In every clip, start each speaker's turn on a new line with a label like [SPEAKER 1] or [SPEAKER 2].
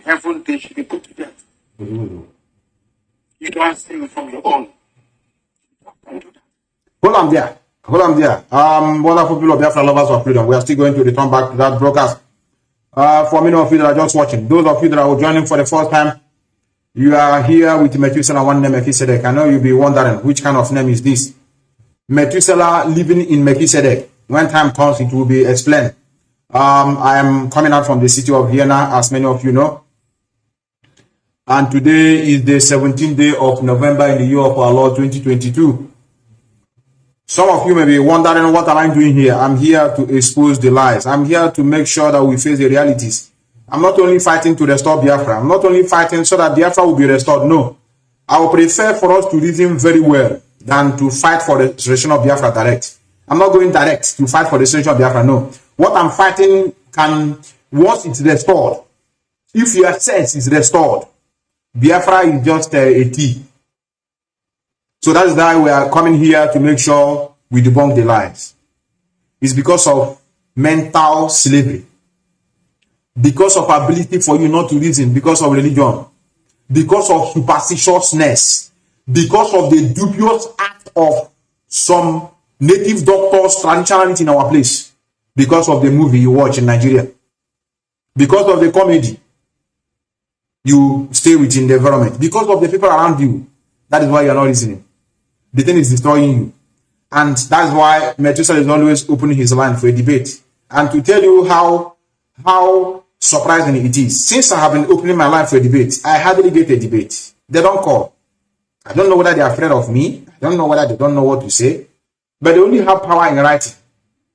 [SPEAKER 1] heaven, they should be put to death. You don't steal from your own. Don't do that.
[SPEAKER 2] Hold on there. Hold on there. Wonderful people of Biafra, lovers of freedom. We are still going to return back to that broadcast. For many of you that are just watching, those of you that are joining for the first time, you are here with Methusela Ipob Melchizedek. I know you'll be wondering which kind of name is this. Methusela living in Melchizedek. When time comes, it will be explained. I am coming out from the city of Vienna, as many of you know. And today is the 17th day of November in the year of our Lord 2022. Some of you may be wondering, what am I doing here? I'm here to expose the lies. I'm here to make sure that we face the realities. I'm not only fighting to restore Biafra. I'm not only fighting so that Biafra will be restored. No. I would prefer for us to reason very well than to fight for the restoration of Biafra direct. I'm not going direct to fight for the restoration of Biafra. No. What I'm fighting can, once it's restored, if your sense is restored, Biafra is just a T. So that is why we are coming here to make sure we debunk the lies. It's because of mental slavery. Because of ability for you not to reason, because of religion, because of superstitiousness, because of the dubious act of some native doctors traditionality in our place, because of the movie you watch in Nigeria, because of the comedy you stay within the environment, because of the people around you. That is why you are not reasoning. The thing is destroying you. And that's why Methusela is always opening his line for a debate. And to tell you how surprising it is, since I have been opening my line for a debate, I hardly get a debate. They don't call. I don't know whether they are afraid of me. I don't know whether they don't know what to say. But they only have power in writing.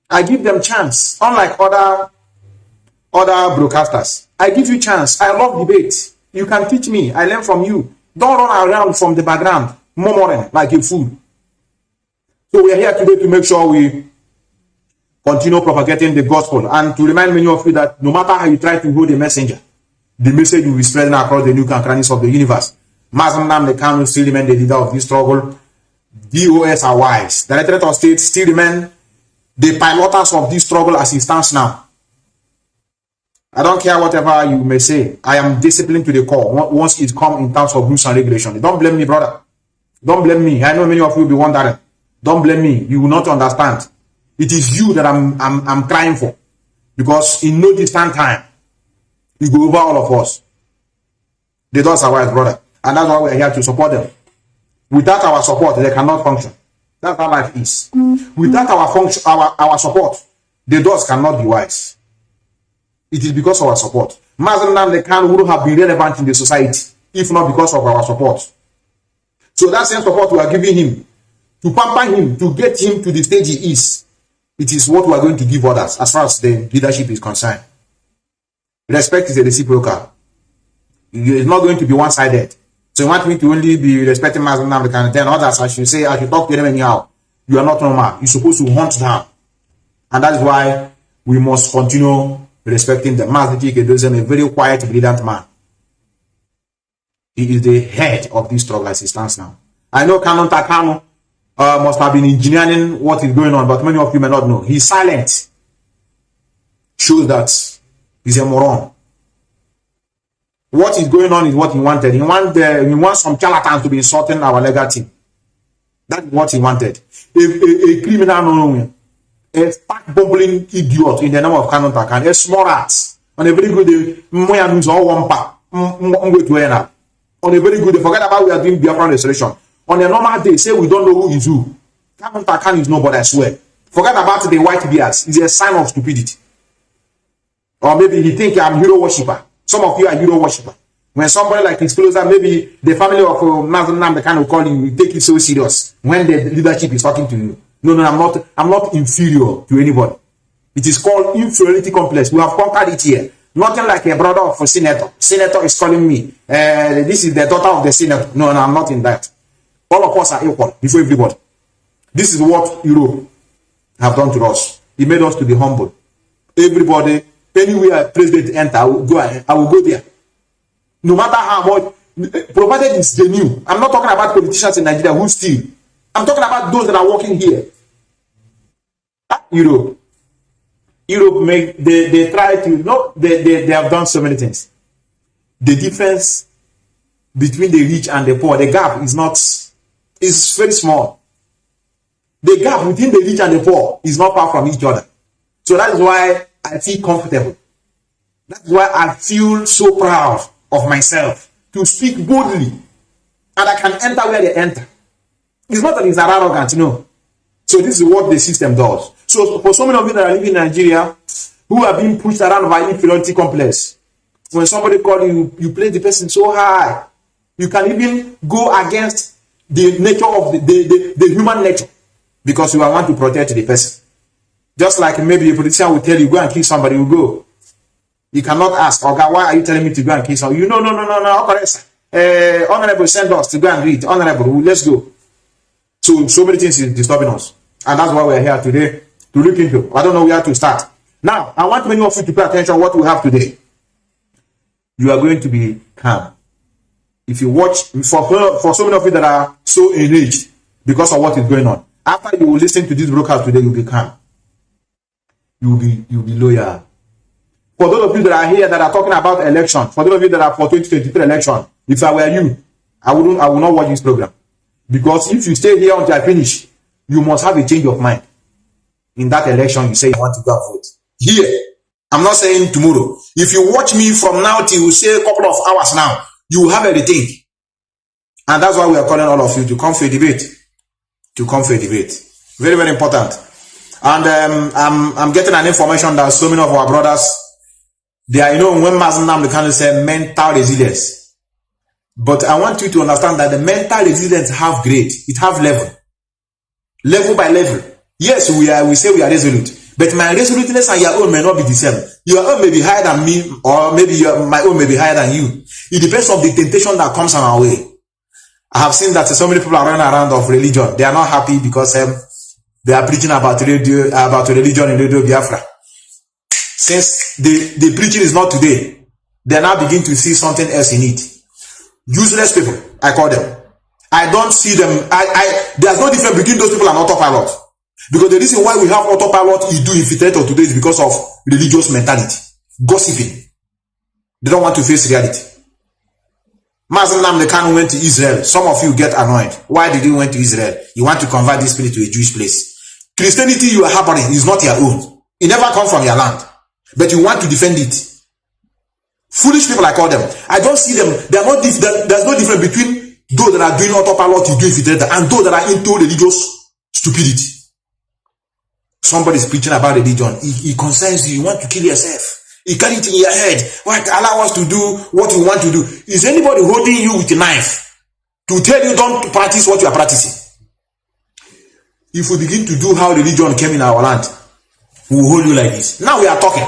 [SPEAKER 2] I give them chance. Unlike other broadcasters, I give you chance. I love debate. You can teach me. I learn from you. Don't run around from the background murmuring like a fool. So we are here today to make sure we continue propagating the gospel and to remind many of you that no matter how you try to hold a messenger, the message will be spreading across the nook and crannies of the universe. Mazi Nnamdi Kanu still remain the leader of this struggle. DOS are wise. The Directorate of State still remain the piloters of this struggle as it stands now. I don't care whatever you may say. I am disciplined to the core once it comes in terms of rules and regulations. Don't blame me, brother. Don't blame me. I know many of you will be wondering. Don't blame me. You will not understand. It is you that I'm crying for. Because in no distant time, you go over all of us. The doors are wise, brother. And that's why we're here to support them. Without our support, they cannot function. That's how life is. Without our support, the doors cannot be wise. It is because of our support. Mazi Nnamdi Kanu wouldn't have been relevant in the society if not because of our support. So that same support we are giving him, to pamper him, to get him to the stage he is, it is what we are going to give others as far as the leadership is concerned. Respect is a reciprocal. It's not going to be one-sided. So you want me to only be respecting Mazi Nnamdi Kanu, then others, I should say, I should talk to them anyhow. You are not normal. You're supposed to hunt down. And that is why we must continue respecting the Mazi Nnamdi, a very quiet, brilliant man. He is the head of this struggle as it stands now. I know Kanu must have been engineering what is going on, but many of you may not know. He's silent. Shows that he's a moron. What is going on is what he wanted. He wants some charlatans to be insulting our legal team. That's what he wanted. A criminal, a fat bumbling idiot in the name of Kanu, a small rat on a very good day. On a very good day, forget about we are doing Biafran restoration. On a normal day, say we don't know who is who. Kanu is nobody, I swear. Forget about the white beards. It's a sign of stupidity. Or maybe he think I'm hero worshipper. Some of you are hero worshipper. When somebody like his closer, maybe the family of Mazi Nnamdi Kanu call you, take it so serious when the leadership is talking to you. No, I'm not inferior to anybody. It is called inferiority complex. We have conquered it here. Nothing like a brother of a senator. Senator is calling me. This is the daughter of the senator. No, I'm not in that. All of us are equal before everybody. This is what Europe have done to us. It made us to be humble. Everybody, anywhere president enter, I will go there. No matter how much, provided it's genuine. I'm not talking about politicians in Nigeria who steal. I'm talking about those that are working here. Europe they try to, they have done so many things. the difference between the rich and the poor, the gap is very small. The gap between the rich and the poor is not far from each other. So that is why I feel comfortable. That's why I feel so proud of myself to speak boldly, and I can enter where they enter. It's not that it's arrogant, no. So this is what the system does. So for so many of you that are living in Nigeria who are being pushed around by inferiority complex, when somebody calls you, you place the person so high. You can even go against the nature of the human nature because you want to protect the person. Just like maybe a politician will tell you, go and kill somebody, you go. You cannot ask, okay, why are you telling me to go and kill somebody? You know, no, Honorable, send us to go and read. Honorable, let's go. So many things is disturbing us. And that's why we're here today to look into. I don't know where to start. Now, I want many of you to pay attention to what we have today. You are going to be calm. If you watch, for so many of you that are so enraged because of what is going on, after you will listen to this broadcast today, you'll be calm. You'll be loyal. For those of you that are here that are talking about election, for those of you that are for 2023 election, if I were you, I will not watch this program. Because if you stay here until I finish, you must have a change of mind. In that election, you say you want to go and vote. Here, I'm not saying tomorrow. If you watch me from now till say a couple of hours now, you will have a rethink. And that's why we are calling all of you to come for a debate. To come for a debate. Very, very important. And I'm getting an information that so many of our brothers, they are, when Mazi Nnamdi Kanu say mental resilience. But I want you to understand that the mental resilience have grade. It have level. Level by level. Yes, we say we are resolute. But my resoluteness and your own may not be the same. Your own may be higher than me, or maybe my own may be higher than you. It depends on the temptation that comes on our way. I have seen that so many people are running around of religion. They are not happy because they are preaching about religion in Radio Biafra. Since the preaching is not today, they now begin to see something else in it. Useless people, I call them. I don't see them. There's no difference between those people and autopilot. Because the reason why we have autopilot is to infiltrate on today is because of religious mentality. Gossiping. They don't want to face reality. Mazi Nnamdi Kanu went to Israel. Some of you get annoyed. Why did you went to Israel? You want to convert this place to a Jewish place. Christianity you are harboring is not your own. It never comes from your land. But you want to defend it. Foolish people, I call them. I don't see them. They are not. There's no difference between those that are doing autopilot, and those that are into religious stupidity. Somebody is preaching about religion. It concerns you. You want to kill yourself. You carry it in your head. What allow us to do what you want to do? Is anybody holding you with a knife to tell you don't practice what you are practicing? If we begin to do how religion came in our land, we will hold you like this. Now we are talking.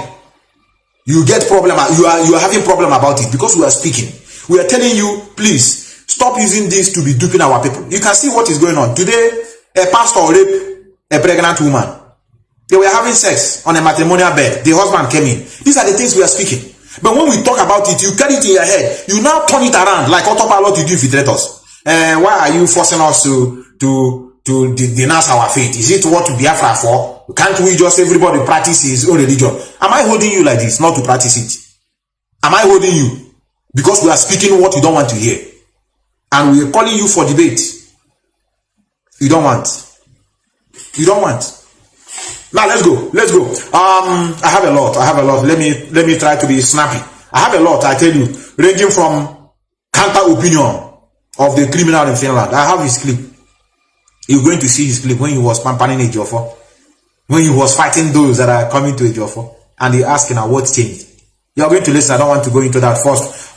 [SPEAKER 2] You get problem. You are having problem about it because we are speaking. We are telling you, please stop using this to be duping our people. You can see what is going on today. A pastor raped a pregnant woman. They were having sex on a matrimonial bed. The husband came in. These are the things we are speaking. But when we talk about it, you carry it in your head. You now turn it around like autopilot you do infiltrate us. Why are you forcing us to denounce our faith? Is it what Biafra for? Can't we just everybody practice his own religion? Am I holding you like this not to practice it? Am I holding you? Because we are speaking what you don't want to hear. And we are calling you for debate. You don't want. You don't want. Now let's go. I have a lot. Let me try to be snappy. I have a lot, I tell you, ranging from counter opinion of the criminal in Finland. I have his clip. You're going to see his clip when he was pampaning Ejiofor, when he was fighting those that are coming to Ejiofor, and they asking what changed. You're going to listen. I don't want to go into that first.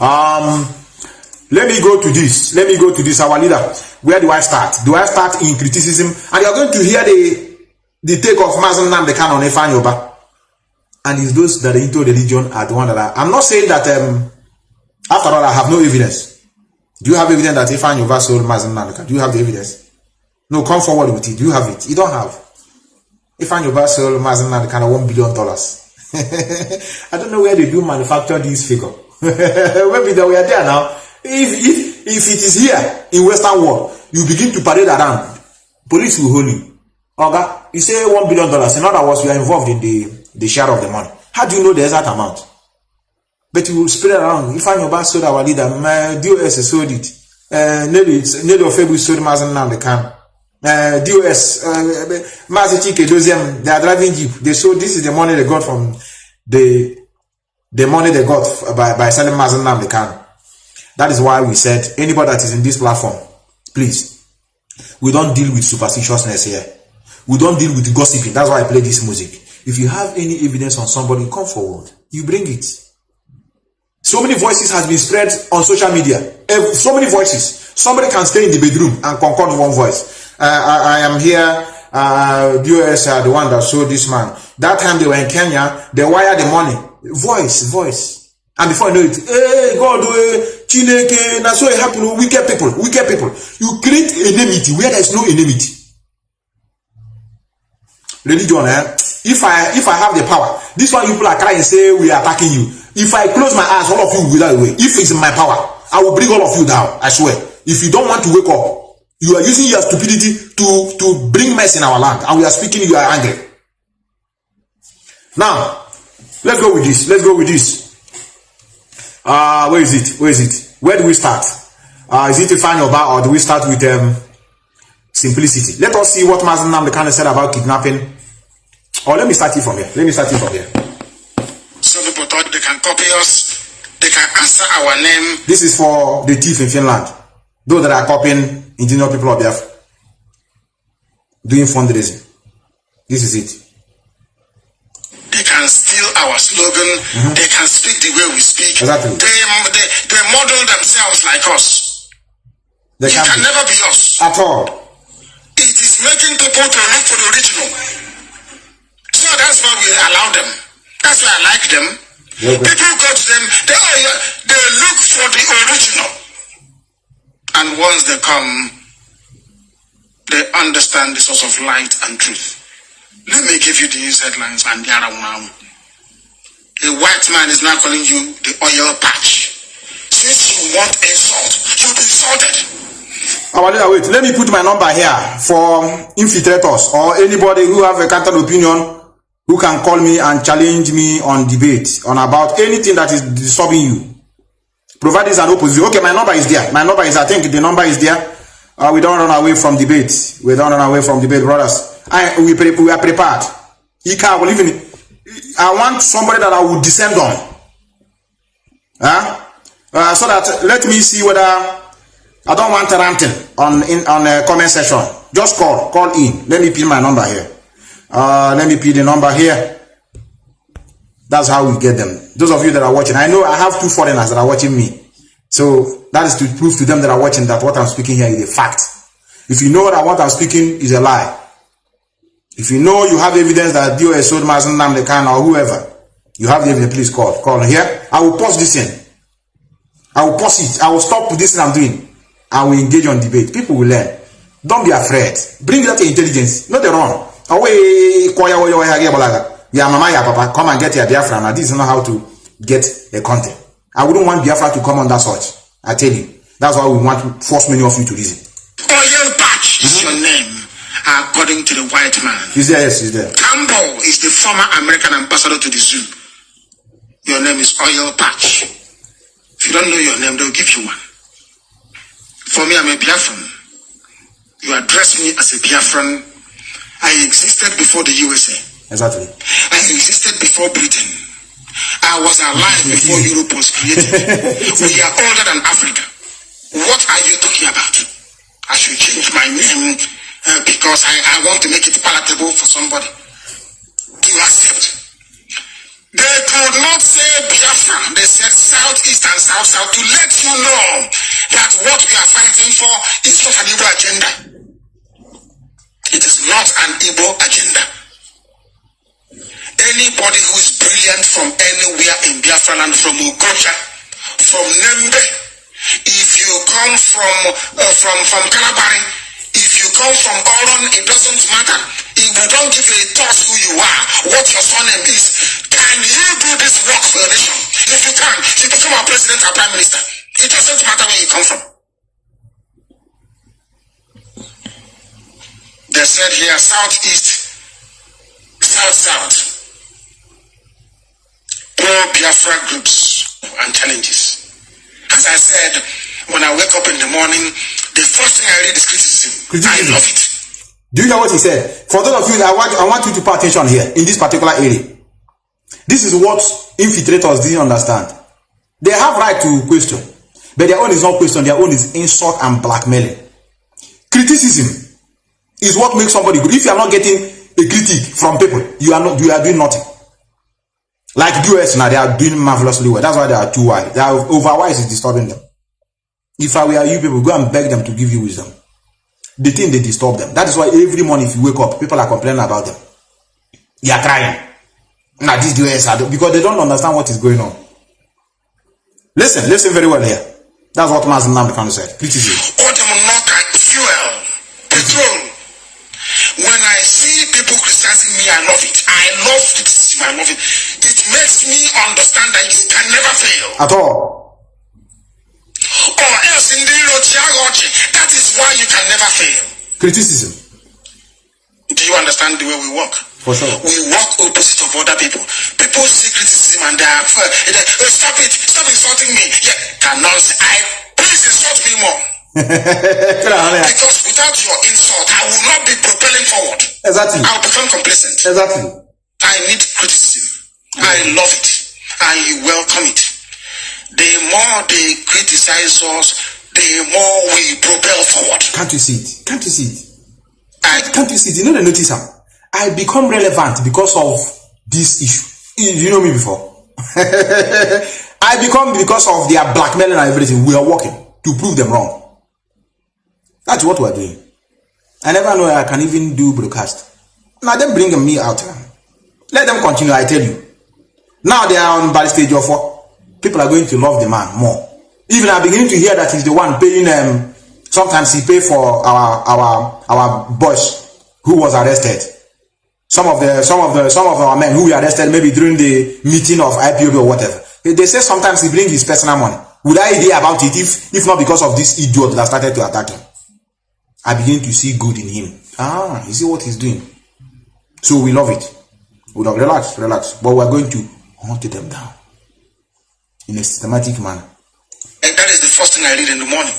[SPEAKER 2] Let me go to this. Our leader. Where do I start? Do I start in criticism? And you're going to hear the take of Mazi Nnamdi Kanu on Ifanyoba. And it's those that are into religion are the one that I'm not saying that after all I have no evidence. Do you have evidence that Ifanyoba sold Mazi Nnamdi Kanu? Do you have the evidence? No, come forward with it. Do you have it? You don't have. Ifanyoba sold Mazi Nnamdi Kanu $1 billion. I don't know where they do manufacture this figure. Maybe they were there now. If it is here in Western world, you begin to parade around, police will hold you. Okay, you say $1 billion. In other words, you are involved in the share of the money. How do you know the exact amount? But you will spread around. If I know about sold our leader, my DOS sold it. Nearly of February sold Mazi Nnamdi Kanu. DOS, Mazi Chike, they are driving Jeep. They sold, this is the money they got from the money they got by selling Mazi Nnamdi Kanu. That is why we said, anybody that is in this platform, please, we don't deal with superstitiousness here. We don't deal with gossiping. That's why I play this music. If you have any evidence on somebody, come forward. You bring it. So many voices has been spread on social media. So many voices. Somebody can stay in the bedroom and concord one voice. I am here. DOS are the one that showed this man. That time they were in Kenya, they wired the money. Voice. And before you know it, hey, God, Chineke, that's what happened. Wicked people. You create enmity where there is no enmity. Religion, If I have the power, this one people are crying, say we are attacking you. If I close my eyes, all of you will wither away. If it's in my power, I will bring all of you down. I swear. If you don't want to wake up, you are using your stupidity to bring mess in our land, and we are speaking, you are angry. Now, let's go with this. Where is it? Where do we start? Is it Ifeanyi Oba, or do we start with simplicity? Let us see what Mazi Nnamdi Kanu said about kidnapping. Or let me start it from here.
[SPEAKER 1] Some people thought they can copy us, they can answer our name.
[SPEAKER 2] This is for the thief in Finland. Those that are copying indigenous people of Biafra, doing fundraising. This is it.
[SPEAKER 1] They can steal our slogan. They can speak the way we speak.
[SPEAKER 2] Exactly.
[SPEAKER 1] They model themselves like us.
[SPEAKER 2] They
[SPEAKER 1] can never be us.
[SPEAKER 2] At all.
[SPEAKER 1] It is making people to look for the original. So that's why we allow them. That's why I like them. Okay. People go to them, they look for the original. And once they come, they understand the source of light and truth. Let me give you the news headlines and the other one. A white man is now calling you the oil patch. Since you want insult, you'll be insulted.
[SPEAKER 2] Wait, let me put my number here for infiltrators or anybody who have a counter opinion who can call me and challenge me on debate on about anything that is disturbing you. Provide is an opposition. Okay, my number is there. I think the number is there. We don't run away from debate. Brothers. We are prepared. I want somebody that I will descend on. So that let me see whether I don't want ranting on a comment section. Just call in. Let me pin my number here. Let me pin the number here. That's how we get them. Those of you that are watching, I know I have 2 foreigners that are watching me. So that is to prove to them that are watching that what I'm speaking here is a fact. If you know that what I'm speaking is a lie, if you know you have evidence that DOS sold Mazi Nnamdi Kanu or whoever, you have the evidence, please call here. I will pause this in. I will pause it. I will stop this thing I'm doing. I will engage on debate. People will learn. Don't be afraid. Bring that intelligence. Not the wrong. Yeah, mama, yeah, papa, come and get your Biafra. Now, this is not how to get a content. I wouldn't want Biafra to come on that such. I tell you. That's why we want to force many of you to reason.
[SPEAKER 1] Oil patch is your name, according to the white man.
[SPEAKER 2] He's there, yes, he's there.
[SPEAKER 1] Campbell is the former American ambassador to the zoo. Your name is Oil Patch. If you don't know your name, they'll give you one. For me, I'm a Biafran. You address me as a Biafran. I existed before the USA.
[SPEAKER 2] Exactly.
[SPEAKER 1] I existed before Britain. I was alive before Europe was created. We are older than Africa. What are you talking about? I should change my name because I want to make it palatable for somebody to accept. They could not say Biafra. They said Southeast and South to let you know that what we are fighting for is not an Igbo agenda. It is not an Igbo agenda. Anybody who is brilliant from anywhere in Biafra land, from Ugocha, from Nembe, if you come from Calabari, if you come from Oron, it doesn't matter. If you don't give a toss who you are, what your surname is, can you do this work for your nation? If you can, you become our president or prime minister. It doesn't matter where you come from. They said here, Southeast, South. Pro-Biafra groups and challenges. As I said, when I wake up in the morning, the first thing I read is criticism. I love it.
[SPEAKER 2] Do you hear what he said? For those of you, I want you to pay attention here in this particular area. This is what infiltrators didn't understand. They have right to question, but their own is not question. Their own is insult and blackmailing. Criticism is what makes somebody good. If you are not getting a critique from people, you are doing nothing. Like US now, they are doing marvelously well. That's why they are too wise. They are overwise is disturbing them. If I were you people, go and beg them to give you wisdom. The thing they disturb them. That is why every morning if you wake up, people are complaining about them. They are crying. Now these US are because they don't understand what is going on. Listen very well here. That's what Mazi Nnamdi Kanu said. Criticism.
[SPEAKER 1] Fuel, petrol. When I see people criticizing me, I love it. I love criticism. I love it. It makes me understand that you can never fail.
[SPEAKER 2] At all.
[SPEAKER 1] Or else in the that is why you can never fail.
[SPEAKER 2] Criticism.
[SPEAKER 1] Do you understand the way we work?
[SPEAKER 2] For sure.
[SPEAKER 1] We work opposite of other people. People see criticism and they are stop it, stop insulting me. Yeah, cannot say, please insult me more. Because without your insult, I will not be propelling forward.
[SPEAKER 2] Exactly.
[SPEAKER 1] I will become complacent.
[SPEAKER 2] Exactly.
[SPEAKER 1] I need criticism. I love it. I welcome it. The more they criticize us, the more we propel forward.
[SPEAKER 2] Can't you see it? Can't you see it? Can't you see it? You know the notice how I become relevant because of this issue. You know me before. I become because of their blackmailing and everything. We are working to prove them wrong. That's what we are doing. I never know I can even do broadcast. Now them bringing me out. Let them continue, I tell you. Now they are on bad stage of what? People are going to love the man more. Even I'm beginning to hear that he's the one paying sometimes he pay for our boys who was arrested. Some of our men who were arrested maybe during the meeting of IPOB or whatever. They say sometimes he brings his personal money. Would I hear about it if not because of this idiot that started to attack him? I begin to see good in him. You see what he's doing. So we love it. We love relax. But we're going to hunt them down in a systematic manner.
[SPEAKER 1] And that is the first thing I read in the morning.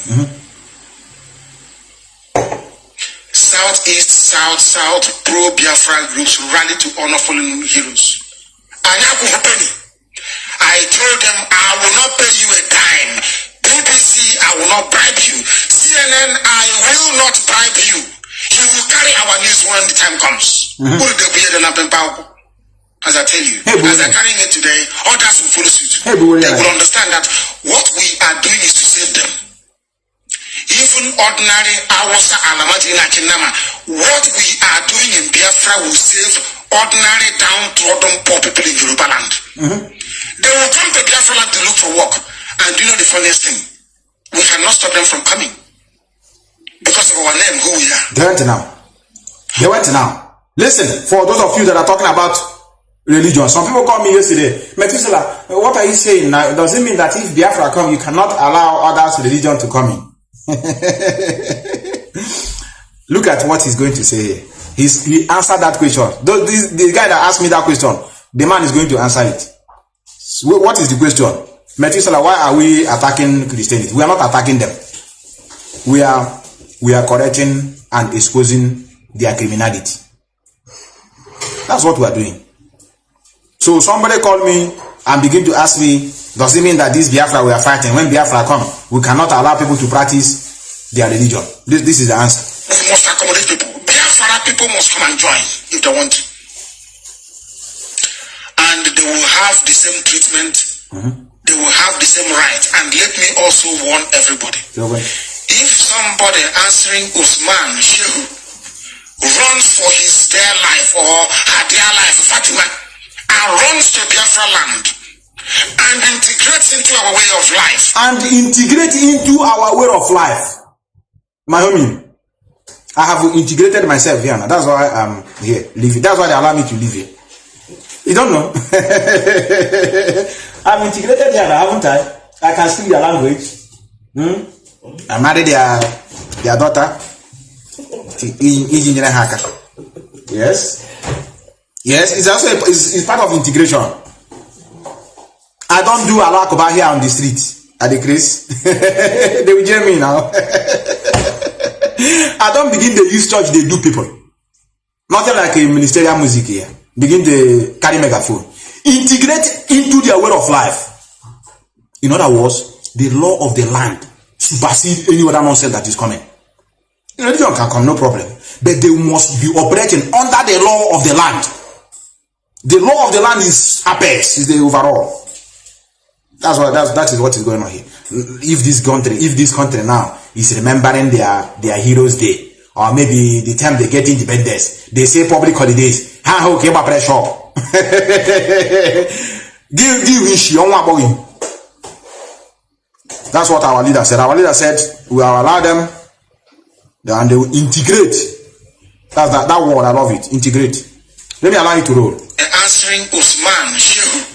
[SPEAKER 1] Southeast, South, pro-Biafra groups rally to honor fallen heroes. I told them I will not pay you a dime. BBC, I will not bribe you. CNN, I will not bribe you. You will carry our news when the time comes. As I tell you, as I'm carrying it today, others will follow suit. They will understand that what we are doing is to save them. Even ordinary Awasa Alamati Nakinama, what we are doing in Biafra will save ordinary downtrodden poor people in Yoruba land. They will come to Biafra land to look for work. And do you know the funniest thing? We cannot stop them from coming. Because of our name, who we are.
[SPEAKER 2] They went now. Listen, for those of you that are talking about religion, some people called me yesterday, Methusela, what are you saying now? Does it mean that if Biafra come, you cannot allow others' religion to come in? Look at what he's going to say here. He answered that question. The guy that asked me that question, the man is going to answer it. So what is the question? Methusela, why are we attacking Christianity? We are not attacking them. We are correcting and exposing their criminality. That's what we are doing. So somebody called me and begin to ask me, does it mean that this Biafra we are fighting, when Biafra come, we cannot allow people to practice their religion? This is the answer.
[SPEAKER 1] We must accommodate people. Biafra people must come and join if they want. And they will have the same treatment. They will have the same right. And let me also warn everybody. If somebody answering Usman Shehu runs for his dear life or her dear life, Fatima, and runs to Biafra land and integrates into our way of life.
[SPEAKER 2] My homie, I have integrated myself here now. That's why I'm here, living. That's why they allow me to live here. You don't know? I'm integrated here now, haven't I? I can speak their language. I married their daughter. Yes. Yes, it's also it's part of integration. I don't do alakoba here on the street at the Chris. They will jail me now. I don't begin to use church, they do people. Nothing like a ministerial music here. Begin to carry megaphone. Integrate into their way of life. In other words, the law of the land supersede any other nonsense that is coming. Religion can come, no problem. But they must be operating under the law of the land. The law of the land is apex, is the overall. That is what is going on here. If this country now is remembering their heroes' day, or maybe the time they get independence, they say public holidays. That's what our leader said. Our leader said we will allow them and they will integrate. That's that word, I love it. Integrate. Let me allow you to roll.
[SPEAKER 1] Answering Usman Shehu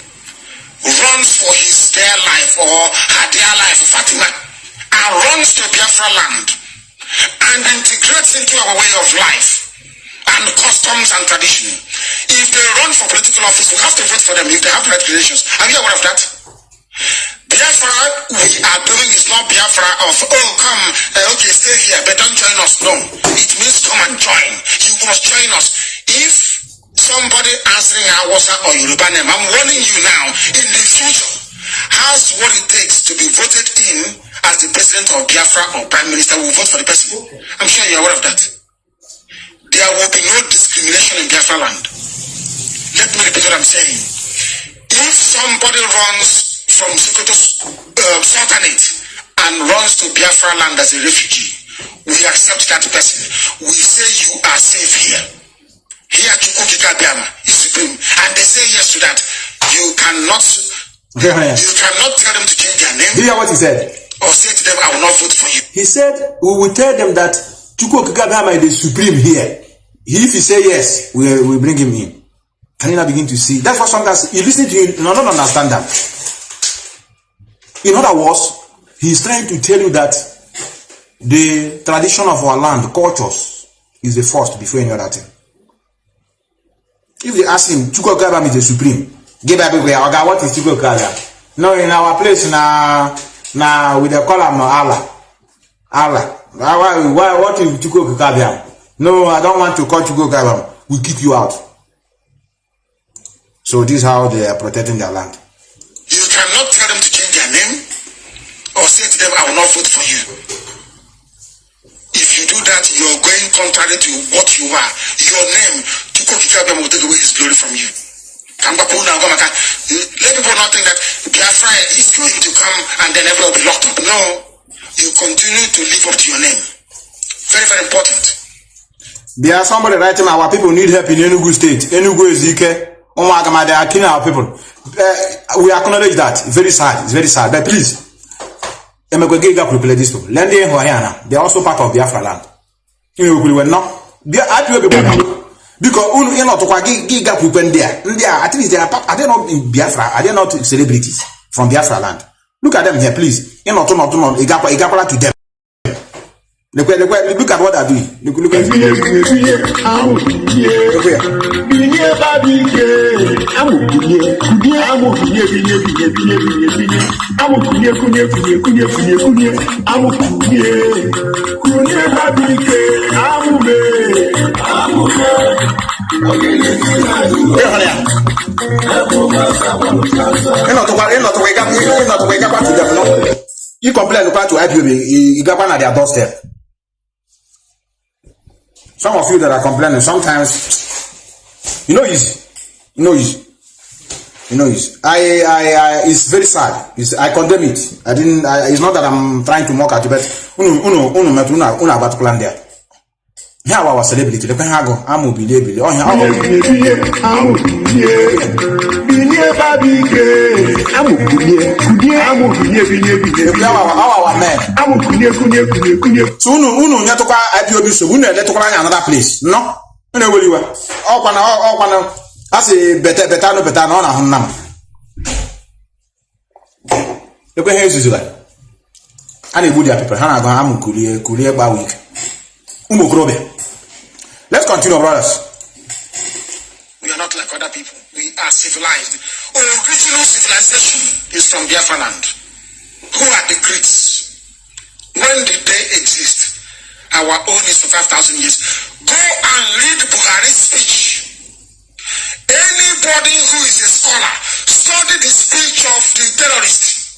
[SPEAKER 1] runs for his dear life or her dear life, Fatima, and runs to Biafra land and integrates into our way of life and customs and tradition. If they run for political office, we have to vote for them if they have the right credentials. Are you aware of that? Biafra we are doing is not Biafra of, oh, come, okay, stay here, but don't join us. No, it means come and join. You must join us. If somebody answering Hausa or Yoruba name, I'm warning you now, in the future, has what it takes to be voted in as the president of Biafra or prime minister, will vote for the person. I'm sure you're aware of that. There will be no discrimination in Biafra land. Let me repeat what I'm saying. If somebody runs from Sokoto Sultanate and runs to Biafra land as a refugee, we accept that person. We say you are safe here. Here Chukukika Biama is supreme. And they say yes to that. You cannot tell them to change their name.
[SPEAKER 2] Do you hear what he said?
[SPEAKER 1] Or say to them, I will not vote for you.
[SPEAKER 2] He said, we will tell them that Chukukika Biama is the supreme here. If he say yes, we bring him in. Can you now begin to see? That's what sometimes you listen to him, you don't understand that. In other words, he's trying to tell you that the tradition of our land, cultures, is the first before any other thing. If they ask him, Chukwu Okabam is the supreme, give everywhere, okay, what is Chukwu Okabam? No, in our place now we call him Allah. What is Chukwu Okabam? No, I don't want to call Chukwu Okabam. We kick you out. So this is how they are protecting their land.
[SPEAKER 1] You cannot tell them to change their name or say to them, I will not vote for you. If you do that, you're going contrary to what you are. Your name, Chukwu will take away his glory from you. Let people not think that Biafra is going to come and then everyone will be locked up. No, you continue to live up to your name. Very, very important.
[SPEAKER 2] There are somebody writing, our people need help in Enugu State. Enugu is Ike. They are killing our people. We acknowledge that. Very sad. It's very sad. But please, they are also part of Biafra land. Because at least they are part. Are they not in Biafra? Are they not celebrities from Biafra land? Look at them here, please. To them. Look at what they're doing. Look at you complain about to IPOB, you got one at their doorstep. Some of you that are complaining, sometimes, easy. It's very sad. I condemn it. It's not that I'm trying to mock at you, but about to plan there. Here our celebrity, the Penhago, Amu Bile, oh, our man. So, another place. No, you were. I say better, no. Look at here, Susan. And a good people, Hanaga, Kulia by week. Let's continue, brothers.
[SPEAKER 1] We are not like other people. We we are civilized. Original civilization is from Biafra land. Who are the Greeks? When did they exist? Our own is for 5,000 years. Go and read Buhari's speech. Anybody who is a scholar, study the speech of the terrorist.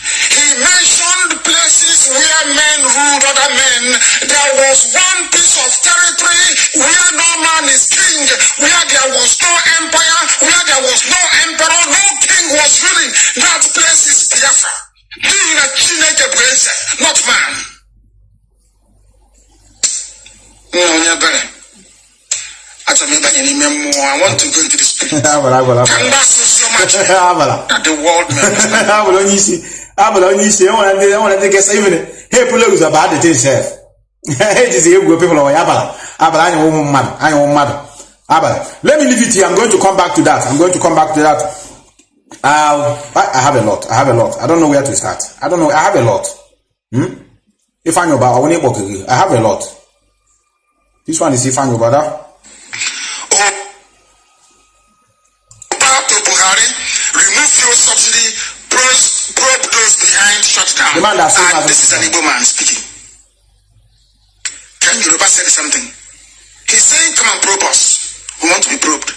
[SPEAKER 1] He mentioned places where men ruled other men. There was one piece of territory where no man is king, where there was no empire, where there was no emperor, no king was ruling. That place is Biafra. Being a Chineke place, not man. No, better. I want to go into the spirit. Can that so much that the world may I want to get even hey, pull about the thing, sir. Hey, this is people of Yabala. I am mad. Let me leave it here. I'm going to come back to that. I have a lot. I don't know where to start. I don't know. I have a lot. If I know about I have a lot. This one is if I know about that. Remove fuel subsidy, probe those behind shutdown. This is an Igbo man speaking. Can Yoruba say something? He's saying, come and probe us. We want to be probed.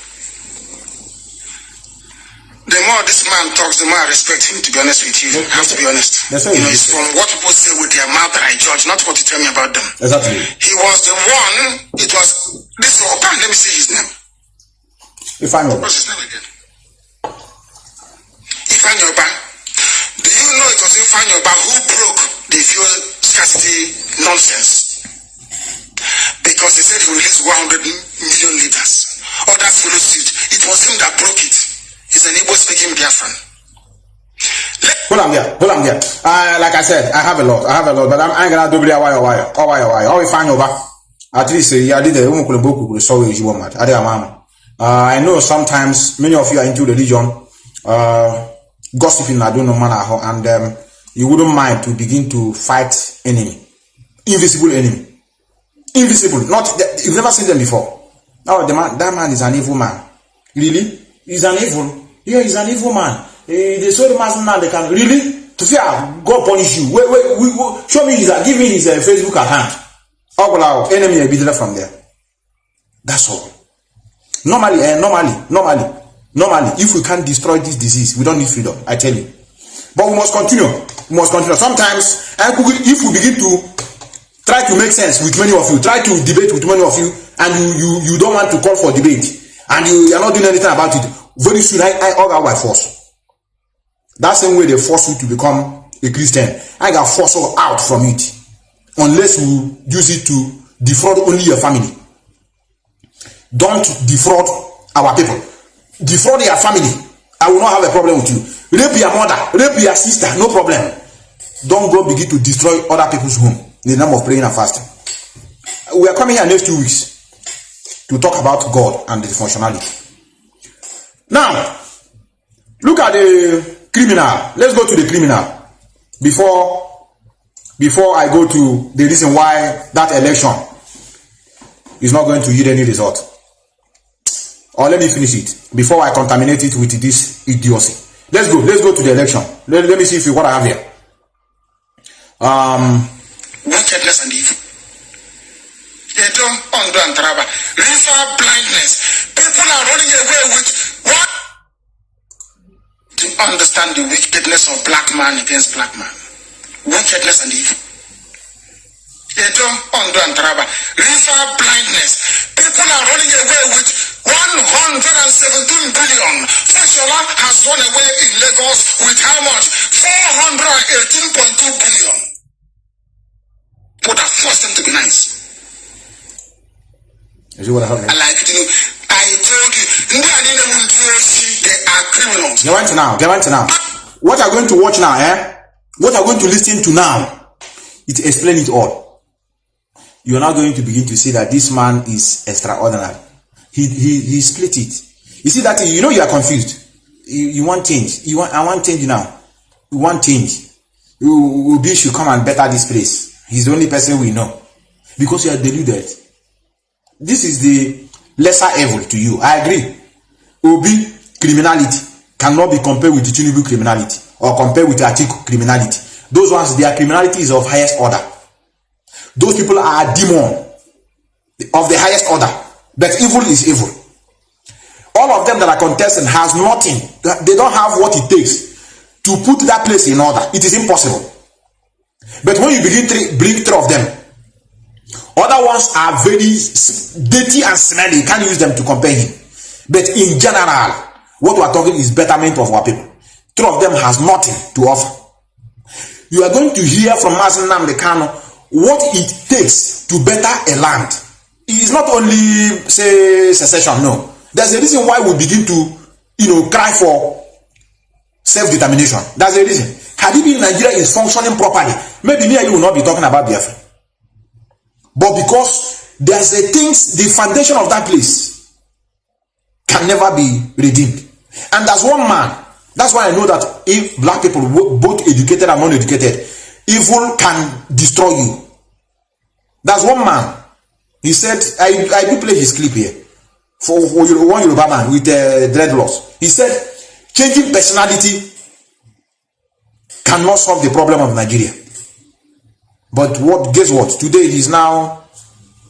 [SPEAKER 1] The more this man talks, the more I respect him, to be honest with you. I have to be honest. It's from what people say with their mouth that I judge, not what you tell me about them.
[SPEAKER 2] Exactly.
[SPEAKER 1] He was the one, this Oban, let me see his name.
[SPEAKER 2] If I know.
[SPEAKER 1] What's his name again? Ifanyoba. Do you know it was Ifanyoba who broke the fuel scarcity nonsense? Because he said he will release 100 million liters. Others followed suit. It was him that broke it. He's an Igbo speaking Biafran.
[SPEAKER 2] Hold on there. Like I said, I have a lot, but I'm gonna do wire. Oh, Ifanyoba. At least I did the book with so you want. I know sometimes many of you are into religion, gossiping, I don't know manner, and you wouldn't mind to begin to fight enemy, invisible enemy, you've never seen them before. Oh, that man is an evil man. Really? He's an evil. Yeah, he's an evil man. They saw the man now, they can really to fear God punish you. Wait, show me give me his Facebook account. Oh, enemy will be there from there. That's all. Normally, if we can't destroy this disease, we don't need freedom, I tell you. But we must continue. Sometimes, if we begin to try to make sense with many of you, try to debate with many of you, and you don't want to call for debate, and you are not doing anything about it, very soon I order by force. That same way they force you to become a Christian, I got forced out from it, unless you use it to defraud only your family. Don't defraud our people. Defraud your family. I will not have a problem with you. Rape your mother, rape your sister, no problem. Don't go begin to destroy other people's home in the name of praying and fasting. We are coming here next 2 weeks to talk about God and the functionality. Now, look at the criminal. Let's go to the criminal before I go to the reason why that election is not going to yield any result. Or let me finish it before I contaminate it with this idiocy. Let's go to the election. Let me see what I have here.
[SPEAKER 1] Wickedness and evil. River blindness. People are running away with what? To understand the wickedness of black man against black man. Wickedness and evil. River blindness. People are running away with 117 billion. Fashola has run away in Lagos with how much? 418.2 billion. Would have forced them to be nice.
[SPEAKER 2] Is it what I have?
[SPEAKER 1] I told you, they are criminals.
[SPEAKER 2] Get on to now. What are going to watch now, What are going to listen to now? It explains it all. You are now going to begin to see that this man is extraordinary. He split it. You see that you are confused. You want change. I want change now. You want change. Obi should come and better this place. He's the only person we know. Because you are deluded. This is the lesser evil to you. I agree. Obi criminality cannot be compared with the Tinubu criminality or compared with the Atiku criminality. Those ones, their criminality is of highest order. Those people are demon of the highest order. But evil is evil. All of them that are contesting has nothing. They don't have what it takes to put that place in order. It is impossible. But when you begin to bring three of them, other ones are very dirty and smelly. You can't use them to compare him. But in general, what we are talking is betterment of our people. Three of them has nothing to offer. You are going to hear from Mazi Nnamdi Kanu what it takes to better a land. It is not only, say, secession, no. There's a reason why we begin to, cry for self-determination. That's the reason. Had it been Nigeria is functioning properly, maybe me and you will not be talking about Biafra. But because there's a things, the foundation of that place can never be redeemed. And there's one man. That's why I know that if black people, both educated and non-educated, evil can destroy you. That's one man. He said, I do play his clip here for one Yoruba man with dreadlocks. He said, changing personality cannot solve the problem of Nigeria. But guess what? Today he's now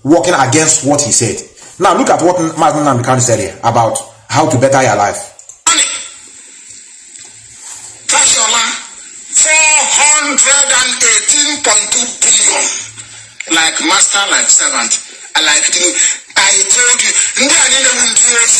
[SPEAKER 2] working against what he said. Now look at what Mazi Nnamdi Kanu said here about how to better your life.
[SPEAKER 1] 418.2 billion. Like master, like servant. I told you,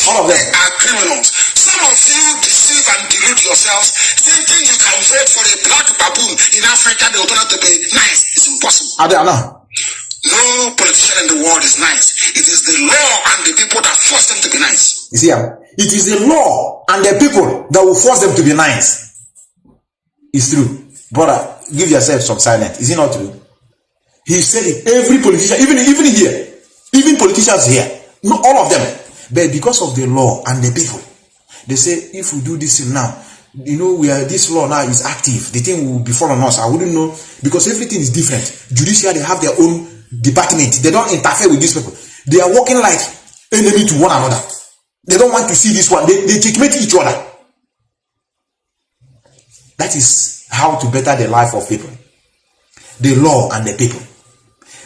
[SPEAKER 1] all of them are criminals. Some of you deceive and delude yourselves, thinking you can vote for a black baboon in Africa. They will turn out to be nice. It's impossible. No politician in the world is nice. It is the law and the people that force them to be nice.
[SPEAKER 2] You see, it is the law and the people that will force them to be nice. It's true. Brother, give yourself some silence. Is it not true? He said it. Every politician, even here, even politicians here, not all of them. But because of the law and the people, they say, if we do this now, this law now is active. The thing will be following us. I wouldn't know, because everything is different. Judiciary, they have their own department. They don't interfere with these people. They are working like enemy to one another. They don't want to see this one. They checkmate each other. That is how to better the life of people. The law and the people.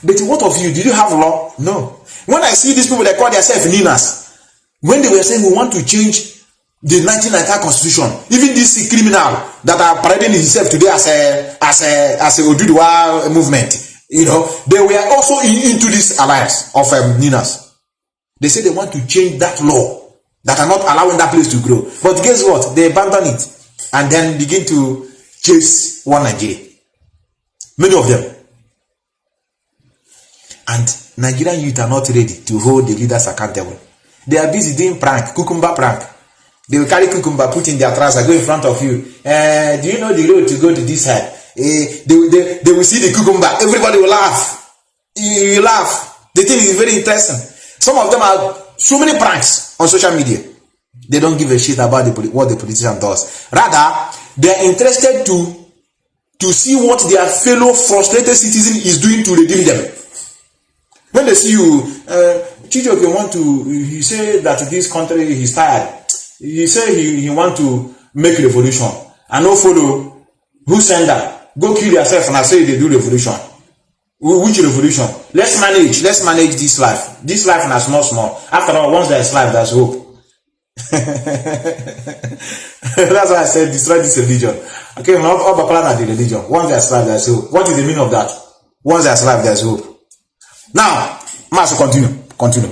[SPEAKER 2] But what of you? Did you have law? No. When I see these people, they call themselves Ninas. When they were saying we want to change the 1995 constitution, even this criminal that are parading himself today as a Oduduwa movement, they were also into this alliance of Ninas. They say they want to change that law that are not allowing that place to grow. But guess what? They abandon it and then begin to chase one Nigeria. Many of them. And Nigerian youth are not ready to hold the leaders accountable. They are busy doing prank, cucumber prank. They will carry cucumber, put in their trouser, go in front of you. Do you know the road to go to this side? They will see the cucumber. Everybody will laugh. You laugh. The thing is very interesting. Some of them are so many pranks on social media. They don't give a shit about what the politician does. Rather, they are interested to see what their fellow frustrated citizen is doing to redeem them. When they see you, Chijoke he say that this country is tired. He say he want to make revolution. And no follow. Who send that? Go kill yourself and I say they do revolution. Which revolution? Let's manage this life. This life is not small. After all, once there's life, there's hope. That's why I said destroy this religion. Okay, not all the plan the religion. Once there's life, there's hope. What is the meaning of that? Once there's life, there's hope. Now, Master, continue.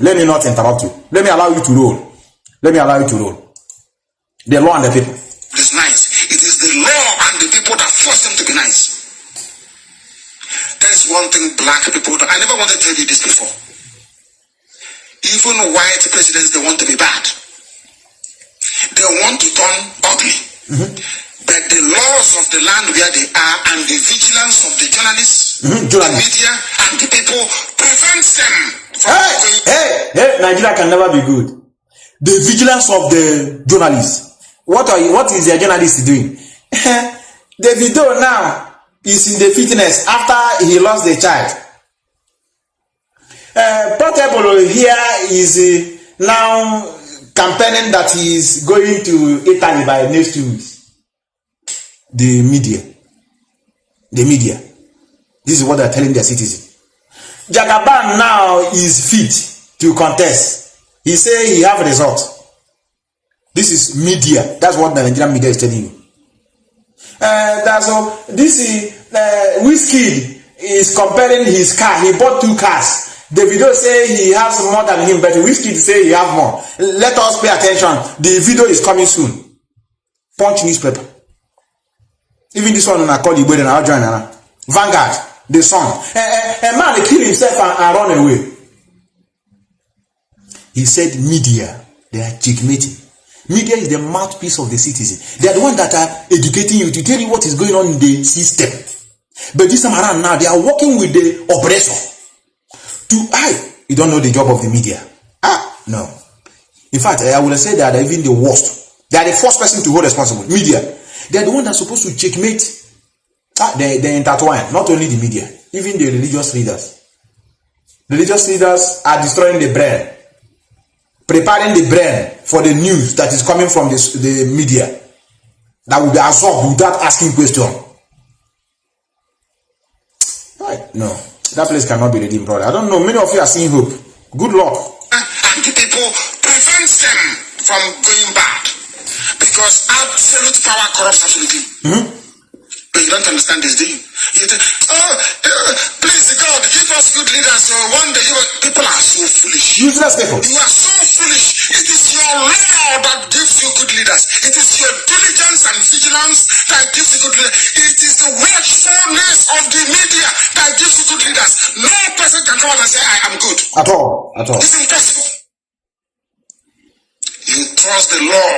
[SPEAKER 2] Let me not interrupt you. Let me allow you to roll. The law and the people.
[SPEAKER 1] It's nice. It is the law and the people that force them to be nice. There's one thing black people do. I never wanted to tell you this before. Even white presidents, they want to be bad. They want to turn ugly. But the laws of the land where they are and the vigilance of the journalists, the media, and the people prevents them from
[SPEAKER 2] Hey, Nigeria can never be good. The vigilance of the journalists. What is the journalist doing? The video now is in the fitness after he lost the child. Portable here is now campaigning that he is going to Italy by next 2 weeks. The media. This is what they're telling their citizens. Jagaban now is fit to contest. He say he have a result. This is media. That's what the Nigerian media is telling you. This is Wizkid is comparing his car. He bought 2 cars. Davido say he has more than him, but Wizkid say he have more. Let us pay attention. The video is coming soon. Punch newspaper. Even this one I call Igbo and I'll join her. Vanguard, the Sun. A man kill himself and run away. He said media, they are checkmating. Media is the mouthpiece of the citizen. They are the ones that are educating you to tell you what is going on in the system. But this time around now, they are working with the oppressor. You don't know the job of the media. No. In fact, I would say that they are even the worst. They are the first person to hold responsible. Media. They are the ones that are supposed to checkmate. They intertwine. Not only the media, even the religious leaders. Religious leaders are destroying the brain. Preparing the brain for the news that is coming from the media. That will be absorbed without asking questions. No. That place cannot be redeemed, brother. I don't know. Many of you are seeing hope. Good luck.
[SPEAKER 1] And people prevents them from going bad. Because absolute power corrupts absolutely. But you don't understand this, do you? You think, please, God, give us good leaders. So one day, people are so foolish.
[SPEAKER 2] Useless people.
[SPEAKER 1] You are so foolish. It is your law that gives you good leaders. It is your diligence and vigilance that gives you good leaders. It is the watchfulness of the media that gives you good leaders. No person can come out and say, I am good.
[SPEAKER 2] At all.
[SPEAKER 1] It's impossible. You trust the law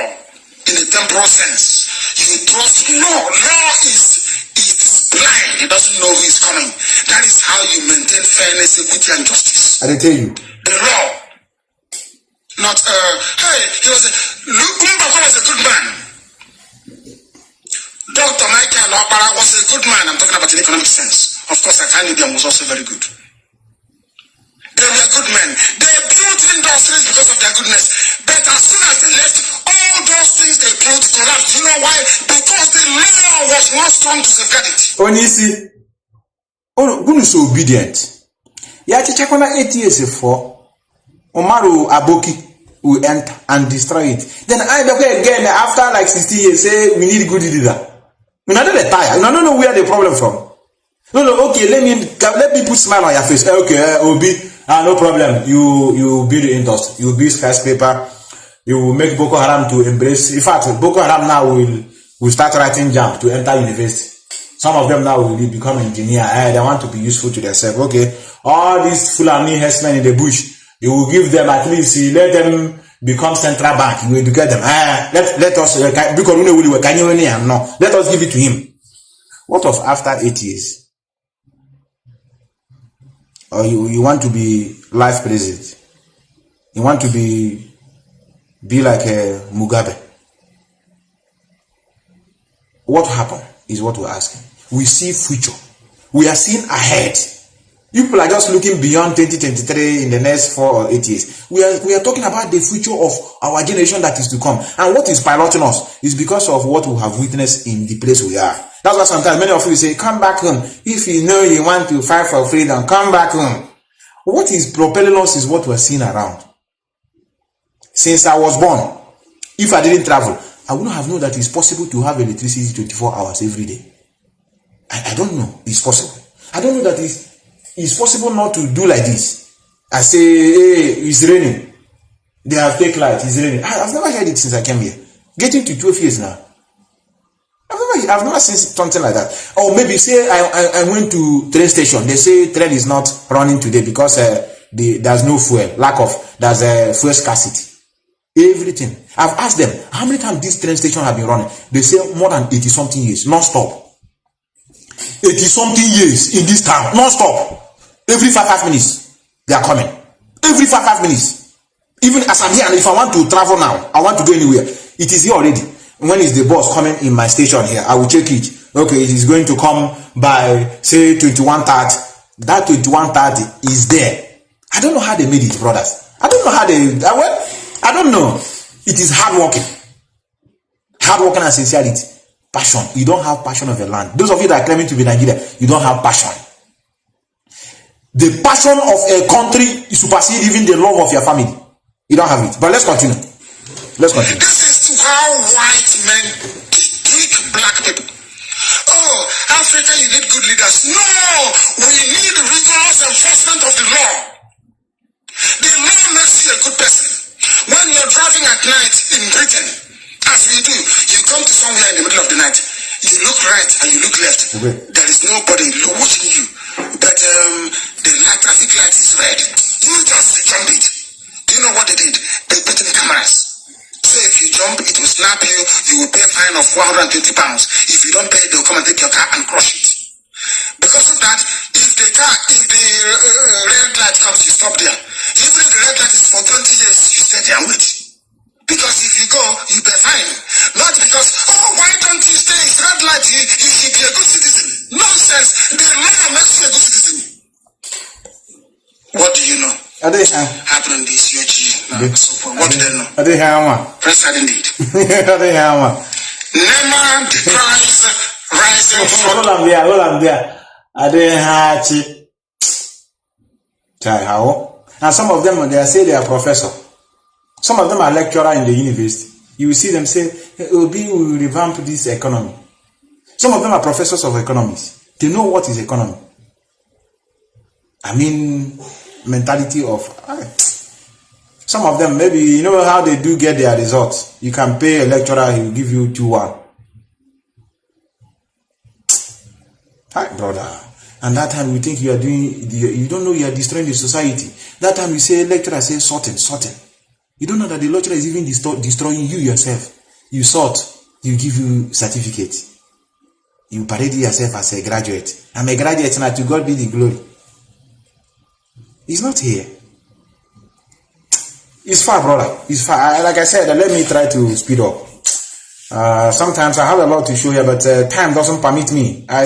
[SPEAKER 1] in a temporal sense. You trust law. Law is blind. It doesn't know who is coming. That is how you maintain fairness, equity, and justice.
[SPEAKER 2] I tell you.
[SPEAKER 1] The law. Not, Lukumba was a good man. Dr. Michael Opara was a good man. I'm talking about in economic sense. Of course, Akanidium was also very good. They were good men. They built industries because of their goodness. But as soon as they left, all those things they built collapsed. You know why? Because the law was not strong to safeguard it.
[SPEAKER 2] Onisi, who is so obedient? Ya chichakona 8 years before, Omaru Aboki will enter and destroy it. Then I again after like 60 years say we need a good leader. You know they tire. You don't know where the problem from. No, okay, let me put smile on your face. Okay, Obi. No problem. You build the industry. You build skyscraper. You will make Boko Haram to embrace. In fact, Boko Haram now will start writing jam to enter university. Some of them now will become engineer. They want to be useful to themselves. Okay, all these Fulani herdsmen in the bush, you will give them at least. Let them become central bank. You will educate them. Let us because we know let us give it to him. What of after 8 years? Or you want to be life president? You want to be like Mugabe? What happened is what we're asking. We see future. We are seeing ahead. People are just looking beyond 2023 in the next 4 or 8 years. We are talking about the future of our generation that is to come. And what is piloting us is because of what we have witnessed in the place we are. That's why sometimes many of you say, come back home. If you know you want to fight for freedom, come back home. What is propelling us is what we're seeing around. Since I was born, if I didn't travel, I wouldn't have known that it's possible to have electricity 24 hours every day. I don't know. It's possible. I don't know that it's possible not to do like this. I say, hey, it's raining. They have take light. It's raining. I've never heard it since I came here. Getting to 12 years now. I've never seen something like that. Or maybe say I went to train station. They say train is not running today because there's no fuel. There's a fuel scarcity. Everything. I've asked them, how many times this train station have been running? They say more than 80 something years, non-stop. 80 something years in this town, non-stop. Every 5 minutes, they are coming. Every 5 minutes. Even as I'm here, and if I want to travel now, I want to go anywhere, it is here already. When is the bus coming in my station here? I will check it. Okay, it is going to come by, say, 21:30. That 21:30 is there. I don't know how they made it, brothers. I don't know how I don't know. It is hardworking. Hardworking and sincerity. Passion. You don't have passion of your land. Those of you that are claiming to be Nigeria, you don't have passion. The passion of a country supersedes even the love of your family. You don't have it. But let's continue. Let's continue.
[SPEAKER 1] This is how white men treat black people. Oh, Africa, you need good leaders. No, we need rigorous enforcement of the law. The law makes you a good person. When you're driving at night in Britain, as we do, you come to somewhere in the middle of the night, you look right and you look left. Okay. There is nobody watching you, but the traffic light is red. You just jump it. Do you know what they did? They put in cameras. So if you jump, it will snap you. You will pay a fine of £120. If you don't pay, they'll come and take your car and crush it. Because of that, if the red light comes, you stop there. Even if the red light is for 20 years, you stay there and wait. Because if you go, you pay fine. Not because, oh, why don't you stay? It's red light. You should be a good citizen. Nonsense. The law makes you a good citizen. What do you know? Happened in this UG. So what do they know? Press indeed. Never decries rising from.
[SPEAKER 2] Hold on there. I didn't have it. And some of them, they say they are professor. Some of them are lecturer in the university. You will see them say, Obi will revamp this economy. Some of them are professors of economics. They know what is economy. I mean, mentality of some of them, maybe you know how they do get their results. You can pay a lecturer, he will give you 2-1. Hi, brother. And that time we think you are doing, you don't know you are destroying the society. That time you say lecturer, say sorting. You don't know that the lecturer is even destroying you yourself. You sort, you give you certificate. You parade yourself as a graduate. I'm a graduate now, to God be the glory. He's not here. It's far, brother. It's far. Like I said, let me try to speed up. Sometimes I have a lot to show here, but time doesn't permit me. I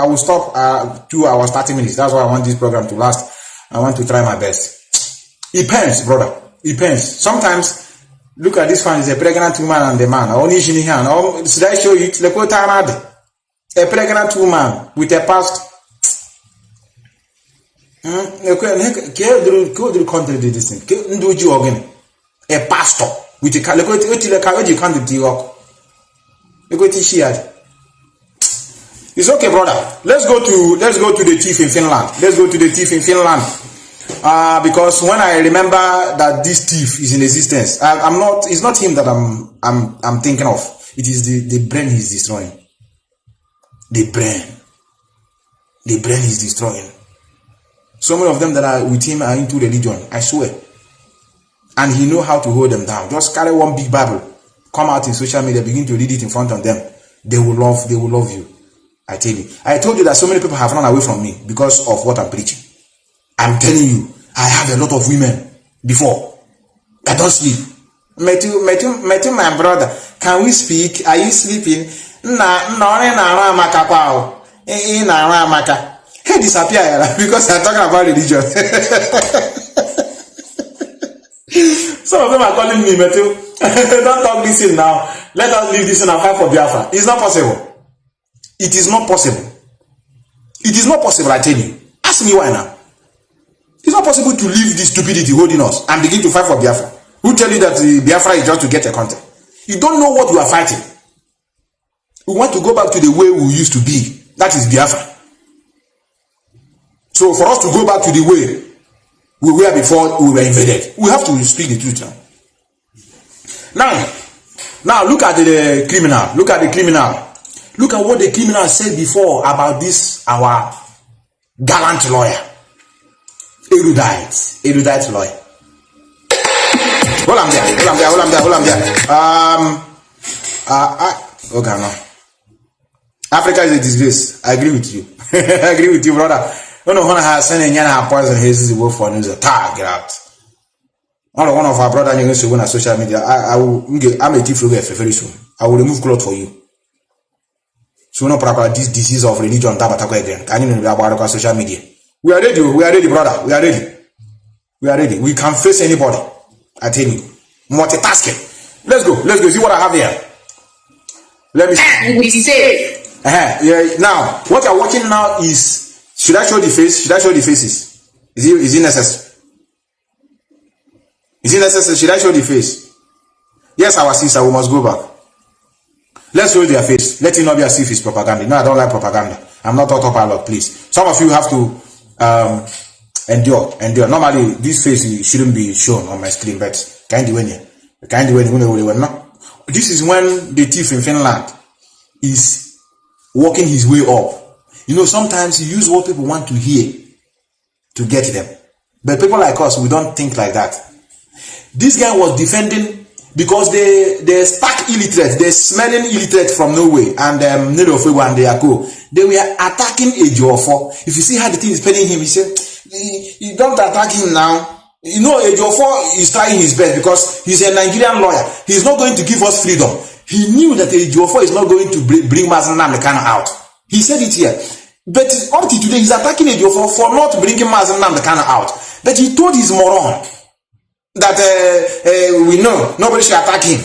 [SPEAKER 2] will stop 2 hours, 30 minutes. That's why I want this program to last. I want to try my best. It pains, brother. It pains. Sometimes, look at this one, is a pregnant woman and the man. Should I show you? A pregnant woman with a past. A pastor with a it's okay, brother. Let's go to the thief in Finland. Because when I remember that this thief is in existence, it's not him that I'm thinking of. It is the brain he's destroying. The brain is destroying. So many of them that are with him are into religion, I swear. And he know how to hold them down. Just carry one big Bible, come out in social media, begin to read it in front of them. They will love you. I tell you. I told you that so many people have run away from me because of what I'm preaching. I'm telling you, I have a lot of women before. I don't sleep. Metu, my brother, can we speak? Are you sleeping? Hey, disappear because I'm talking about religion. Some of them are calling me, Metu. Don't talk this in now. Let us leave this in and fight for Biafra. It's not possible. It is not possible. It is not possible, I tell you. Ask me why now. It's not possible to leave this stupidity holding us and begin to fight for Biafra. Who tell you that the Biafra is just to get a content? You don't know what you are fighting. We want to go back to the way we used to be. That is Biafra. So for us to go back to the way we were before we were invaded, we have to speak the truth now. Now look at the criminal. Look at the criminal. Look at what the criminal said before about this, our gallant lawyer. Erudite lawyer. Hold on there. Okay, no. Africa is a disgrace. I agree with you. I agree with you, brother. No, sending Yana poison his work for news. Get out. One of our brothers going to go on social media. I'm a thief very soon. I will remove clothes for you. So no proper this disease of religion again. Can you know about social media? We are ready, brother. We are ready. We can face anybody. I tell you. Multitasking. Let's go. See what I have here. Let me see.
[SPEAKER 3] We safe.
[SPEAKER 2] Yeah. Now, what you're watching now is, should I show the face? Should I show the faces? Is it necessary? Is it necessary? Should I show the face? Yes, our sister, we must go back. Let's show their face. Let it not be as if it's propaganda. No, I don't like propaganda. I'm not autopilot, please. Some of you have to endure. Normally, this face shouldn't be shown on my screen, but this is when the thief in Finland is working his way up. You know, sometimes you use what people want to hear to get them. But people like us, we don't think like that. This guy was defending because they're stark illiterate, they're smelling illiterate from nowhere, and and they were attacking Ejiofor. If you see how the thing is paying him, he said, you don't attack him now. You know, Ejiofor is trying his best because he's a Nigerian lawyer. He's not going to give us freedom. He knew that Ejiofor is not going to bring Mazi Nnamdi Kanu out. He said it here. But up to today, he's attacking Ejiofor for not bringing Mazi Nnamdi Kanu out. But he told his moron that we know nobody should attack him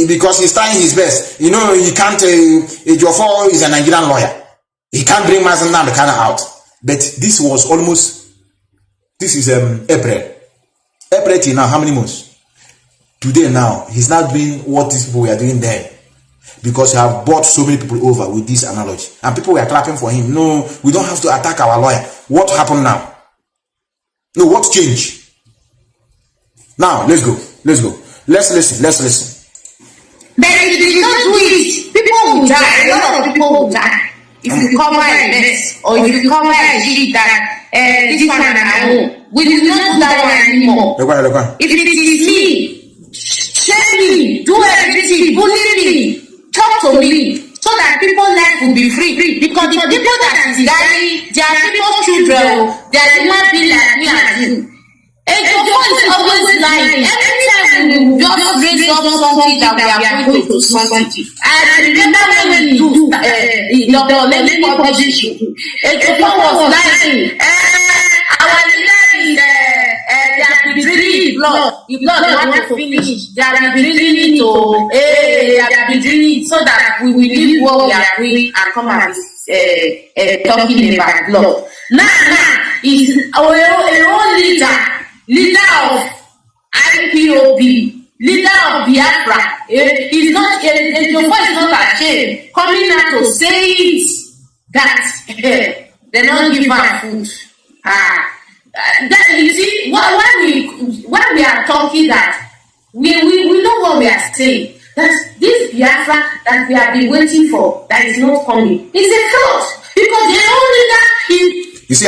[SPEAKER 2] because he's trying his best. You know, he can't. Ejiofor is a Nigerian lawyer. He can't bring Mazi Nnamdi Kanu out. But this was almost. This is April. April till now, how many months? Today now, he's not doing what these people were doing then. Because he have brought so many people over with this analogy. And people were clapping for him. No, we don't have to attack our lawyer. What happened now? No, what changed? Now, let's go. Let's listen.
[SPEAKER 3] But if you don't do it, people will die. A lot of people will die. If you cover a mess, or if you cover a shit that this one and I own, we do not do that one anymore. If it is me, shame me, do everything, bully me, talk to me, so that people's life will be free. Because the people that is dying, they are people's children, they are human beings like me and you. And the one is always lying. Every time we just raise up something that we are going to something. I remember when we do the Lenny position. And the one was lying. Our leader is they are drilling blood. The blood they want to finish. They are drilling it to they are drilling it so that we will leave what we are doing and come and talking about blood. Now is our own leader of IPOB, leader of Biafra, is not ashamed coming out to say it that they don't give us food. That you see, when we are talking that we know what we are saying. That this Biafra that we have been waiting for that is not coming is a fraud because the only leader is.
[SPEAKER 2] You see,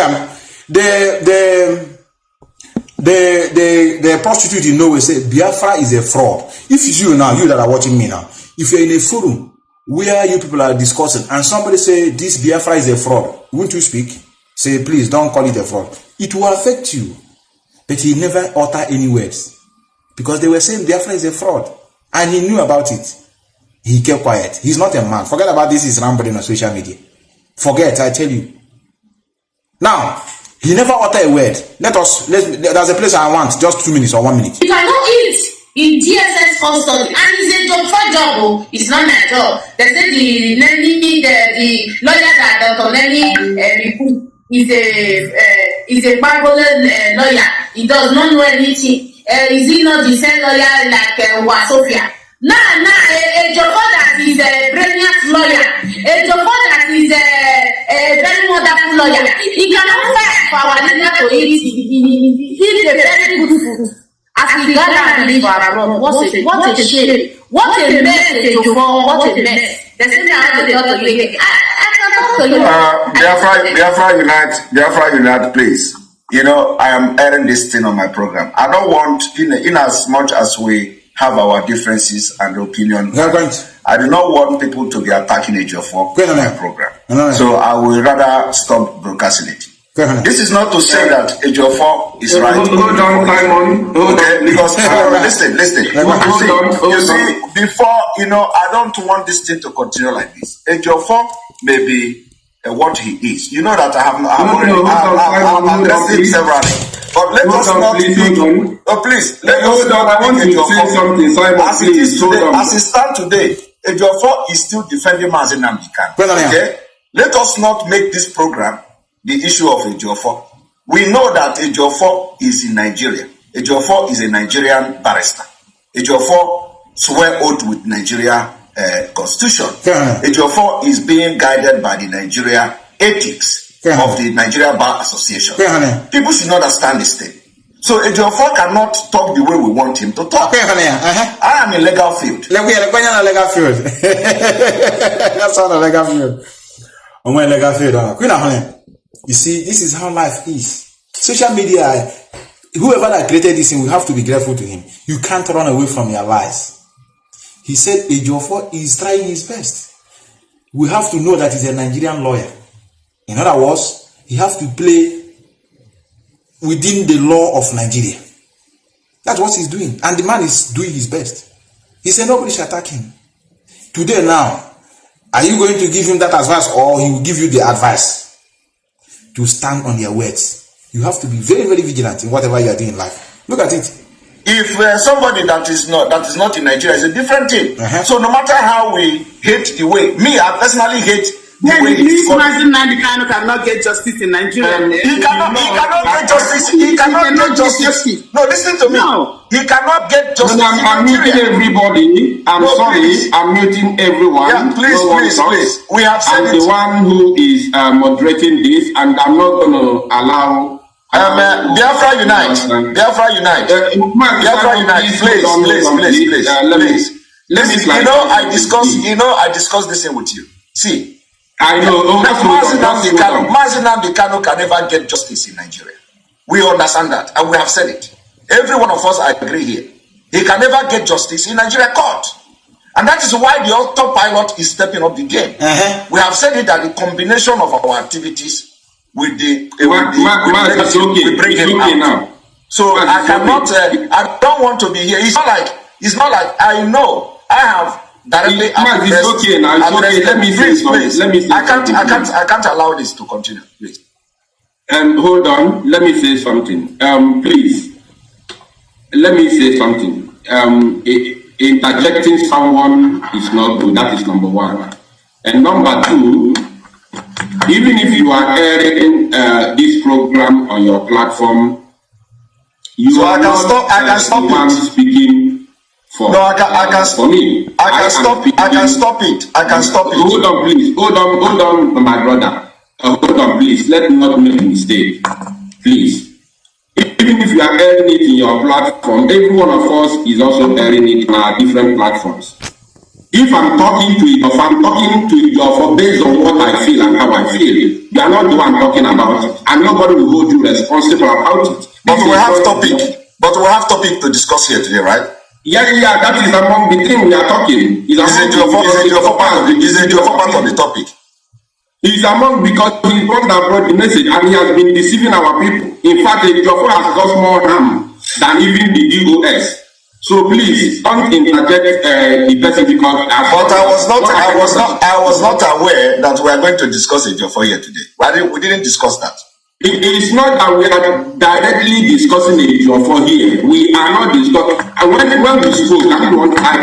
[SPEAKER 2] the prostitute in Norway say Biafra is a fraud. If you that are watching me now, if you're in a forum where you people are discussing and somebody say this Biafra is a fraud, won't you speak? Say, please don't call it a fraud. It will affect you. But he never uttered any words because they were saying Biafra is a fraud and he knew about it. He kept quiet. He's not a man. Forget about this. He's rambling on social media. Forget, I tell you. Now, he never uttered a word. There's a place I want, just 2 minutes or 1 minute.
[SPEAKER 3] You cannot eat in DSS custody, and it's a job for job. It's not my job. They say the lawyer that Dr. Lenny is a Bible lawyer. He does not know anything. Is he not the same lawyer like Wasofia? Nah, a job that is a brilliant lawyer. A job that is a very wonderful lawyer. He cannot fight for our leader to eat. He is a very good food. As we gather and live abroad, what a shame. What a mess, what a mess. The same thing I have to talk to you.
[SPEAKER 4] Biafra Unite, please. You know, I am airing this thing on my program. I don't want, in as much as we have our differences and opinion, I do not want people to be attacking Ejiofor on my program. So I will rather stop broadcasting it. This is not to say that Ejiofor is right. Okay, because listen. You see, before, I don't want this thing to continue like this. Ejiofor may be what he is. You know that I have addressed it severally. But let us not think. Oh, please, let us not. I want you to say something, Simon. As it is today, as it stands today, Ejiofor is still defending Mazi Nnamdi Kanu. Okay, let us not make this program the issue of Ejiofor. We know that Ejiofor is in Nigeria. Ejiofor is a Nigerian barrister. Ejiofor swear oath with Nigeria constitution. Ejiofor is being guided by the Nigeria ethics of the Nigeria Bar Association. People should understand this thing. So Ejiofor cannot talk the way we want him to talk. I am in legal field.
[SPEAKER 2] That's not a legal field. I'm in legal field. You see, this is how life is. Social media, whoever that created this thing, we have to be grateful to him. You can't run away from your lies. He said Ejiofor is trying his best. We have to know that he's a Nigerian lawyer. In other words, he has to play within the law of Nigeria. That's what he's doing. And the man is doing his best. He said nobody should attack him. Today now, are you going to give him that advice, or he will give you the advice to stand on your words? You have to be very, very vigilant in whatever you are doing in life. Look at it.
[SPEAKER 4] If somebody that is not in Nigeria is a different thing. So no matter how we hate the way, I personally hate the way
[SPEAKER 5] this Mazi Nnamdi Kanu cannot get justice in Nigeria.
[SPEAKER 4] He cannot get justice. He cannot get justice. No, listen to me. No. He cannot get justice.
[SPEAKER 5] No, I'm muting everybody. I'm sorry. Please. I'm muting everyone.
[SPEAKER 4] Yeah, please. We have said
[SPEAKER 5] I'm the one who is moderating this, and I'm not going to allow.
[SPEAKER 4] Biafra unite. Biafra unite. Biafra unite. Please. Let me. I discuss this thing with you. See.
[SPEAKER 5] I know.
[SPEAKER 4] Mazi Nnamdi Kanu can never get justice in Nigeria. We understand that, and we have said it. Every one of us agree here. He can never get justice in Nigeria court, and that is why the autopilot is stepping up the game. We have said it that the combination of our activities with the we bring him out. Now. So I cannot. I don't want to be here. It's not like I know. I have. Directly
[SPEAKER 5] it's okay now. It's okay. Let me say something.
[SPEAKER 4] I can't allow this to continue, please.
[SPEAKER 5] Hold on. Let me say something. Please. Let me say something. Interjecting someone is not good. That is number one. And number two, even if you are airing this program on your platform, you are not speaking. For me.
[SPEAKER 4] I can stop it.
[SPEAKER 5] Hold on, please. Hold on, my brother. Hold on, please. Let me not make a mistake. Please. Even if you are airing it in your platform, every one of us is also airing it on our different platforms. If I'm talking to you, for based on what I feel and how I feel, you are not the one talking about it. And nobody will hold you responsible about it.
[SPEAKER 4] But we have topic to discuss here today, right?
[SPEAKER 5] Yeah, that is among the things we are talking.
[SPEAKER 4] Is Ejiofor part of the topic?
[SPEAKER 5] He's among, because he's one that brought the message, and he has been deceiving our people. In fact, Ejiofor has caused more harm than even the DOS. So please don't interject the person, because.
[SPEAKER 4] But I was not aware that we are going to discuss Ejiofor here today. We didn't discuss that.
[SPEAKER 5] It is not that we are directly discussing Ejiofor here. We are not discussing. And when we spoke, I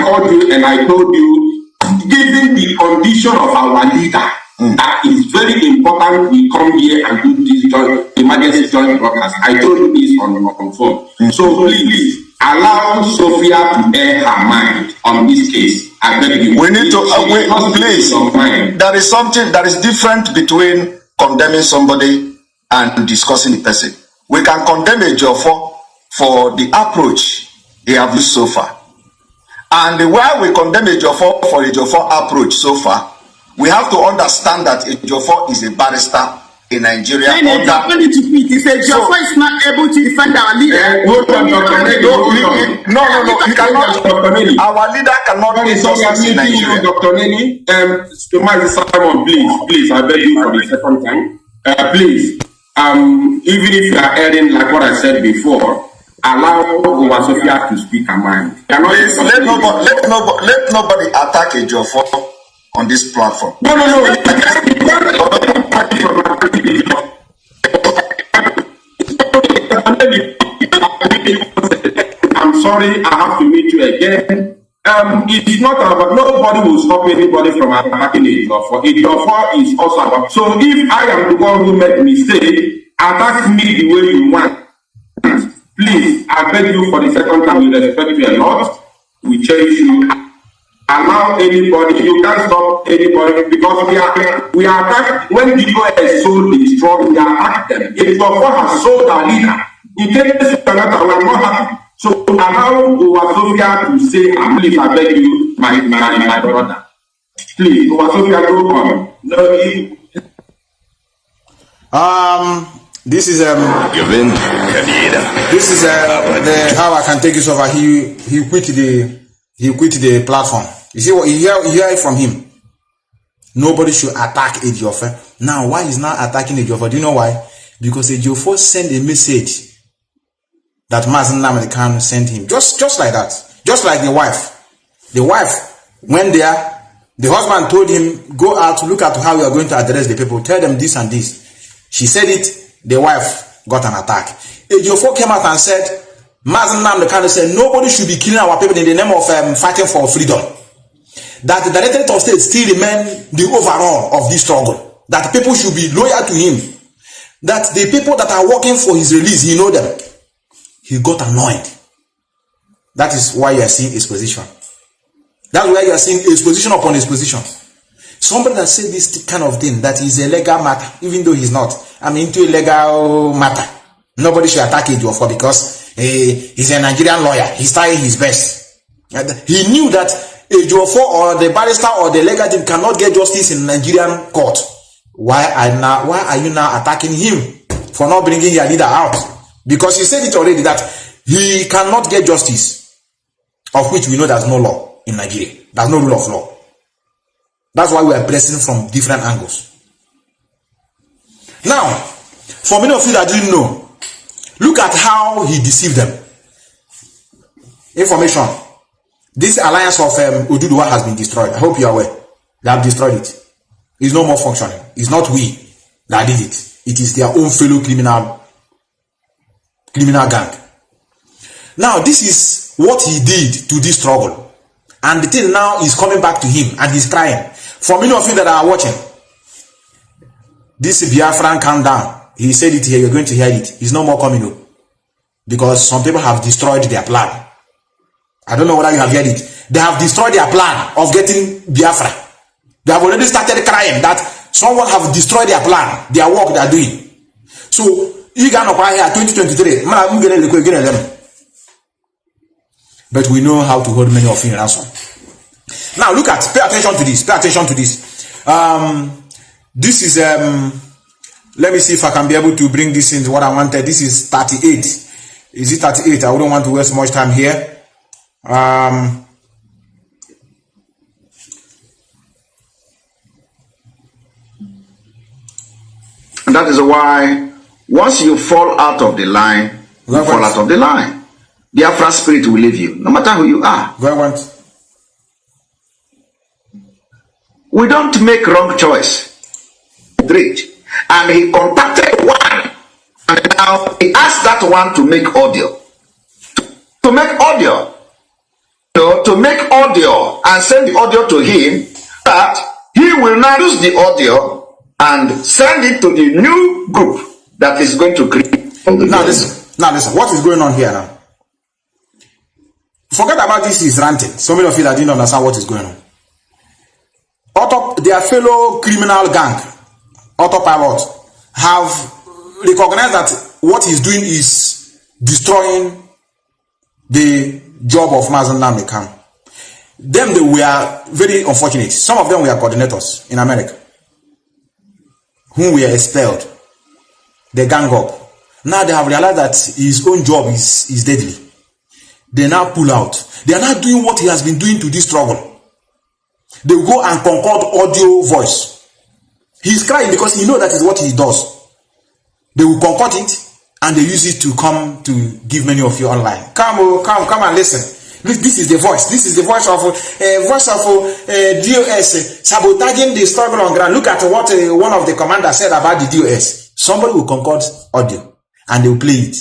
[SPEAKER 5] called you and I told you, given the condition of our leader, that is very important. We come here and do this emergency joint broadcast. I told you this on the phone. So please allow Sophia to air her mind on this case. I beg you.
[SPEAKER 4] We need to please. There is something that is different between condemning somebody and discussing the person. We can condemn Ejiofor for the approach they have used so far. And while we condemn Ejiofor for Ejiofor approach so far, we have to understand that Ejiofor is a barrister in Nigeria.
[SPEAKER 5] Ejiofor is not able to defend our leader.
[SPEAKER 4] No, he cannot. Our leader cannot be justice in Nigeria.
[SPEAKER 5] Dr. Neni, Mazi Simon, please, I beg you for the second time. Please. Even if you are airing like what I said before, allow Sophia to speak her mind.
[SPEAKER 4] Please, let nobody attack Ejiofor on this platform.
[SPEAKER 5] No. I'm sorry, I have to meet you again. It's not about, nobody will stop anybody from attacking Ejiofor. Ejiofor is also about. So if I am the one who made mistake, attack me the way you want. Please, I beg you for the second time, we respect you a lot. We cherish you. Allow anybody, you can't stop anybody because we are attacked. When people are so destroyed, we attack them. Ejiofor has sold our leader. In case you cannot, we are not happy. So allow Owasofia to say, please, I beg you, my brother. Please, Owasofia, don't come. No,
[SPEAKER 2] this is this is how I can take this over. He quit the platform. You see what you hear it from him. Nobody should attack Ejiofor. Now, why is now attacking Ejiofor? Do you know why? Because Ejiofor sent a message that Mazi Nnamdi Kanu sent him. Just like that. Just like the wife. The wife went there. The husband told him, go out, look at how you are going to address the people. Tell them this and this. She said it. The wife got an attack. Ejiofor came out and said, Mazi Nnamdi Kanu said, nobody should be killing our people in the name of fighting for freedom. That the Directorate of State still remain the overall of this struggle. That people should be loyal to him. That the people that are working for his release, he know them. He got annoyed. That is why you are seeing his position. That's why you are seeing his position upon his position. Somebody that said this kind of thing, that is a legal matter, even though he's not. I'm into a legal matter. Nobody should attack Ejiofor because he's a Nigerian lawyer. He's trying his best. He knew that Ejiofor or the barrister or the legal team cannot get justice in Nigerian court. Why are you now attacking him for not bringing your leader out? Because he said it already that he cannot get justice, of which we know there's no law in Nigeria. There's no rule of law. That's why we are pressing from different angles. Now, for many of you that didn't know, look at how he deceived them. Information. This alliance of Oduduwa has been destroyed. I hope you are aware. They have destroyed it. It's no more functioning. It's not we that did it. It is their own fellow criminal gang. Now, this is what he did to this struggle. And the thing now is coming back to him and he's crying. For many of you that are watching, this Biafran calm down. He said it here, you're going to hear it. He's no more coming up. Because some people have destroyed their plan. I don't know whether you have heard it. They have destroyed their plan of getting Biafra. They have already started crying that someone have destroyed their plan, their work they are doing. So, you can apply here 2023. But we know how to hold many of you in ransom. Now look at, pay attention to this. This is let me see if I can be able to bring this into what I wanted. This is 38. Is it 38? I wouldn't want to waste much time here.
[SPEAKER 4] And that is why once you fall out of the line, you fall out of the line. Biafra spirit will leave you, no matter who you are. We don't make wrong choice. Great. And he contacted one, and now he asked that one to make audio. To make audio. To make audio and send the audio to him, that he will now use the audio and send it to the new group that is going to create.
[SPEAKER 2] Now listen, what is going on here now? Forget about this is ranting. So many of you that didn't understand what is going on. Their fellow criminal gang, Autopilot, have recognized that what he's doing is destroying the job of Mazi Nnamdi Kanu. Them, they were very unfortunate. Some of them were coordinators in America, whom were expelled. They gang up. Now they have realized that his own job is deadly. They now pull out. They are not doing what he has been doing to this struggle. They go and concord audio voice. He's crying because he knows that is what he does. They will concord it and they use it to come to give many of you online. Come and listen. This is the voice. This is the voice of DOS sabotaging the struggle on ground. Look at what one of the commanders said about the DOS. Somebody will concord audio and they will play it.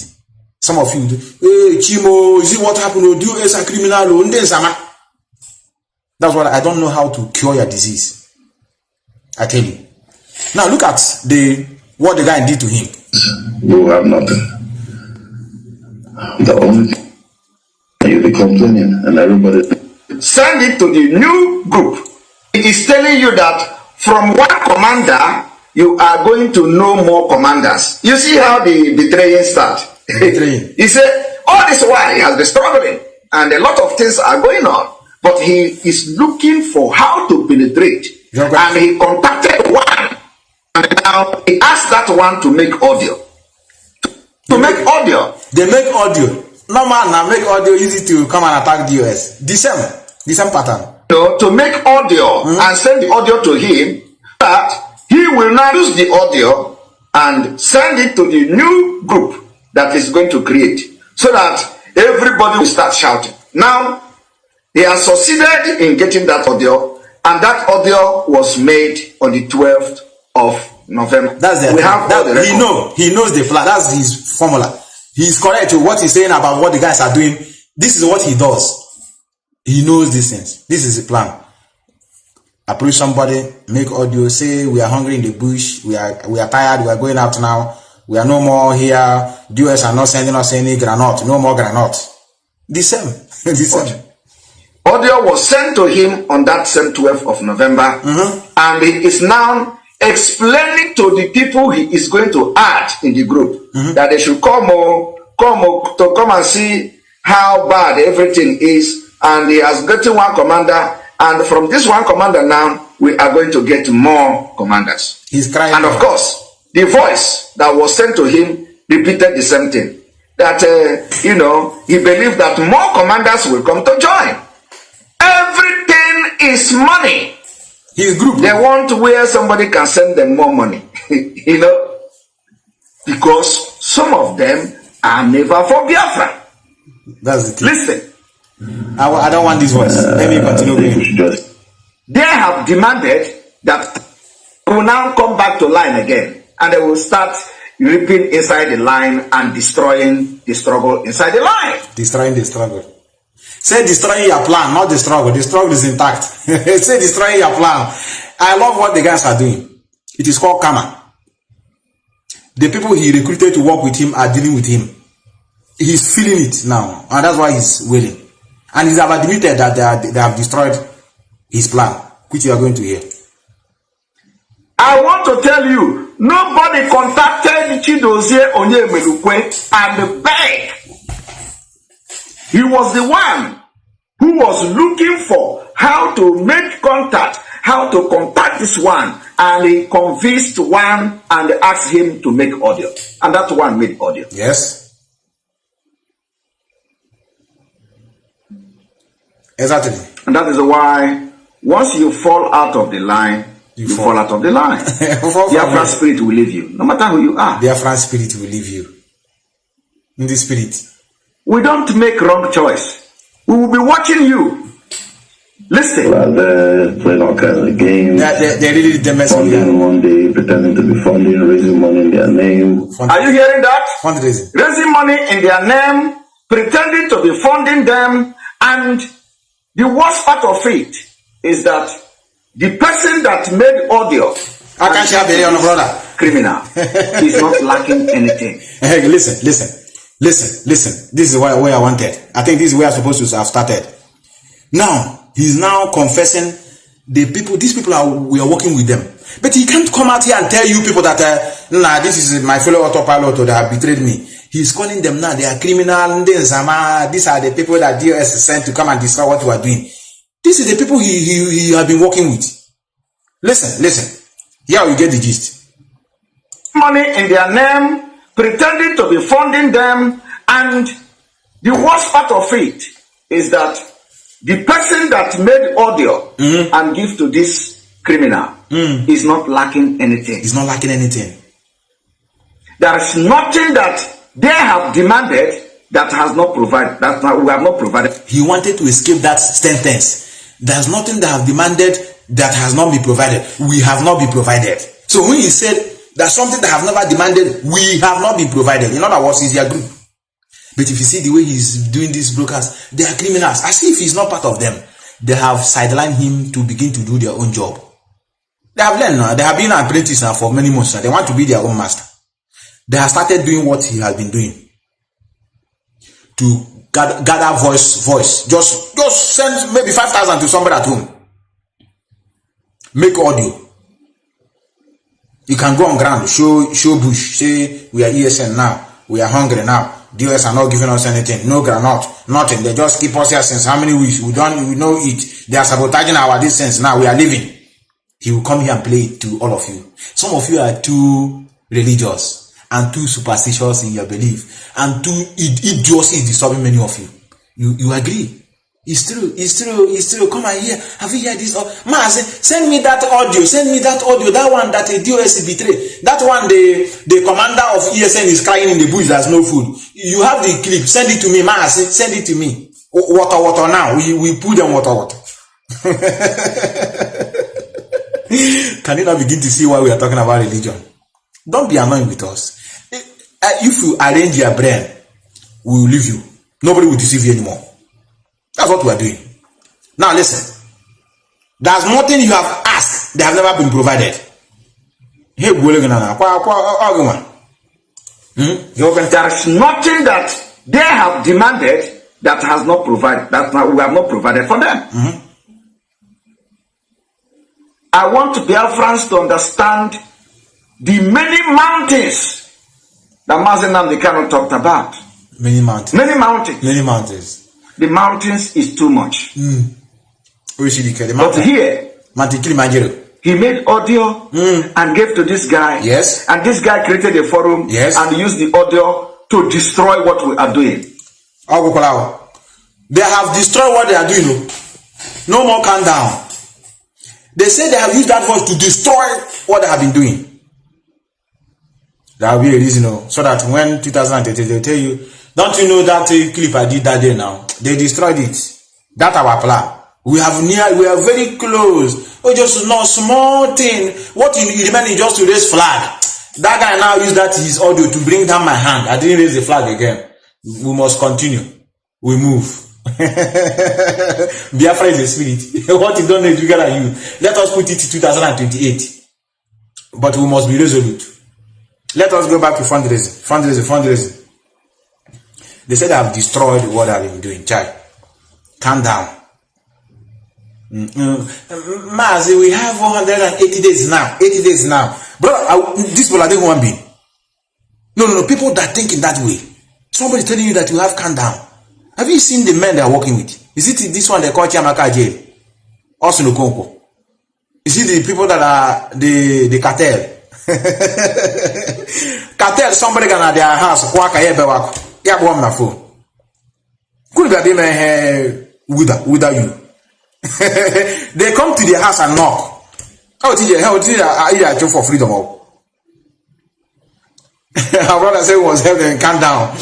[SPEAKER 2] Some of you, hey, Chimo, is it what happened? Do you as a criminal? That's what I don't know how to cure your disease. I tell you. Now look at what the guy did to him.
[SPEAKER 6] You have nothing. The only thing you'll be complaining, and everybody
[SPEAKER 4] send it to the new group. It is telling you that from one commander, you are going to know more commanders. You see how the betraying start. He said, all this while he has been struggling, and a lot of things are going on, but he is looking for how to penetrate. And he contacted one, and now he asked that one to make audio. To make audio.
[SPEAKER 2] They make audio. No man, now make audio easy to come and attack the US. The same pattern.
[SPEAKER 4] So, to make audio and send the audio to him, that he will now use the audio and send it to the new group that is going to create, so that everybody will start shouting. Now, he has succeeded in getting that audio, and that audio was made on the 12th of November.
[SPEAKER 2] That's the he knows the plan. That's his formula. He's correct to what he's saying about what the guys are doing. This is what he does. He knows these things. This is the plan. Approach somebody, make audio, say we are hungry in the bush, we are tired, we are going out now, we are no more here, the US are not sending us any granite, no more granite. The same. The same.
[SPEAKER 4] Audio was sent to him on that same 12th of November, and he is now explaining to the people he is going to add in the group that they should come and see how bad everything is. And he has gotten one commander, and from this one commander now, we are going to get more commanders.
[SPEAKER 2] He's crying.
[SPEAKER 4] And of course, the voice that was sent to him repeated the same thing. That, he believed that more commanders will come to join. Everything is money.
[SPEAKER 2] His group.
[SPEAKER 4] They want where somebody can send them more money. Because some of them are never for Biafra.
[SPEAKER 2] That's the thing.
[SPEAKER 4] Listen.
[SPEAKER 2] I don't want this voice. Let me continue.
[SPEAKER 4] They have demanded that we will now come back to line again, and they will start ripping inside the line and destroying the struggle inside the line.
[SPEAKER 2] Destroying the struggle. Say destroying your plan, not the struggle. The struggle is intact. Say destroying your plan. I love what the guys are doing. It is called karma. The people he recruited to work with him are dealing with him. He's feeling it now, and that's why he's waiting. And he's admitted that they have destroyed his plan, which you are going to hear.
[SPEAKER 4] I want to tell you, nobody contacted Chidozie Onyemelukwe and begged. He was the one who was looking for how to make contact, how to contact this one, and he convinced one and asked him to make audio. And that one made audio.
[SPEAKER 2] Yes. Exactly.
[SPEAKER 4] And that is why once you fall out of the line, you fall out of the line. Biafran spirit will leave you, no matter who you are.
[SPEAKER 2] Biafran spirit will leave you. In the spirit.
[SPEAKER 4] We don't make wrong choice. We will be watching you. Listen.
[SPEAKER 6] They're playing all kinds of games.
[SPEAKER 2] They really did mess with
[SPEAKER 6] funding one day, pretending to be funding, raising money in their name.
[SPEAKER 4] Are you hearing that?
[SPEAKER 2] Fundraising.
[SPEAKER 4] Raising money in their name, pretending to be funding them, and the worst part of it is that the person that made audio,
[SPEAKER 2] I can't share the on brother.
[SPEAKER 4] Criminal, is not lacking anything.
[SPEAKER 2] Hey, listen. This is where I wanted. I think this is where I'm supposed to have started. Now, he's now confessing these people we are working with them. But he can't come out here and tell you people that, this is my fellow autopilot or they have betrayed me. He's calling them now, they are criminal. These are the people that DOS sent to come and destroy what we are doing. This is the people he has been working with. Listen. Here we get the gist.
[SPEAKER 4] Money in their name, pretending to be funding them, and the worst part of it is that the person that made audio and give to this criminal is not lacking anything.
[SPEAKER 2] He's not lacking anything.
[SPEAKER 4] There is nothing that they have demanded that has not provided, that we have not provided.
[SPEAKER 2] He wanted to escape that sentence. There's nothing that have demanded that has not been provided. We have not been provided. So when he said there's something that have never demanded, we have not been provided. In other words, it's your group. But if you see the way he's doing these brokers, they are criminals. As if he's not part of them. They have sidelined him to begin to do their own job. They have learned now. They have been an apprentice now for many months now. They want to be their own master. They have started doing what he has been doing. To gather voice. Just send maybe 5,000 to somebody at home. Make audio. You can go on ground, show bush, say we are ESN now, we are hungry now. DOS are not giving us anything, no granite, nothing. They just keep us here since how many weeks? We know it. They are sabotaging our distance now. We are leaving. He will come here and play it to all of you. Some of you are too religious and too superstitious in your belief, and too idiocy is disturbing many of you. You agree? It's true. Come and hear. Have you heard this? Mazi, send me that audio. That one that a DOS betrayed. That one the commander of ESN is crying in the bush. There's no food. You have the clip. Send it to me, Mazi. Send it to me. Water now. We put them water. Can you now begin to see why we are talking about religion? Don't be annoyed with us. If you arrange your brain, we will leave you. Nobody will deceive you anymore. That's what we are doing. Now listen. There's nothing you have asked that have never been provided. There
[SPEAKER 4] is nothing that they have demanded that has not provided, we have not provided for them. I want Biafrans to understand the many mountains that Mazi Nnamdi Kanu talked about.
[SPEAKER 2] Many mountains. The
[SPEAKER 4] mountains is too much. But here, he made audio and gave to this guy.
[SPEAKER 2] Yes.
[SPEAKER 4] And this guy created a forum and used the audio to destroy what we are doing.
[SPEAKER 2] They have destroyed what they are doing. No more calm down. They say they have used that voice to destroy what they have been doing. That will be a reason, so that when 2030 they'll tell you, don't you know that clip I did that day now? They destroyed it. That's our plan. We are very close. Oh, just not small thing. What you remain is just to raise flag. That guy now used that his audio to bring down my hand. I didn't raise the flag again. We must continue. We move. Biafra is a spirit. What you don't know is bigger than you. Let us put it to 2028. But we must be resolute. Let us go back to fundraising. They said I have destroyed what I've been doing. Child, calm down. Mazi, we have 180 days now. 80 days now. Bro, this people are the human being. No. People that think in that way. Somebody telling you that you have calm down. Have you seen the men they are working with? Is it this one they call Chiamaka jail? Also Nukonko. Is it the people that are the cartel? Cartel, somebody can at their house, yeah, one my phone. Could be without you. They come to their house and knock. How did you for freedom? Our brother said was helping calm down.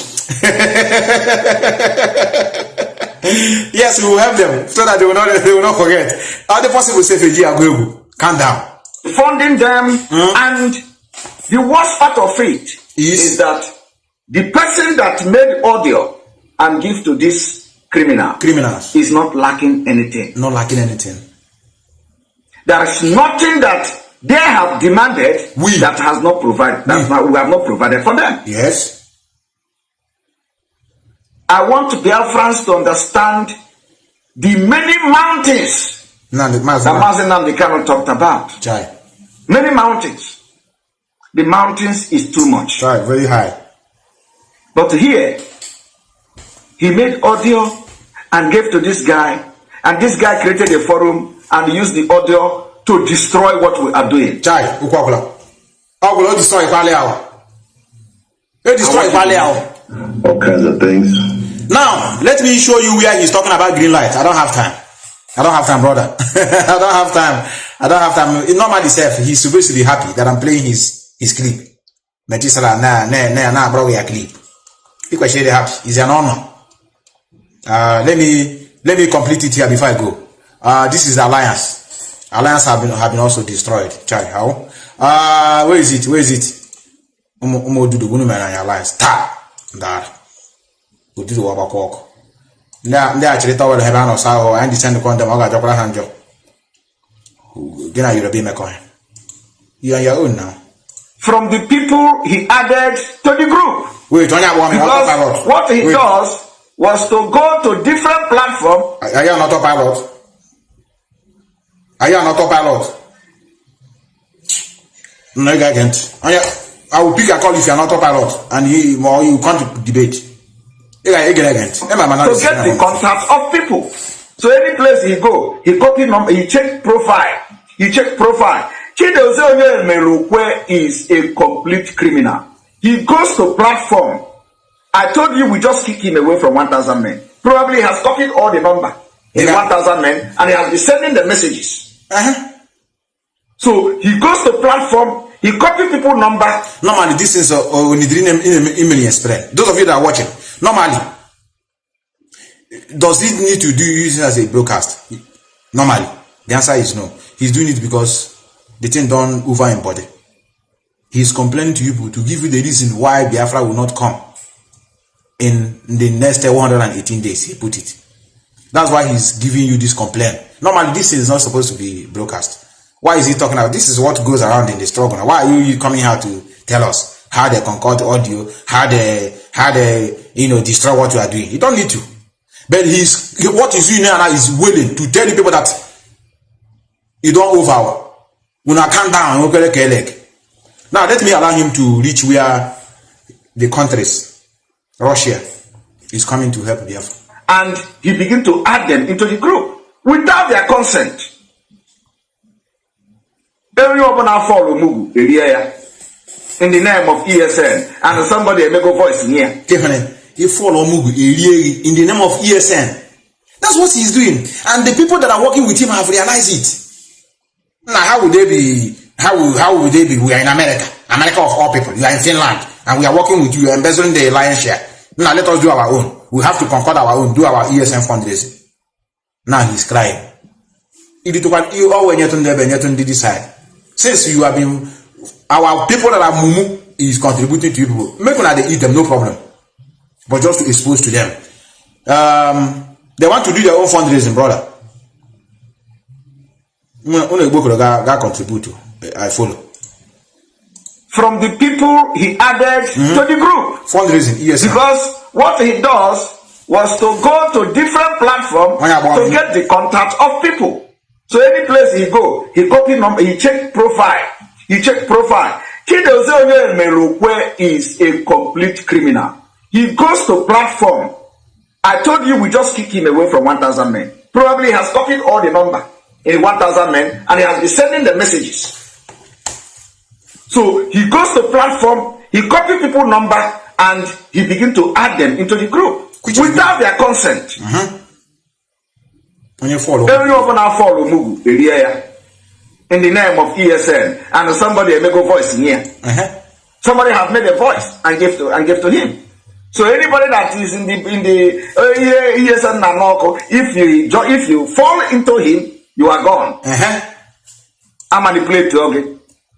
[SPEAKER 2] Yes, we will help them so that they will not forget. How the possible say calm down.
[SPEAKER 4] Funding them, and the worst part of it is that the person that made audio and give to this criminals is not lacking anything. There is nothing that they have demanded that has not provided. We have not provided for them.
[SPEAKER 2] Yes.
[SPEAKER 4] I want Biafrans to understand the many mountains that Mazi Nnamdi Kanu talked about. Many mountains. The mountains is too much.
[SPEAKER 2] Very high.
[SPEAKER 4] But here, he made audio and gave to this guy, and this guy created a forum and used the audio to destroy what we are doing.
[SPEAKER 6] All kinds of things.
[SPEAKER 2] Now, let me show you where he's talking about green light. I don't have time, brother. I don't have time. Normally, he's supposed to be happy that I'm playing his clip. Methusela, nah, bro, we are clip. Because he's happy. It's an honor. Let me complete it here before I go. This is Alliance. Alliance have been also destroyed. How? Where is it? Alliance. go do the work. Now, they actually told the heaven or sour and descend upon them. I got your hand job. Then you'll be my coin. You are your own now.
[SPEAKER 7] From the people he added to the group.
[SPEAKER 2] Wait,
[SPEAKER 7] because what he does was to go to different platforms.
[SPEAKER 2] Are you not a pilot? Are you not a pilot? No, I can't. I will pick a call if you are not a pilot, and you can't debate. To get
[SPEAKER 7] the contact of people. So any place he go, he copy number, he check profile. Chidozie Melukwe is a complete criminal. He goes to platform. I told you we just kick him away from 1,000 men. Probably has copied all the number in 1,000 men, and he has been sending the messages. So he goes to platform, he copy people number.
[SPEAKER 2] Normally, this is email spread. Those of you that are watching, normally, does it need to do using as a broadcast? Normally, the answer is no. He's doing it because the thing done over in body. He's complaining to you to give you the reason why Biafra will not come in the next 118 days. He put it. That's why he's giving you this complaint. Normally, this is not supposed to be broadcast. Why is he talking about? This is what goes around in the struggle. Why are you coming here to tell us how they concord audio, how they destroy what you are doing? You don't need to. But what he's doing now is willing to tell the people that you don't over. When I calm down, now let me allow him to reach where the countries, Russia, is coming to help Biafra.
[SPEAKER 7] And he began to add them into the group without their consent. Everyone now follow Mugu in the name of ESN, and somebody make a voice in here.
[SPEAKER 2] He follow Mugu in the name of ESN. That's what he's doing, and the people that are working with him have realized it. Now, how would they be? How would they be? We are in America of all people. You are in Finland, and we are working with you, embezzling the lion's share. Now, let us do our own. We have to concord our own, do our ESN fundraising. Now he's crying. Since you have been, our people that are mumu is contributing to you people. Make sure they eat them, no problem. But just to expose to them. They want to do their own fundraising, brother. Contribute to. I follow.
[SPEAKER 7] From the people he added to the group.
[SPEAKER 2] Fundraising, yes.
[SPEAKER 7] Because what he does was to go to different platforms to get the contact of people. So any place he go, he copy number, he check profile. Chidozie Melukwe is a complete criminal. He goes to platform. I told you we just kick him away from 1,000 men. Probably has copied all the number in 1,000 men, and he has been sending the messages. So he goes to platform, he copy people number, and he begin to add them into the group without their consent.
[SPEAKER 2] When you follow,
[SPEAKER 7] everyone now follow Mugu in the name of ESN, and somebody make a voice in here. Somebody have made a voice and give to him. So anybody that is in the ESN Nanoko, if you fall into him, you are gone. I manipulate you, okay?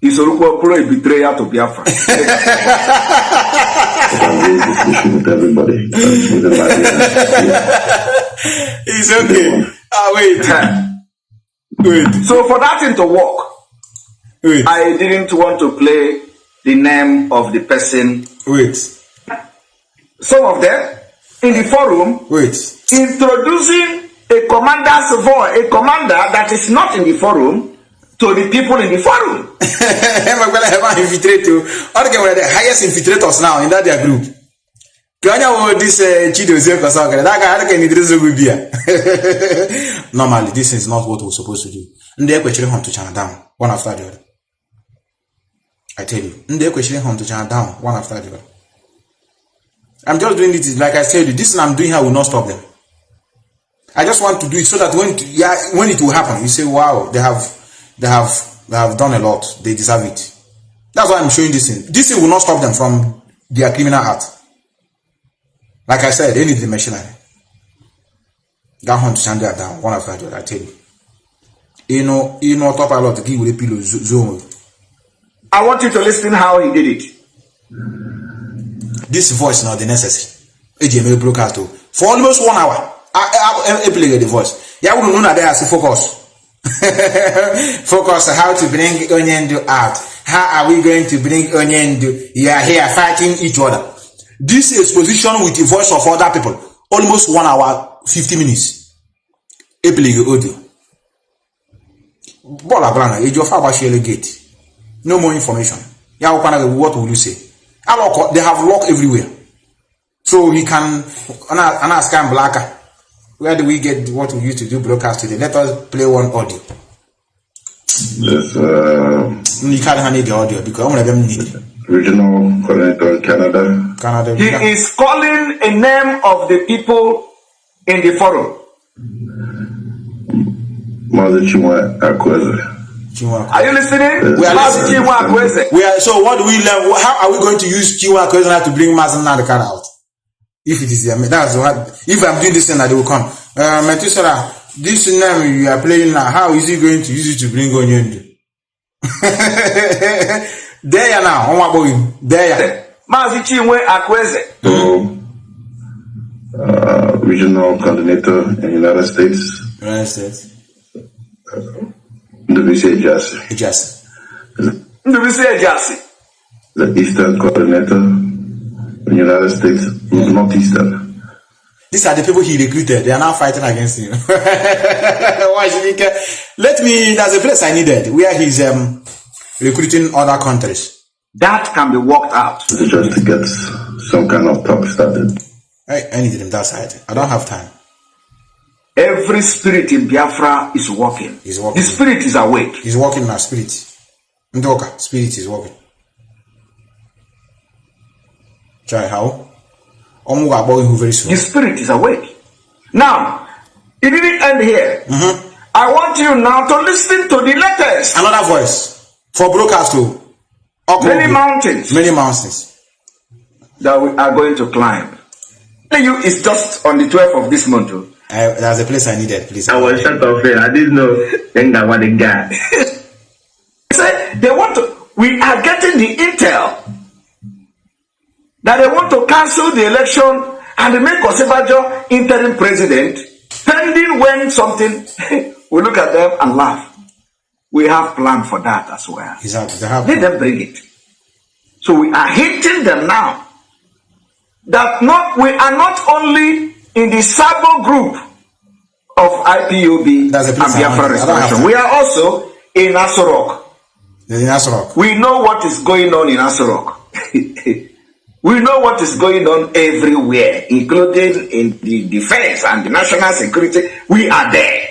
[SPEAKER 7] He's a betrayer to Biafra.
[SPEAKER 6] Everybody.
[SPEAKER 2] It's okay. Wait.
[SPEAKER 7] So for that thing to work, I didn't want to play the name of the person. Some of them in the forum introducing a commander's voice, a commander that is not in the forum, to the people in the forum.
[SPEAKER 2] I'm going to have an infiltrator. Okay, we're the highest infiltrators now in that their group. Normally, this is not what we're supposed to do. And they're questioning him to channel down one after the other. I tell you, they're questioning him to channel down one after the other. I'm just doing it like I said. This thing I'm doing here will not stop them. I just want to do it so that when it will happen, you say, "Wow, they have done a lot. They deserve it." That's why I'm showing this thing. This thing will not stop them from their criminal act. Like I said, they need the machinery. That hunt to stand there down one after the other. I tell you. You know, top a lot to give with a pillow zone.
[SPEAKER 7] I want you to listen how he did it.
[SPEAKER 2] This voice not the necessary. AGM broadcast for almost 1 hour. I play the voice. Yeah, we don't know there as focus. Focus on how to bring Onyendo out. How are we going to bring Onyendo? You are here fighting each other. This exposition with the voice of other people, almost 1 hour, 50 minutes. A play audio. Bola Brana, age of Abashele Gate. No more information. Yeah, what will you say? They have lock everywhere. So he can ask Blacker. Where do we get what we used to do broadcast today? Let us play one audio.
[SPEAKER 6] Yes,
[SPEAKER 2] You can't need the audio because one of them need it.
[SPEAKER 6] Regional coordinator in Canada.
[SPEAKER 7] He is calling a name of the people in the forum.
[SPEAKER 6] Mazi Akweze.
[SPEAKER 7] Are you listening?
[SPEAKER 2] We are listening. So what do we learn? How are we going to use Chinua Akweze to bring Mazi Nnamdi Kanu out? If it is there, that's what. If I'm doing this thing, that they will come. Methusela, this name you are playing now, how is he going to use it to bring Onyendo? There now, on my boy. There.
[SPEAKER 7] Mazi Akweze.
[SPEAKER 6] So, regional coordinator in the United States.
[SPEAKER 2] United States.
[SPEAKER 6] The Eastern coordinator in the United States, Northeastern.
[SPEAKER 2] These are the people he recruited. They are now fighting against him. Why should he care? There's a place I needed where he's recruiting other countries.
[SPEAKER 7] That can be worked out.
[SPEAKER 6] Just to get some kind of talk started.
[SPEAKER 2] I need him that side. I don't have time.
[SPEAKER 7] Every spirit in Biafra is working.
[SPEAKER 2] He's working.
[SPEAKER 7] The spirit is awake.
[SPEAKER 2] He's working now, spirit. Ndoka, spirit is working. Try how? Very soon.
[SPEAKER 7] The spirit is awake. Now, it didn't end here.
[SPEAKER 2] Mm-hmm.
[SPEAKER 7] I want you now to listen to the latest.
[SPEAKER 2] Another voice for broadcast to
[SPEAKER 7] many mountains.
[SPEAKER 2] Many mountains
[SPEAKER 7] that we are going to climb. You is just on the 12th of this month.
[SPEAKER 2] There's a place I needed, please.
[SPEAKER 8] I was shut off here. I didn't know. Then that was the guy.
[SPEAKER 7] Say they want to. We are getting the intel that they want to cancel the election and make Osinbajo interim president, pending when something. We look at them and laugh. We have planned for that as well.
[SPEAKER 2] Exactly.
[SPEAKER 7] Let them bring it. So we are hinting them now that we are not only in the Sabo group of IPOB and Biafra Restoration. We are also in Asorok. We know what is going on in Asorok. We know what is going on everywhere, including in the defense and the national security. We are there.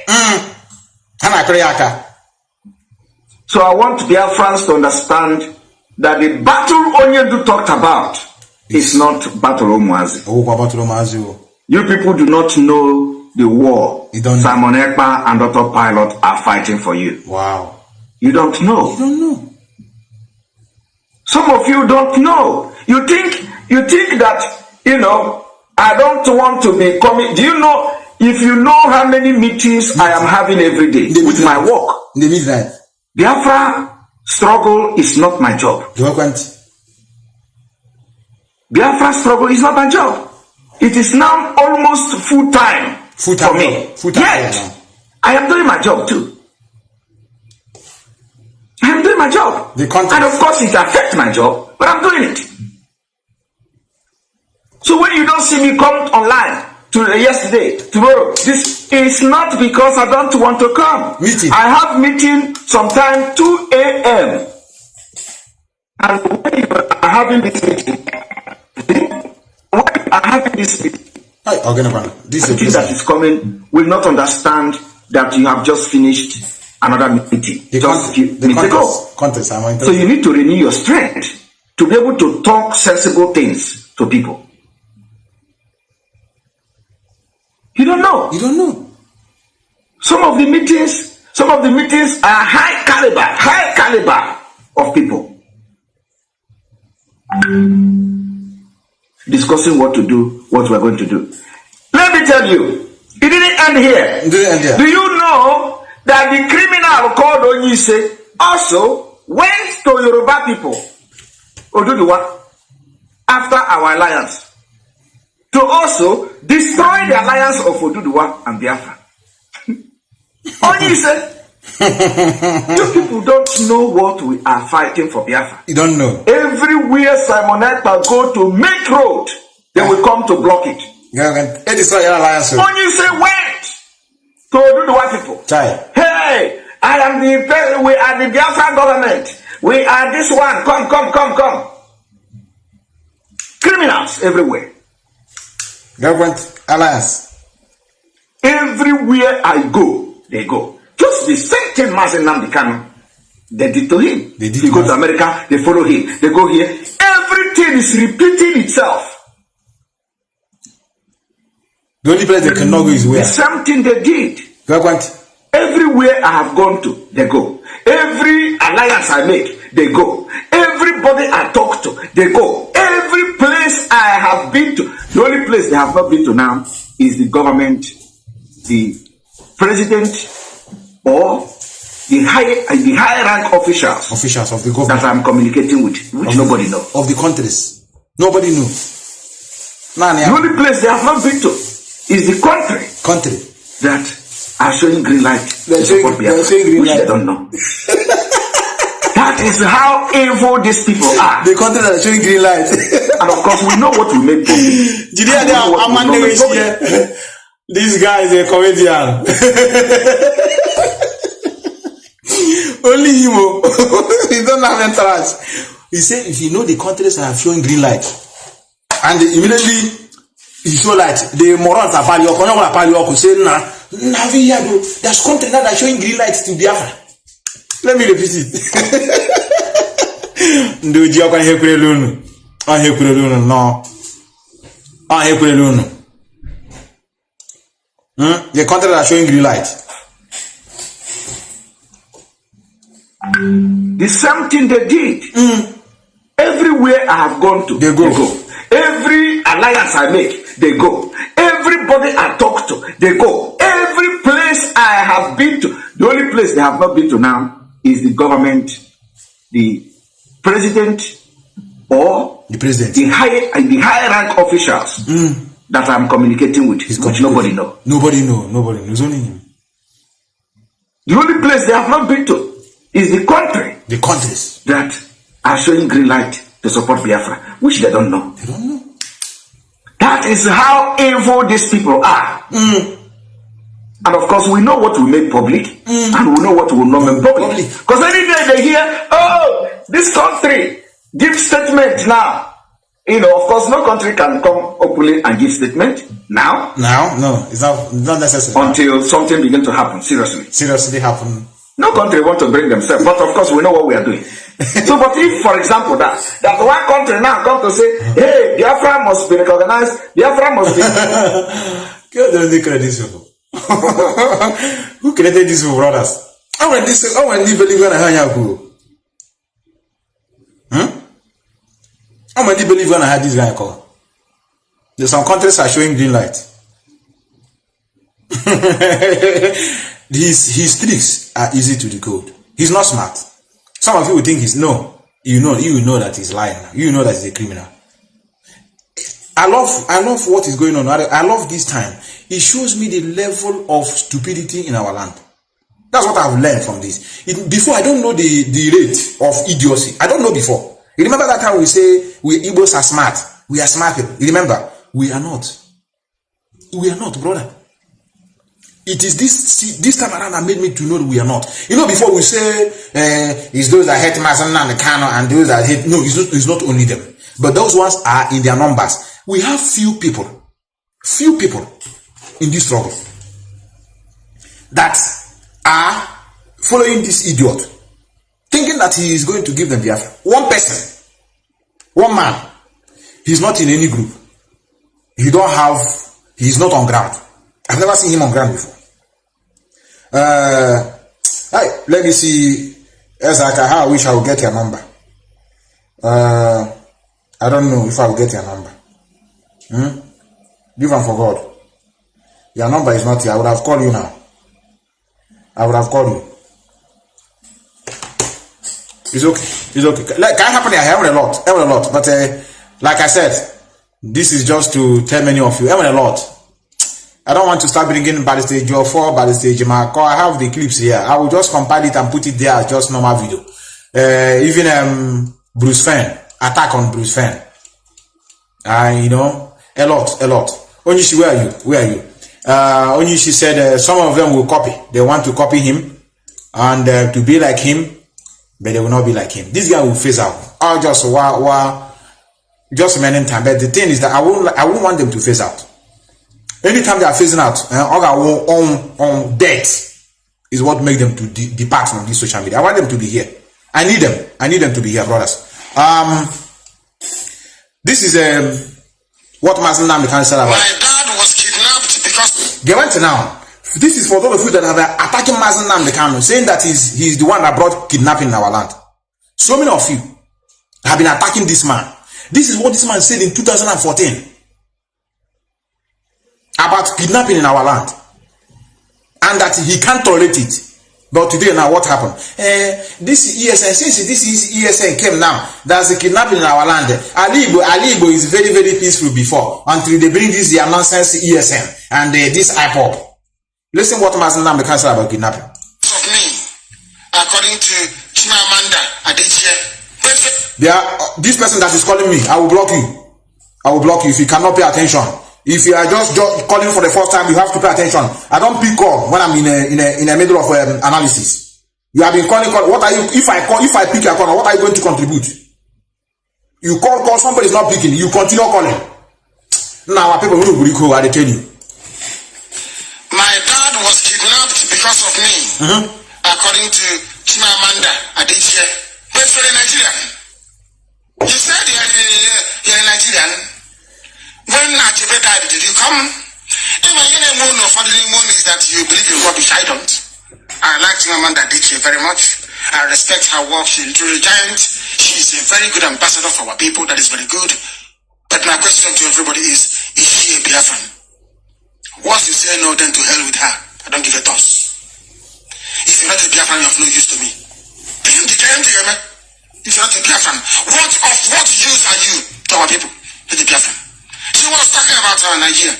[SPEAKER 7] So I want Biafrans to understand that the battle Onyendo talked about is not Battle Omuazi. You people do not know the war Simon Ekpa and Dr. Pilot are fighting for you.
[SPEAKER 2] Wow.
[SPEAKER 7] You don't know.
[SPEAKER 2] You don't know.
[SPEAKER 7] Some of you don't know. You think that, I don't want to be coming. Do you know, if you know how many meetings I am having every day with my work? Biafra struggle is not my job. Biafra struggle is not my job. It is now almost full time for me. Yet, I am doing my job too. I am doing my job. And of course it affects my job, but I'm doing it. So when you don't see me come online yesterday, tomorrow, this is not because I don't want to come.
[SPEAKER 2] Meeting.
[SPEAKER 7] I have meeting sometime 2 a.m. And when you are having this meeting,
[SPEAKER 2] this
[SPEAKER 7] that is coming will not understand that you have just finished another meeting. So you need to renew your strength to be able to talk sensible things to people. You don't know.
[SPEAKER 2] You don't know.
[SPEAKER 7] Some of the meetings are high caliber of people. Discussing what to do, what we're going to do. Let me tell you, it didn't end here. Do you know that the criminal called Onyise also went to Yoruba people, Oduduwa, after our alliance, to also destroy the alliance of Oduduwa and Biafra. Only said, you people don't know what we are fighting for Biafra.
[SPEAKER 2] You don't know.
[SPEAKER 7] Everywhere Simon Ekpa go to make road, they will come to block it.
[SPEAKER 2] It is your alliance.
[SPEAKER 7] Only say, wait to Oduduwa people. Hey, I am we are the Biafra government. We are this one. Come. Criminals everywhere.
[SPEAKER 2] Government alliance.
[SPEAKER 7] Everywhere I go, they go. Just the same thing Mazi Nnamdi Kanu. They did to him. He go to America, they follow him. They go here. Everything is repeating itself.
[SPEAKER 2] The only place they cannot go is where?
[SPEAKER 7] The same thing they did.
[SPEAKER 2] Government.
[SPEAKER 7] Everywhere I have gone to, they go. Every alliance I make, they go. Everybody I talk to, they go. Every place I have been to, the only place they have not been to now is the government, the president, or the high rank officials
[SPEAKER 2] of the government
[SPEAKER 7] that I'm communicating with, which nobody knows.
[SPEAKER 2] Of the countries. Nobody knows.
[SPEAKER 7] The only place they have not been to is the country that are showing green light.
[SPEAKER 2] They're showing green light.
[SPEAKER 7] They don't know. That is how evil these people are.
[SPEAKER 2] The country that are showing green light.
[SPEAKER 7] And of course, we know what we make public.
[SPEAKER 2] This guy is a comedian. Only him. He don't have entourage. He said, if you know the countries are showing green light, and immediately he show light, the morons are pali say, there's countries that are showing green lights to Biafra. Let me repeat it. The countries are showing green light.
[SPEAKER 7] The same thing they did. Everywhere I have gone to, they go. Every alliance I make, they go. Everybody I talk to, they go. Every place I have been to, the only place they have not been to now is the government, the president, or the high rank officials that I'm communicating with, which nobody knows.
[SPEAKER 2] Nobody knows. Only him.
[SPEAKER 7] The only place they have not been to is the countries that are showing green light to support Biafra, which they don't know. That is how evil these people are. And of course, we know what we make public, and we know what we will not make public. Because any day they hear, oh, this country gives statement now. You know, of course, no country can come openly and give statement now.
[SPEAKER 2] No, it's not necessary.
[SPEAKER 7] Until something begins to happen, seriously
[SPEAKER 2] happen.
[SPEAKER 7] No country want to bring themselves, but of course we know what we are doing. So, but if, for example, that one country now come to say, hey, Biafra must be recognized, Biafra must be...
[SPEAKER 2] Who created these brothers? How many believe in How many believe when I had this guy call? There's some countries are showing green light. His tricks are easy to decode. He's not smart. Some of you will think he's no. You know that he's lying. You know that he's a criminal. I love what is going on. I love this time. It shows me the level of stupidity in our land. That's what I've learned from this. Before, I don't know the rate of idiocy. I don't know before. You remember that time we say we Igbos are smart. We are smart people. You remember? We are not. We are not, brother. It is this time around that made me to know that we are not. You know, before we say it's those that hate Mazi Nnamdi Kanu and those that hate. No, it's not only them. But those ones are in their numbers. We have few people in this struggle that are following this idiot, thinking that he is going to give them Biafra. One person, one man, he's not in any group. He's not on ground. I've never seen him on ground before. Let me see. I wish I would get your number. I don't know if I will get your number. Give and for God. Your number is not here. I would have called you now. It's okay. Like, can happen here. I have a lot. But like I said, This is just to tell many of you. I mean a lot. I don't want to start bringing Barrister Joe4, Barrister Marco. I have the clips here. I will just compile it and put it there as just normal video. Even Bruce Fenn, attack on Bruce Fenn. You know, a lot. Onishi, where are you? Onishi said some of them will copy. They want to copy him and to be like him, but they will not be like him. This guy will phase out. Just many time. But the thing is that I won't want them to phase out. Anytime they are phasing out, on death is what makes them to depart from this social media. I want them to be here. I need them to be here, brothers. This is what Mazi Nnamdi Kanu said about.
[SPEAKER 1] My dad was kidnapped because
[SPEAKER 2] they went now. This is for those of you that have been attacking Mazi Nnamdi Kanu, saying that he's the one that brought kidnapping in our land. So many of you have been attacking this man. This is what this man said in 2014 about kidnapping in our land, and that he can't tolerate it. But today now, what happened? This ESN, since this is ESN came now, there's a kidnapping in our land. Ali Igbo is very, very peaceful before, until they bring this their nonsense ESN and this Ipob. Listen what Mazi Nnamdi Kanu said about kidnapping.
[SPEAKER 1] of me, according to Chimamanda Adichie.
[SPEAKER 2] This person that is calling me, I will block you. I will block you if you cannot pay attention. If you are just calling for the first time, you have to pay attention. I don't pick call when I'm in a middle of analysis. You have been calling. What are you? If I pick your call, what are you going to contribute? You call, somebody is not picking. You continue calling. Now, people will go. I tell you.
[SPEAKER 1] My dad was kidnapped because of me, according to Chimamanda Adichie. But for a Nigerian, you said you're a Nigerian. When Achebe died, did you come? Even is that you believe in rubbish. I don't. I like Chimamanda Adichie very much. I respect her work. She's a giant. She's a very good ambassador for our people. That is very good. But my question to everybody is she a Biafran? Once you say no, then to hell with her. I don't give a toss. If you're not a Biafran, you have no use to me. If you're not a Biafran, what use are you to our people? To the Biafran. She was talking about Nigeria.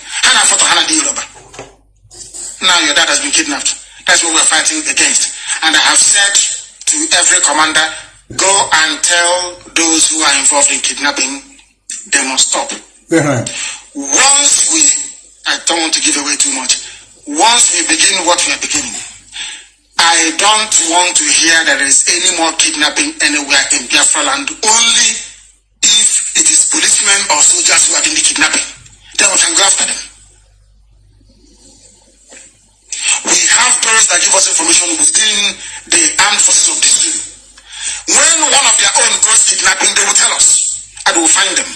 [SPEAKER 1] Now your dad has been kidnapped. That's what we're fighting against. And I have said to every commander, go and tell those who are involved in kidnapping, they must stop. I don't want to give away too much. Once we begin what we are beginning, I don't want to hear there is any more kidnapping anywhere in Biafra land, only if it is policemen or soldiers who are doing the kidnapping. Then we can go after them. We have those that give us information within the armed forces of this team. When one of their own goes kidnapping, they will tell us, and we will find them,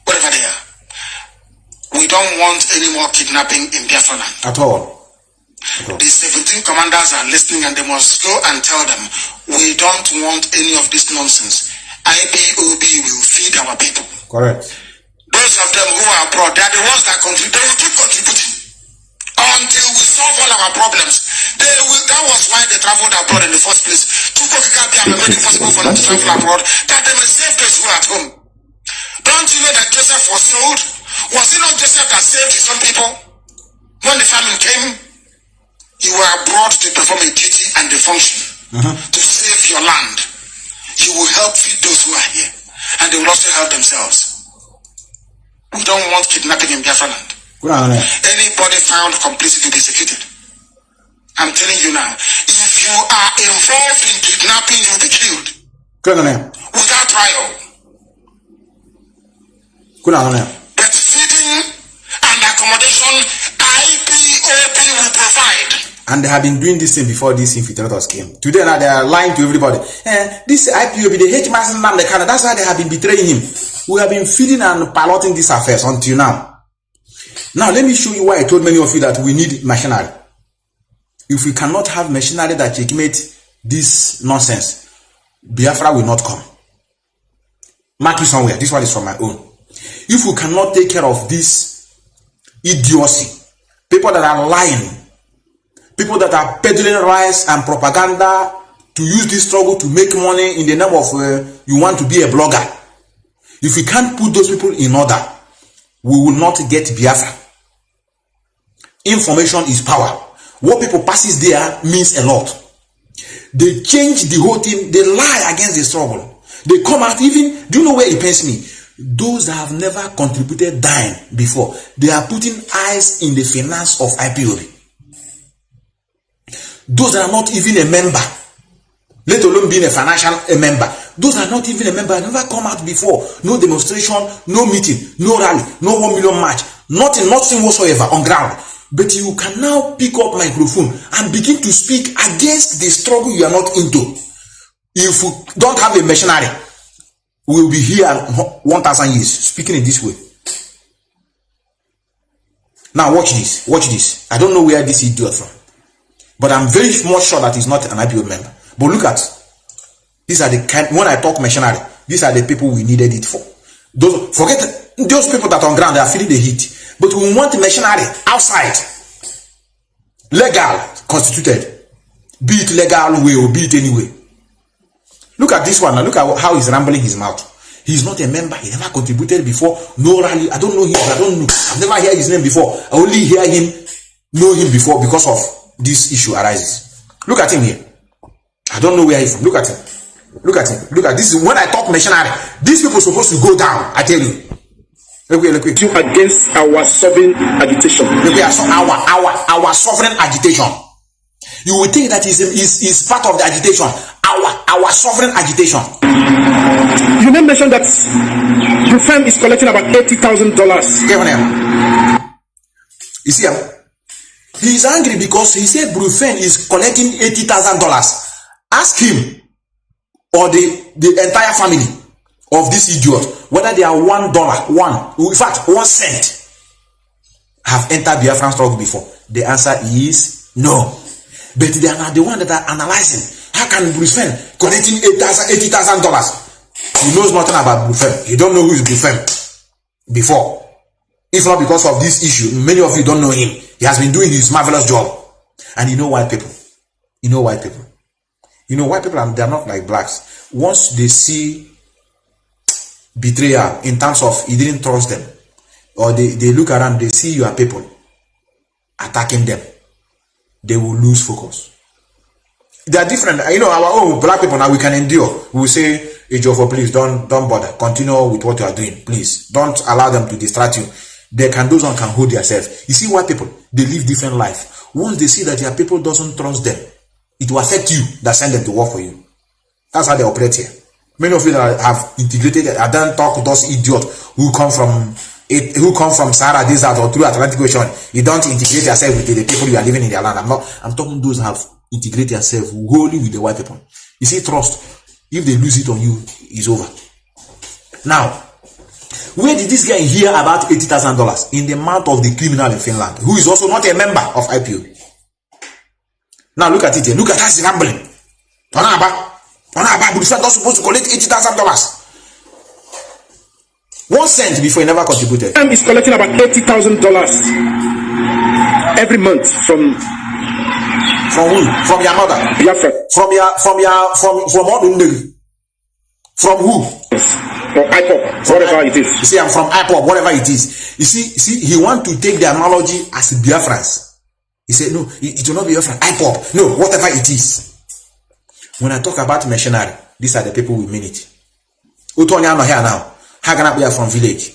[SPEAKER 1] wherever they are. We don't want any more kidnapping in Biafra land.
[SPEAKER 2] At all.
[SPEAKER 1] The 17 commanders are listening, and they must go and tell them, we don't want any of this nonsense. IPOB will feed our people.
[SPEAKER 2] Correct.
[SPEAKER 1] Those of them who are abroad, they are the ones that contribute. They will keep contributing until we solve all our problems. That was why they traveled abroad in the first place. To go to Gambia and make it possible for them to travel abroad, that they may save those who are at home. Don't you know that Joseph was sold? Was it not Joseph that saved his own people? When the famine came, you were abroad to perform a duty and a function to save your land. You will help feed those who are here, and they will also help themselves. We don't want kidnapping in Biafra land. Anybody found complicit to be executed. I'm telling you now, if you are involved in kidnapping, you'll be killed. Without trial. But feeding and accommodation, IPOB will provide.
[SPEAKER 2] And they have been doing this thing before these infiltrators came. Today now they are lying to everybody. This IPOB, they hate Mazi Nnamdi Kanu. That's why they have been betraying him. We have been feeding and piloting these affairs until now. Now let me show you why I told many of you that we need machinery. If we cannot have machinery that checkmate this nonsense, Biafra will not come. Mark it somewhere. This one is from my own. If we cannot take care of this idiocy, people that are lying, people that are peddling lies and propaganda to use this struggle to make money in the name of you want to be a blogger. If we can't put those people in order, we will not get Biafra. Information is power. What people passes there means a lot. They change the whole thing. They lie against the struggle. They come out even, do you know where it pains me? Those that have never contributed dime before, they are putting eyes in the finance of IPOB. Those that are not even a member, let alone being a financial member, those are not even a member, never come out before. No demonstration, no meeting, no rally, no 1 million march, nothing whatsoever on ground. But you can now pick up microphone and begin to speak against the struggle you are not into. If you don't have a missionary, we will be here 1,000 years speaking in this way. Now watch this. I don't know where this idiot from, but I'm very much sure that he's not an IPO member. But look at, these are the kind, when I talk missionary, these are the people we needed it for. Forget those people that are on ground, they are feeling the heat. But we want a missionary outside, legal, constituted, be it legal way or be it any way. Look at this one now. Look at how he's rambling his mouth. He's not a member. He never contributed before. No rally. I don't know him. I've never heard his name before. I only know him before because of this issue arises. Look at him here. I don't know where he's from. Look at him. Look at this. Is when I talk missionary. These people are supposed to go down. I tell you. Look.
[SPEAKER 9] Against our sovereign agitation.
[SPEAKER 2] Our sovereign agitation. You will think that is part of the agitation. Our sovereign agitation.
[SPEAKER 9] You may mention that Biafra is collecting about $80,000.
[SPEAKER 2] You see, he's angry because he said Biafra is collecting $80,000. Ask him or the entire family of this idiot whether they are $1, in fact 1 cent, have entered Biafran struggle before. The answer is no. But they are not the one that are analyzing. How can Biafra collecting $80,000? He knows nothing about Biafra. He don't know who is Biafra before. If not because of this issue, many of you don't know him. He has been doing his marvelous job. And you know white people. White people, they're not like blacks. Once they see betrayal in terms of you didn't trust them, or they look around, they see your people attacking them, they will lose focus. They are different. Our own black people now, we can endure. We will say, Ejiofor, please don't bother. Continue with what you are doing. Please don't allow them to distract you. Those one can hold themselves. You see, white people, they live different life. Once they see that your people doesn't trust them, it will affect you that send them to work for you. That's how they operate here. Many of you that have integrated, I don't talk to those idiots who come from Sahara Desert or through Atlantic Ocean. You don't integrate yourself with the people you are living in their land. I'm talking those who have integrated yourself wholly with the white people. You see, trust, if they lose it on you, it's over. Now, where did this guy hear about $80,000? In the mouth of the criminal in Finland, who is also not a member of IPO. Now look at it here. Look at that rambling. Biafra not supposed to collect $80,000. 1 cent before he never contributed.
[SPEAKER 9] Is collecting about $80,000 every month from
[SPEAKER 2] who? From your mother.
[SPEAKER 9] Biafra.
[SPEAKER 2] From who?
[SPEAKER 9] Yes. From IPOB, whatever it is.
[SPEAKER 2] You see, I'm from IPOB, whatever it is. You see, he want to take the analogy as Biafrans. He said, no, it will not be Biafran, IPOB. No, whatever it is. When I talk about missionary, these are the people we mean it. Utonya no here now. How can I be from village?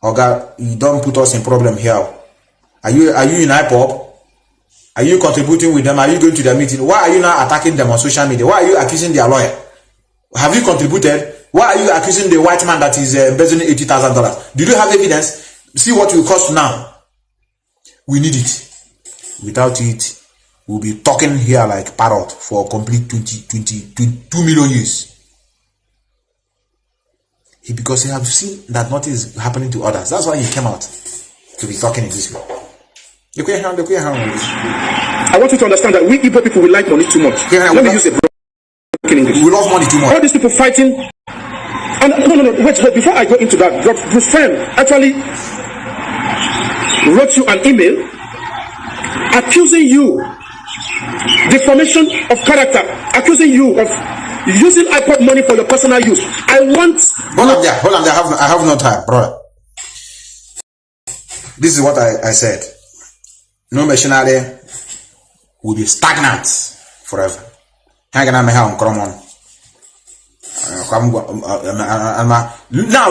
[SPEAKER 2] Oh God, you don't put us in problem here. Are you in IPOB? Are you contributing with them? Are you going to their meeting? Why are you now attacking them on social media? Why are you accusing their lawyer? Have you contributed? Why are you accusing the white man that is embezzling $80,000? Do you have evidence? See what it will cost now. We need it. Without it, we'll be talking here like parrot for a complete 2 million years. Because he has seen that nothing is happening to others. That's why he came out to be talking in this way. I
[SPEAKER 9] want you to understand that we Igbo people, we like money too much. Let me use a broken English.
[SPEAKER 2] We love money too much.
[SPEAKER 9] All these people fighting. And no, wait, before I go into that, your friend actually wrote you an email accusing you, defamation of character, accusing you of using iPod money for your personal use. I want.
[SPEAKER 2] Hold on there. I have no time, brother. This is what I said. No machinery will be stagnant forever. Now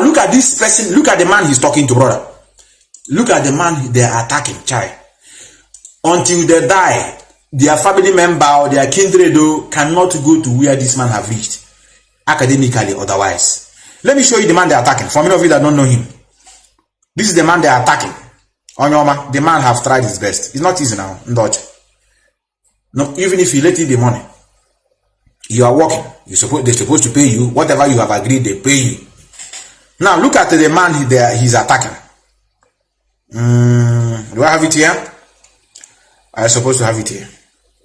[SPEAKER 2] look at this person. Look at the man he's talking to, brother. Look at the man they are attacking. Chai. Until they die, their family member or their kindred cannot go to where this man have reached, academically otherwise. Let me show you the man they are attacking. For many of you that don't know him, this is the man they are attacking. Onyoma, the man have tried his best. It's not easy now. No, even if you let you the money, you are working. They're supposed to pay you whatever you have agreed. They pay you. Now look at the man he's attacking. Do I have it here? I'm supposed to have it here.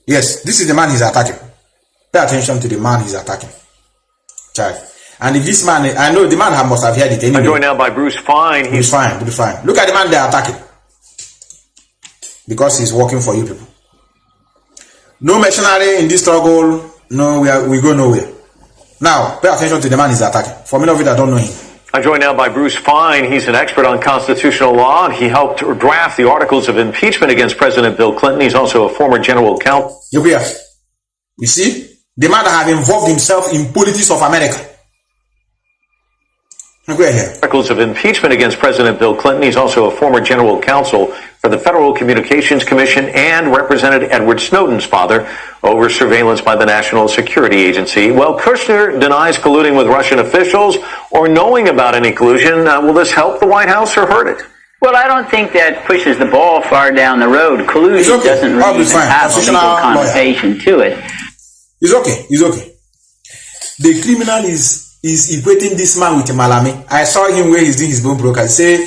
[SPEAKER 2] Yes, this is the man he's attacking. Pay attention to the man he's attacking. Child. And if this man, I know the man must have heard it anyway.
[SPEAKER 10] I'm joined now by Bruce Fine.
[SPEAKER 2] Bruce Fine. Look at the man they're attacking. Because he's working for you people. No mercenary in this struggle. No, we go nowhere. Now, pay attention to the man he's attacking. For many of you that don't know him.
[SPEAKER 10] I'm joined now by Bruce Fine. He's an expert on constitutional law, and he helped draft the articles of impeachment against President Bill Clinton. He's also a former general counsel.
[SPEAKER 2] You see, the man that have involved himself in politics of America.
[SPEAKER 10] Articles of impeachment against President Bill Clinton. He's also a former general counsel for the Federal Communications Commission and represented Edward Snowden's father over surveillance by the National Security Agency. Well, Kushner denies colluding with Russian officials or knowing about any collusion. Will this help the White House or hurt it?
[SPEAKER 11] Well, I don't think that pushes the ball far down the road. Collusion doesn't really even have a legal connotation to it.
[SPEAKER 2] It's okay. The criminal is equating this man with Malami. I saw him where he's doing his bone broker. Say,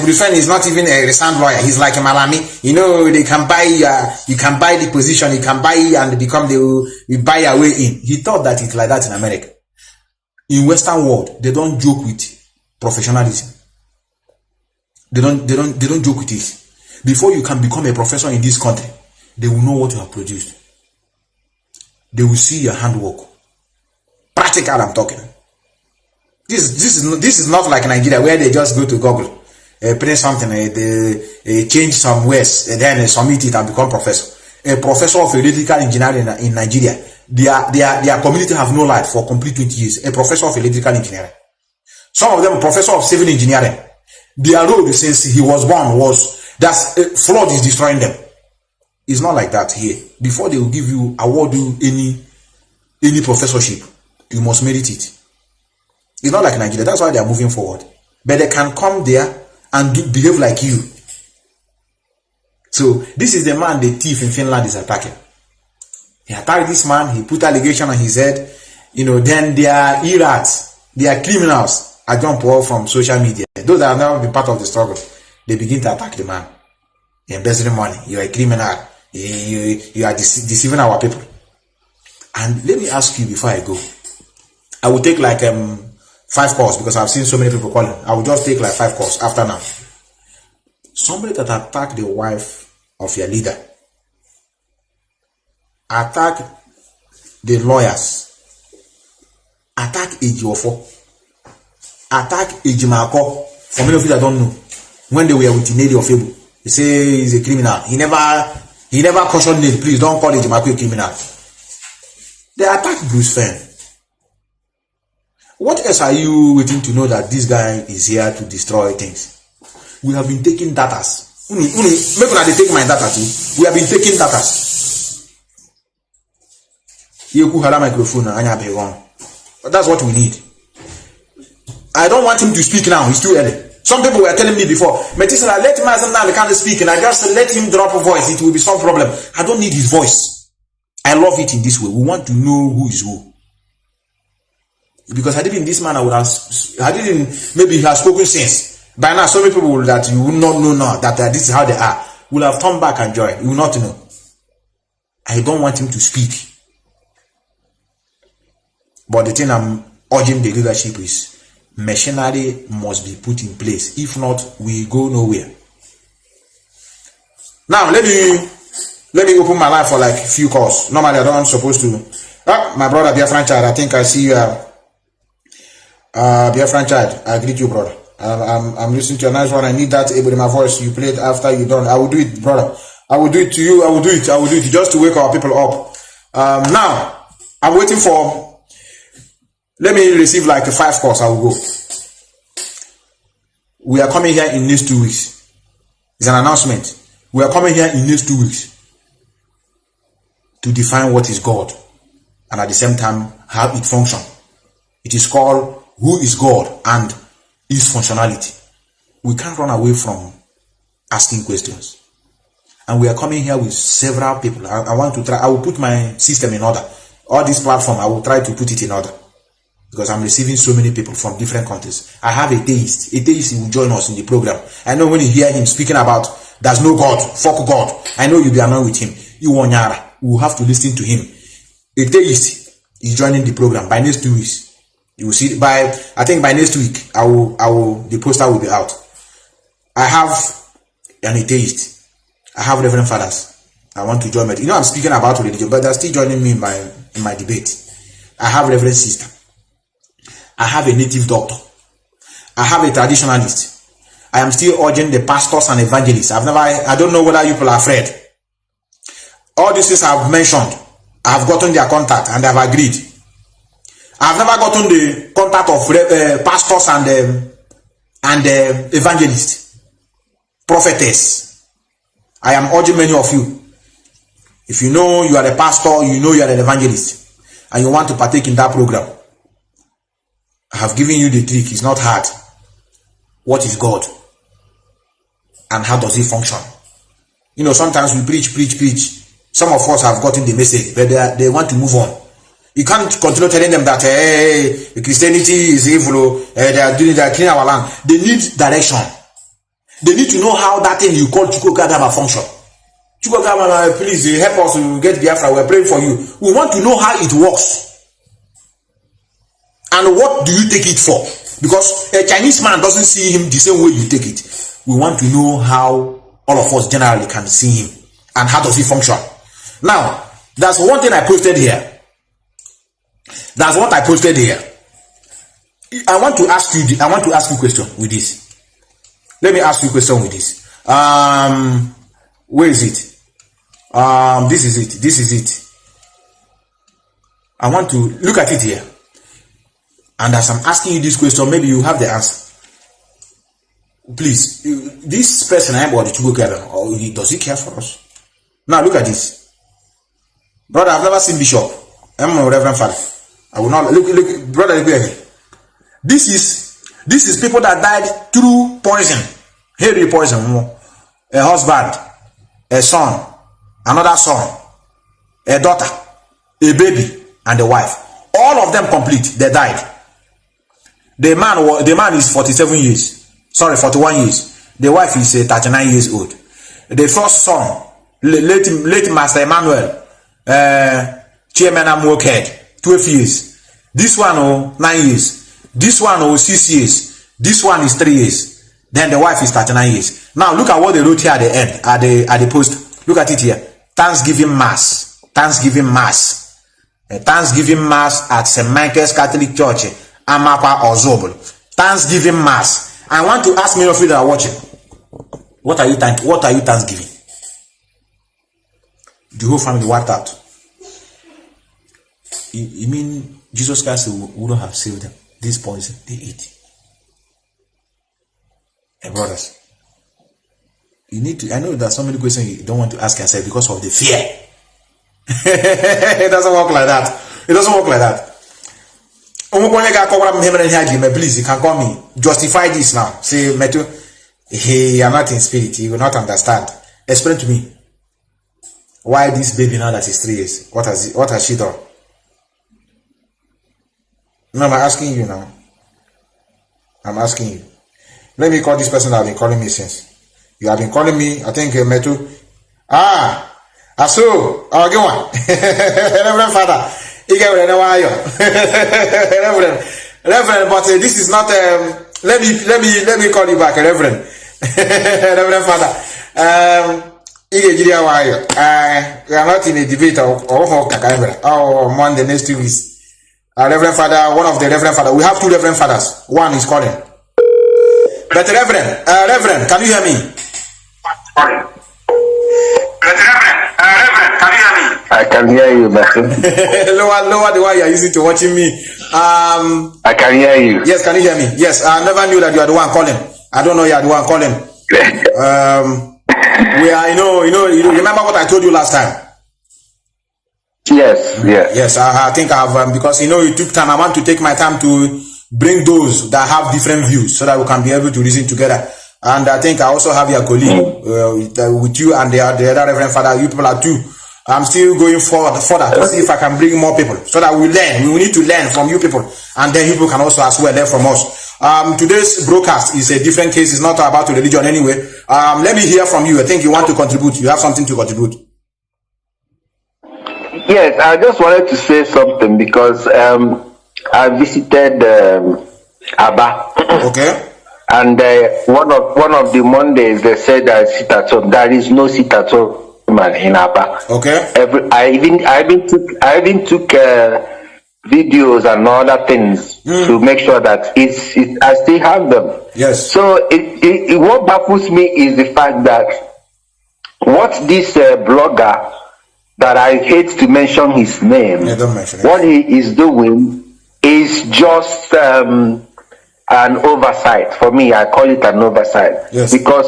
[SPEAKER 2] Brufen is not even a sound lawyer. He's like a Malami. You know, they can buy, you can buy the position, you can buy and become you buy your way in. He thought that it's like that in America. In Western world, they don't joke with professionalism. They don't joke with it. Before you can become a professor in this country, they will know what you have produced. They will see your handwork. Practical, I'm talking. This is not like Nigeria where they just go to Google, print something, they change some words, and then submit it and become professor. A professor of electrical engineering in Nigeria, their community have no light for complete 20 years. A professor of electrical engineering. Some of them professor of civil engineering. Their role since he was born was that flood is destroying them. It's not like that here. Before they will give you, award you any professorship, you must merit it. It's not like Nigeria. That's why they are moving forward. But they can come there and behave like you. So this is the man the thief in Finland is attacking. He attacked this man. He put allegation on his head. You know, then they are irats. They are criminals. I jump off from social media. Those that have never been part of the struggle, they begin to attack the man. You're embezzling money. You're a criminal. You are deceiving our people. And let me ask you before I go. I will take like 5 calls because I've seen so many people calling. I will just take like 5 calls after now. Somebody that attacked the wife of your leader, attack the lawyers, attack Ejiofo, attack Ejimako. For many of you that don't know, when they were with Neri of Ebu, they say he's a criminal. He never cautioned Neri, please don't call Ejimako a criminal. They attack Bruce Fern. What else are you waiting to know that this guy is here to destroy things? We have been taking datas. Maybe they take my data too. We have been taking datas. But that's what we need. I don't want him to speak now. It's too early. Some people were telling me before, Methusela, let Mazi Nnamdi Kanu speak, and I just let him drop a voice. It will be some problem. I don't need his voice. I love it in this way. We want to know who is who. Because had it been this man, maybe he has spoken since. By now, so many people that you will not know now that this is how they are will have turned back and joined. You will not know. I don't want him to speak. But the thing I'm urging the leadership is machinery must be put in place. If not, we go nowhere. Now, let me open my line for like a few calls. Normally, I don't supposed to. My brother Biafran child, I think I see you. Biafran child, I greet you, brother. I'm listening to a nice one. I need that able in my voice. You play it after you done. I will do it, brother. I will do it to you. I will do it just to wake our people up. Now, I'm waiting for, let me receive like 5 calls. I will go. We are coming here in next 2 weeks. It's an announcement. We are coming here in next 2 weeks to define what is God and at the same time how it functions. It is called who is God and his functionality. We can't run away from asking questions. And we are coming here with several people. I want to try, I will put my system in order. All this platform, I will try to put it in order. Because I'm receiving so many people from different countries. I have a theist. A theist will join us in the program. I know when you hear him speaking about there's no God, fuck God, I know you'll be annoyed with him. You want Yara. We will have to listen to him. A theist is joining the program by next 2 weeks. You will see I think by next week, the poster will be out. I have an atheist. I have Reverend Fathers. I want to join me. You know, I'm speaking about religion, but they're still joining me in my debate. I have Reverend Sister. I have a native doctor. I have a traditionalist. I am still urging the pastors and evangelists. I don't know whether you people are afraid. All these things I've mentioned, I have gotten their contact and they have agreed. I've never gotten the contact of pastors and evangelists, prophetess. I am urging many of you. If you know you are a pastor, you know you are an evangelist, and you want to partake in that program, I have given you the trick. It's not hard. What is God? And how does it function? You know, sometimes we preach. Some of us have gotten the message, but they want to move on. You can't continue telling them that Christianity is evil, they are cleaning our land. They need direction. They need to know how that thing you call Chukokadama function. Chukokadama, please help us to get Biafra. We're praying for you. We want to know how it works. And what do you take it for? Because a Chinese man doesn't see him the same way you take it. We want to know how all of us generally can see him. And how does he function? Now, that's one thing I posted here. That's what I posted here. I want to ask you a question with this. Let me ask you a question with this. Where is it? This is it. I want to look at it here. And as I'm asking you this question, maybe you have the answer. Please, this person, does he care for us? Now look at this. Brother, I've never seen Bishop. I'm a Reverend Father. I will not look, brother. Look at me. This is people that died through poison, heavy poison. A husband, a son, another son, a daughter, a baby, and a wife. All of them complete. They died. The man is 47 years. Sorry, 41 years. The wife is 39 years old. The first son, late Master Emmanuel, Chairman Amwoked, 12 years. This one 9 years. This one 6 years. This one is 3 years. Then the wife is 39 years. Now look at what they wrote here at the end, at the post. Look at it here. Thanksgiving Mass. Thanksgiving Mass. Thanksgiving Mass at St. Michael's Catholic Church, Amapa Ozobel. Thanksgiving Mass. I want to ask many of you that are watching. What are you Thanksgiving? The whole family wiped out. You mean Jesus Christ wouldn't have saved them? This poison they eat. Hey brothers, you need to. I know there's so many questions you don't want to ask yourself because of the fear. It doesn't work like that. It doesn't work like that. Please, you can call me. Justify this now. Say, Metu, hey, you are not in spirit. You will not understand. Explain to me. Why this baby now that is 3 years? What has she done? No, I'm asking you now. I'm asking you. Let me call this person that have been calling me since. You have been calling me, I think, Metu. Aso, I'll get one. Reverend Father. Reverend, but this is not, let me call you back, Reverend. Reverend Father. We are not in a debate or Monday next 2 weeks. Reverend Father, one of the Reverend Father. We have 2 Reverend Fathers. One is calling. But Reverend, can you hear me?
[SPEAKER 8] Reverend, can you hear me? I can hear you, but
[SPEAKER 2] lower the one you are using to watching me.
[SPEAKER 8] I can hear you.
[SPEAKER 2] Yes, can you hear me? Yes, I never knew that you are the one calling. I don't know you are the one calling. We are, you know, remember what I told you last time?
[SPEAKER 8] Yes, yes.
[SPEAKER 2] Yes, I think I've, because, it took time. I want to take my time to bring those that have different views so that we can be able to reason together. And I think I also have your colleague with you and the other Reverend Father. You people are two. I'm still going further to see if I can bring more people so that we learn. We need to learn from you people, and then you people can also as well learn from us. Today's broadcast is a different case. It's not about religion anyway. Let me hear from you. I think you want to contribute. You have something to contribute.
[SPEAKER 8] Yes, I just wanted to say something because I visited Aba. Okay. And one of the Mondays they said that sit at home. There is no sit at home man in Aba. Okay. I even took videos and other things to make sure that I still have them. Yes. So what baffles me is the fact that what this blogger that I hate to mention his name, what he is doing is just an oversight. For me, I call it an oversight. Yes. Because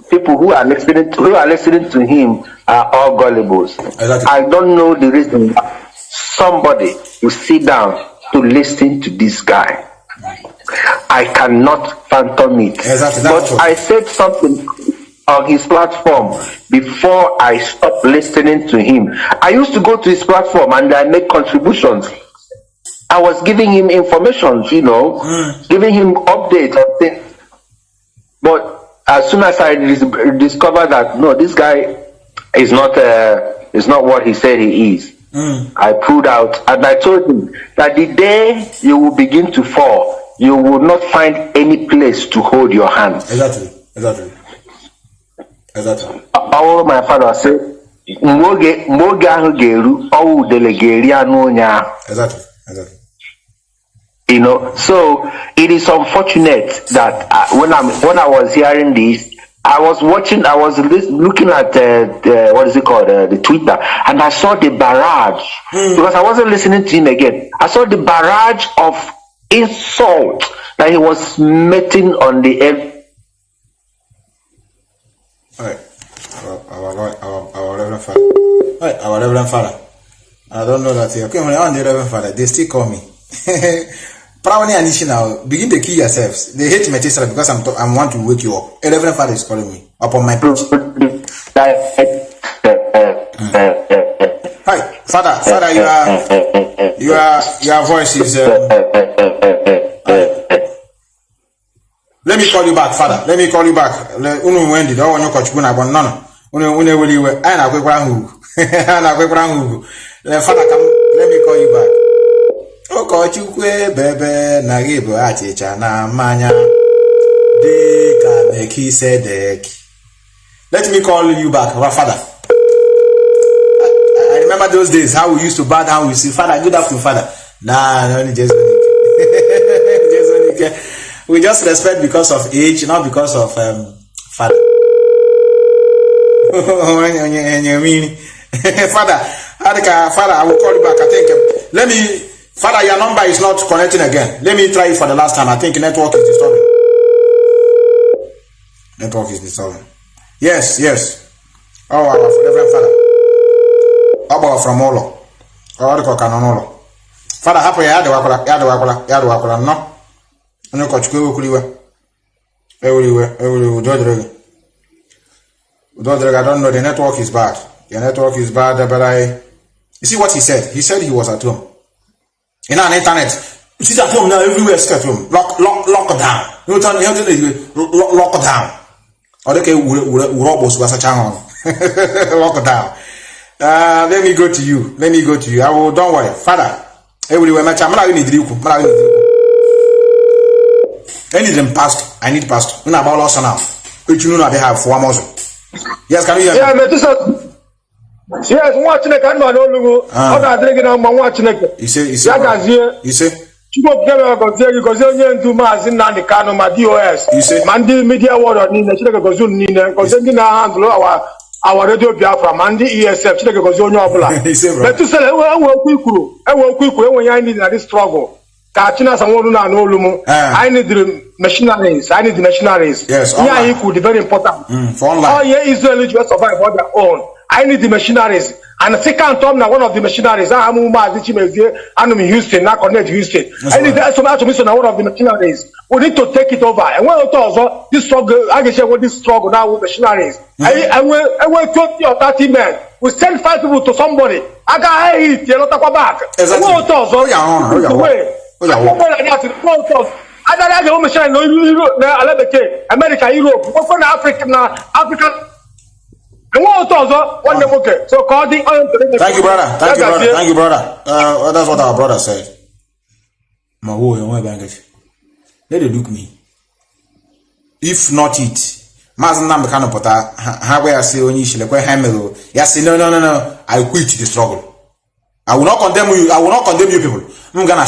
[SPEAKER 8] people who are listening to him are all gullibles. Exactly. I don't know the reason why somebody will sit down to listen to this guy. I cannot fathom it. Exactly. But I said something on his platform before I stopped listening to him. I used to go to his platform and I make contributions. I was giving him information, giving him updates on things. But as soon as I discovered that no, this guy is not what he said he is, I pulled out and I told him that the day you will begin to fall, you will not find any place to hold your hand. Exactly. Oh, my father said, exactly. So it is unfortunate that when I was hearing this, I was looking at what is it called, the Twitter, and I saw the barrage because I wasn't listening to him again. I saw the barrage of insult that he was meeting on the end.
[SPEAKER 2] Our Reverend Father. Our Reverend Father. I don't know that here. Okay, when I'm the Reverend Father, they still call me. Probably an issue now. Begin to kill yourselves. They hate Methusela because I want to wake you up. A Reverend Father is calling me up on my page. Hi, Father, your voice is. Let me call you back, Father. Let me call you back. Wendy, don't want you coach Buna, but no. Father, come. Let me call you back. Oh, coach, you bebe nagibo achicha na manya. Deka meki sedek. Let me call you back, our Father. I remember those days how we used to bow down. We say, Father, good afternoon, Father. Nah, no, just we just respect because of age, not because of Father. Father, I will call you back. I think Father, your number is not connecting again. Let me try it for the last time. I think network is disturbing. Yes. Oh, our Reverend Father. About from Olo. Father, happy yadu no. No coach go kuliwe. Everywhere. I don't know, the network is bad. But you see what he said? He said he was at home. On the internet. He's at home now, everywhere is at home. Lock down. Lock down. Okay, lock down. Let me go to you. I will, don't worry. Father, everywhere, I need pastor. I need pastor. Una about loss now. Which you know they have for Amazon. Yes, can you hear me?
[SPEAKER 9] Yeah, Methusela. Yes, watching the can man. I'm drinking on my watching it.
[SPEAKER 2] You say.
[SPEAKER 12] because onye ndu Mazi Nnamdi Kanu ma DOS ma ndị media world niile Chineke gozie niile because ndị na-handle our radio Biafra ma ndị ESF Chineke gozie onye ọbụla Methusela enwe okwu ikwu enwe ya need na this struggle ka Chinasa nwolu na n'olu m I need the machineries yes yeah equal very important
[SPEAKER 2] for online
[SPEAKER 12] all yeah Israel just survive on their own I need the machineries and the second time now one of the machineries I am Mazi Chimezie and in Houston now connect Houston I need the mission one of the machineries we need to take it over and when also this struggle I can share what this struggle now with machineries I will 20 or 30 men we send 5 people to somebody I got hit you not back
[SPEAKER 2] exactly
[SPEAKER 12] I don't know machine no Europe na America Europe what for Africa and what also one them okay so calling
[SPEAKER 2] thank you brother that's what our brother said my whole let they look me if not it Mazi Nnamdi Kanu pota how where I say only she like hammer yes no I quit the struggle I will not condemn you people I'm gonna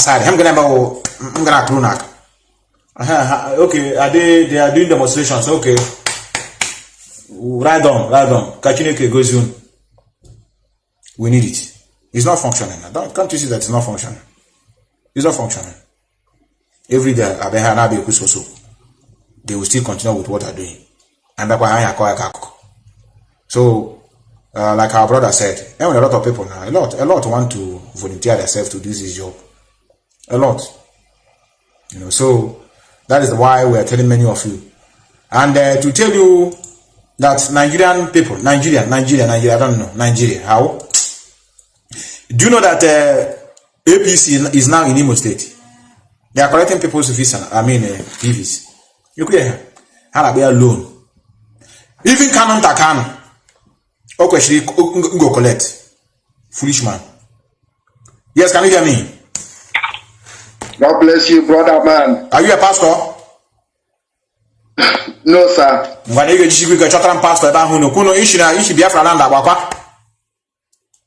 [SPEAKER 2] clone okay, they are doing demonstrations. Okay, right on. Kachineke goes soon. We need it. It's not functioning. Can't you see that it's not functioning? It's not functioning. Every day, they will still continue with what they're doing. And that's why I so, like our brother said, a lot of people now, a lot want to volunteer themselves to do this job. A lot. So that is why we are telling many of you. And to tell you that Nigerian people, Nigeria, I don't know, Nigeria, how? Do you know that APC is now in Imo State? They are collecting people's visa, PVs. You could hear how they alone. Even Canon Takano. Okay, she go collect. Foolish man. Yes, can you hear me?
[SPEAKER 13] God bless you, brother man.
[SPEAKER 2] Are you a pastor?
[SPEAKER 13] No, sir.
[SPEAKER 2] When you get pastor, ishi Biafra land abakwa.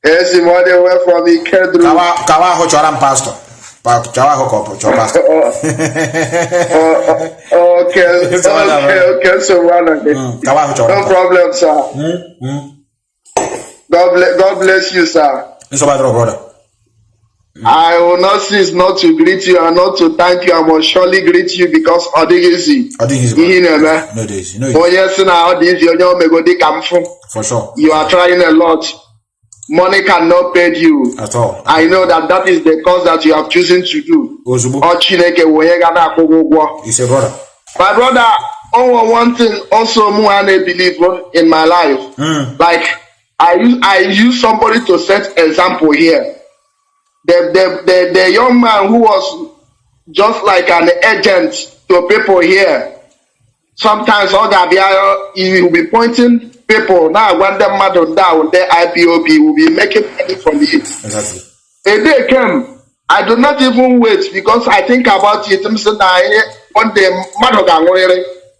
[SPEAKER 13] Yes, you want to work from the Kedru.
[SPEAKER 2] Kawa ho choram pastor. Kawa ho pastor.
[SPEAKER 13] Okay, so no problem, sir. God bless you, sir.
[SPEAKER 2] It's about brother.
[SPEAKER 13] I will not cease not to greet you and not to thank you. I must surely greet you because Odigisi.
[SPEAKER 2] No days.
[SPEAKER 13] Oh yes, now this
[SPEAKER 2] for sure.
[SPEAKER 13] You are trying a lot. Money cannot pay you
[SPEAKER 2] at all.
[SPEAKER 13] I know that is the cause that you have chosen to do.
[SPEAKER 2] He's a brother.
[SPEAKER 13] My brother, one thing also I believe in my life. Like I use somebody to set example here. The young man who was just like an agent to people here. Sometimes he will be pointing people. Now when them mad on down, their IPOB will be making money from it.
[SPEAKER 2] Exactly.
[SPEAKER 13] A day came, I do not even wait because I think about it. One day,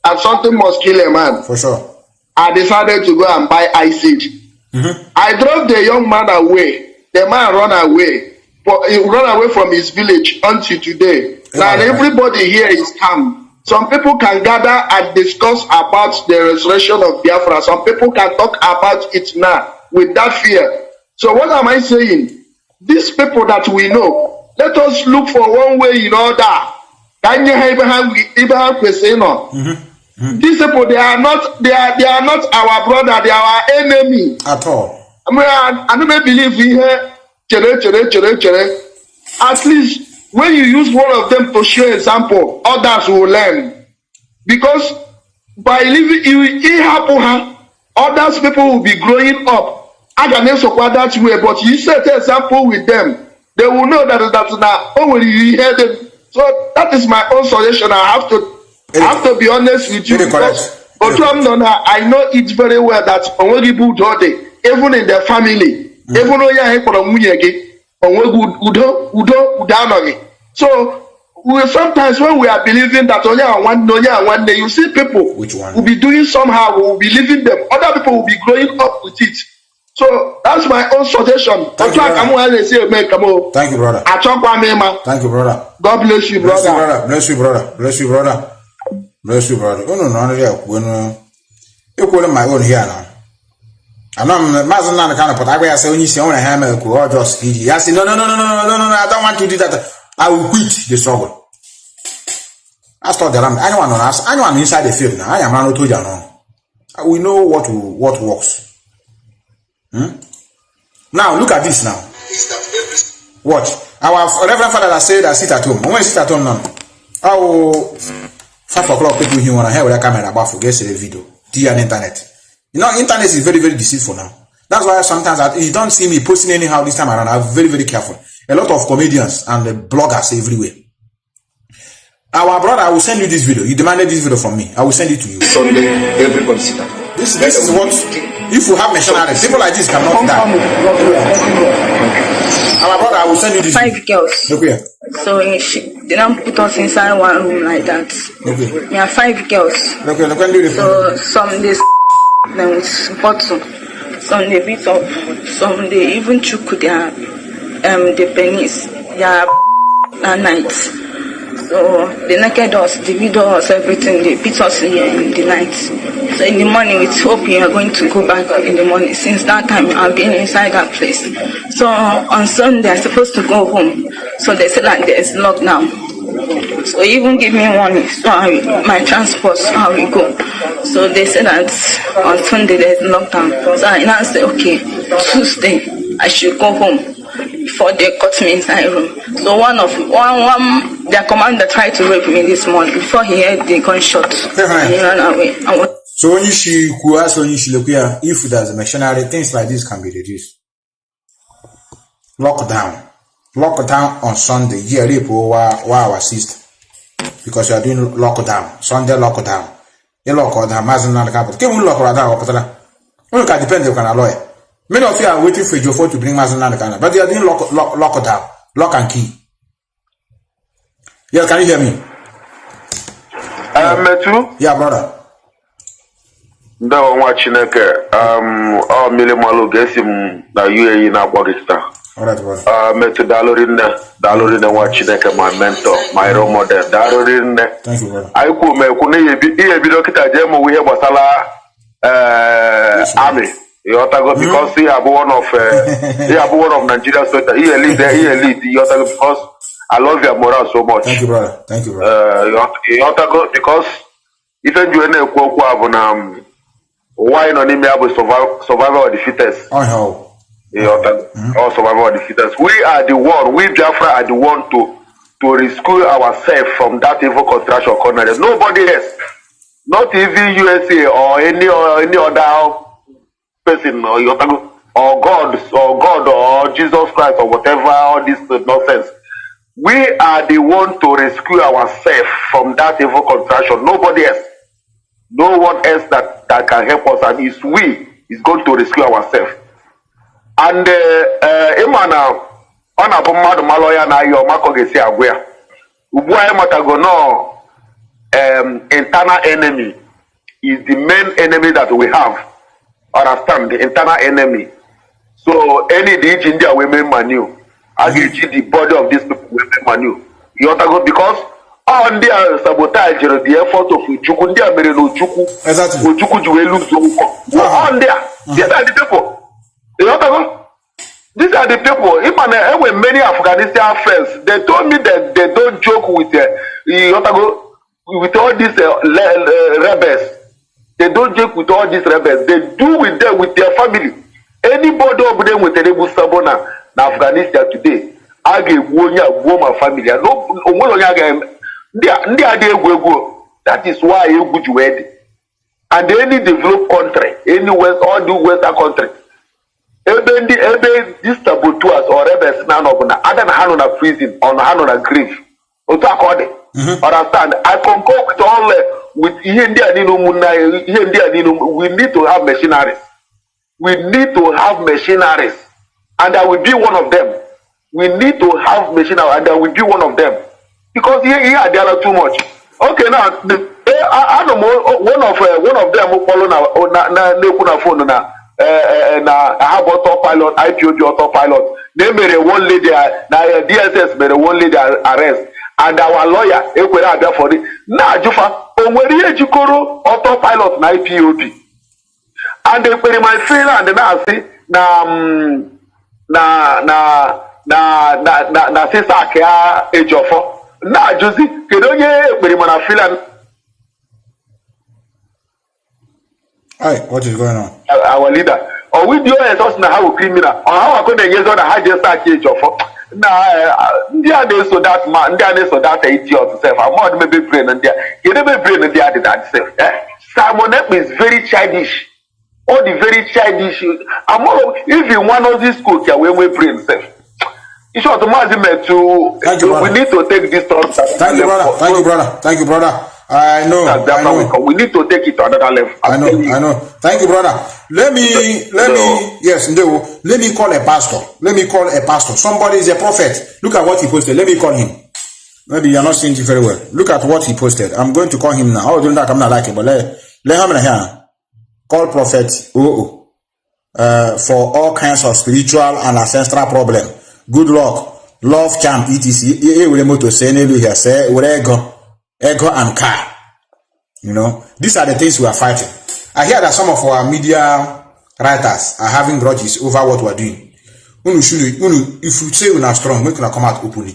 [SPEAKER 13] and something must kill a man.
[SPEAKER 2] For sure.
[SPEAKER 13] I decided to go and buy ICD. I drove the young man away. The man ran away. But he ran away from his village until today. Now everybody here is calm. Some people can gather and discuss about the resurrection of Biafra. Some people can talk about it now with that fear. So what am I saying? These people that we know, let us look for one way in order. These people, they are not our brother, they are our enemy.
[SPEAKER 2] At all.
[SPEAKER 13] I don't believe in here. At least when you use one of them to show example, others will learn. Because by living it happen, others people will be growing up. I can also that way, but you set an example with them, they will know that now. Oh, when you hear them, so that is my own suggestion. I have to be honest with you. Because I know it very well that even in their family. Even though so sometimes when we are believing that only one day you see people will be doing somehow, will be leaving them. Other people will be growing up with it. So that's my own suggestion.
[SPEAKER 2] Thank you, brother. Thank you, brother. Thank you, brother.
[SPEAKER 13] God bless you, brother.
[SPEAKER 2] Bless you, brother. Bless you, brother. Bless you, brother. You call my own here now. I'm not Mazi Nnamdi Kanu, but I say when you say on a hammer, or just easy. I say no, I don't want to do that. I will quit the struggle. I thought that anyone on us, anyone inside the field now. I am not told you now. We know what works. Now look at this now. Watch. Our Reverend Father that said I sit at home. When I sit at home now, 5 o'clock people here wanna hear with a camera about forget the video. The internet. You know, internet is very, very deceitful now. That's why sometimes you don't see me posting anyhow this time around. I'm very, very careful. A lot of comedians and bloggers everywhere. Our brother, I will send you this video. You demanded this video from me. I will send it to you.
[SPEAKER 14] Sunday, everybody sit down.
[SPEAKER 2] This is what, if you have missionaries, people like this cannot die. Our brother, I will send you this
[SPEAKER 15] 5 girls.
[SPEAKER 2] Look here.
[SPEAKER 15] So they don't put us inside one room like that.
[SPEAKER 2] Okay.
[SPEAKER 15] We are 5 girls.
[SPEAKER 2] Look here,
[SPEAKER 15] so some they them with bottle, some they beat up, some they even choke their the penis, their at night. So they naked us, they beat us, everything, they beat us in the night. So in the morning we hope we are going to go back in the morning. Since that time I've been inside that place. So on Sunday I'm supposed to go home. So they said that there's lockdown. So even give me money, so my transport, so I will go. So they said that on Sunday there's lockdown. So I now say, okay, Tuesday I should go home before they cut me inside room. So one their commander tried to rape me this morning. Before he heard the gunshot, he ran away.
[SPEAKER 2] So when you see if there's a missionary, things like this can be reduced. Lockdown on Sunday. Yeah, people were assist because you are doing lockdown. Sunday lockdown. You lockdown. Mazi Nnamdi Kanu. Can we lockdown? We can depend on a lawyer. Many of you are waiting for your phone to bring Mazi Nnamdi Kanu, but they are doing lockdown, lock and key. Yeah, can you hear me?
[SPEAKER 8] Metu?
[SPEAKER 2] Yeah, brother.
[SPEAKER 8] Ndawo nwa Chineke, mile malo gesim na UAE na Pakistan.
[SPEAKER 2] Alright, brother.
[SPEAKER 8] Metu dalorine nwa Chineke, my mentor, my role model. Dalorine.
[SPEAKER 2] Thank you, brother.
[SPEAKER 8] Aiku me kune ye bido kita jemo wihe basala army. Because he have one of Nigeria's soldiers. He a lead. Because I love your moral so much.
[SPEAKER 2] Thank you, brother. Thank you, brother.
[SPEAKER 8] Because even you know why not me have survival of the fittest?
[SPEAKER 2] Oh,
[SPEAKER 8] or survival of the fittest. We are the one. We Biafra are the one to rescue ourselves from that evil construction corner. There's nobody else. Not even USA or any other person or God or Jesus Christ or whatever, all this nonsense. We are the one to rescue ourselves from that evil contraction. Nobody else. No one else that can help us, and it's we is going to rescue ourselves. And Imana on a bomb maloya na yo mako gesi agwea. Ubuwa matago no internal enemy is the main enemy that we have. Understand, the internal enemy. So any the India women manu, I get the body of these people women manu. You understand? Because on their sabotage the effort of Ujuku, they are very low Juku.
[SPEAKER 2] Exactly.
[SPEAKER 8] Ujuku Juelu Zuko. On there, these are the people. You understand? These are the people. Even when many Afghanistan friends, they told me that they don't joke with with all these rebels. They don't joke with all these rebels. They do with them, with their family. Anybody over them with Terebu Sabona in Afghanistan today, I give my family. That is why you good wed. And any developed country, any West, all the Western country, these saboteurs or rebels now other hand on a prison, on hand on a grave. Understand? I concur with all with India. We need to have machineries. We need to have machineries, and I will be one of them. We need to have machineries, and I will be one of them. Because here they are too much. Okay, now I don't know one of them follow na phone na na have autopilot, IPOB autopilot. They made a one lady, DSS made a one lady arrest, and our lawyer, Ekwera there for it. Now, Jufa, Omweri Ejikoro autopilot na IPOB, and they put my friend and then I say na sisa kea ejofo. Na Josie, Kedonye put my friend.
[SPEAKER 2] Hi, what is going on?
[SPEAKER 8] Our leader. Or we do us now how criminal. Or how I could use on a high just start cage of India so that man, India so that 80 or self. I'm not maybe brain and there. You never brain and there that self. Simon is very childish. All the very childish. I'm all if you want all this school, when we brain self. You should automatically to we need to take this talk.
[SPEAKER 2] Thank you, brother. Thank you, brother. Thank you, brother. I know.
[SPEAKER 8] We need to take it to another level.
[SPEAKER 2] I know. Thank you, brother. Let me call a pastor. Somebody is a prophet. Look at what he posted. Let me call him. Maybe you're not seeing it very well. Look at what he posted. I'm going to call him now. Oh, doing that, I'm not like it, but let him in here. Call prophet for all kinds of spiritual and ancestral problem. Good luck. Love, charm, etc. Ego and car. You know, these are the things we are fighting. I hear that some of our media writers are having grudges over what we are doing. If you say we're not strong, we can come out openly.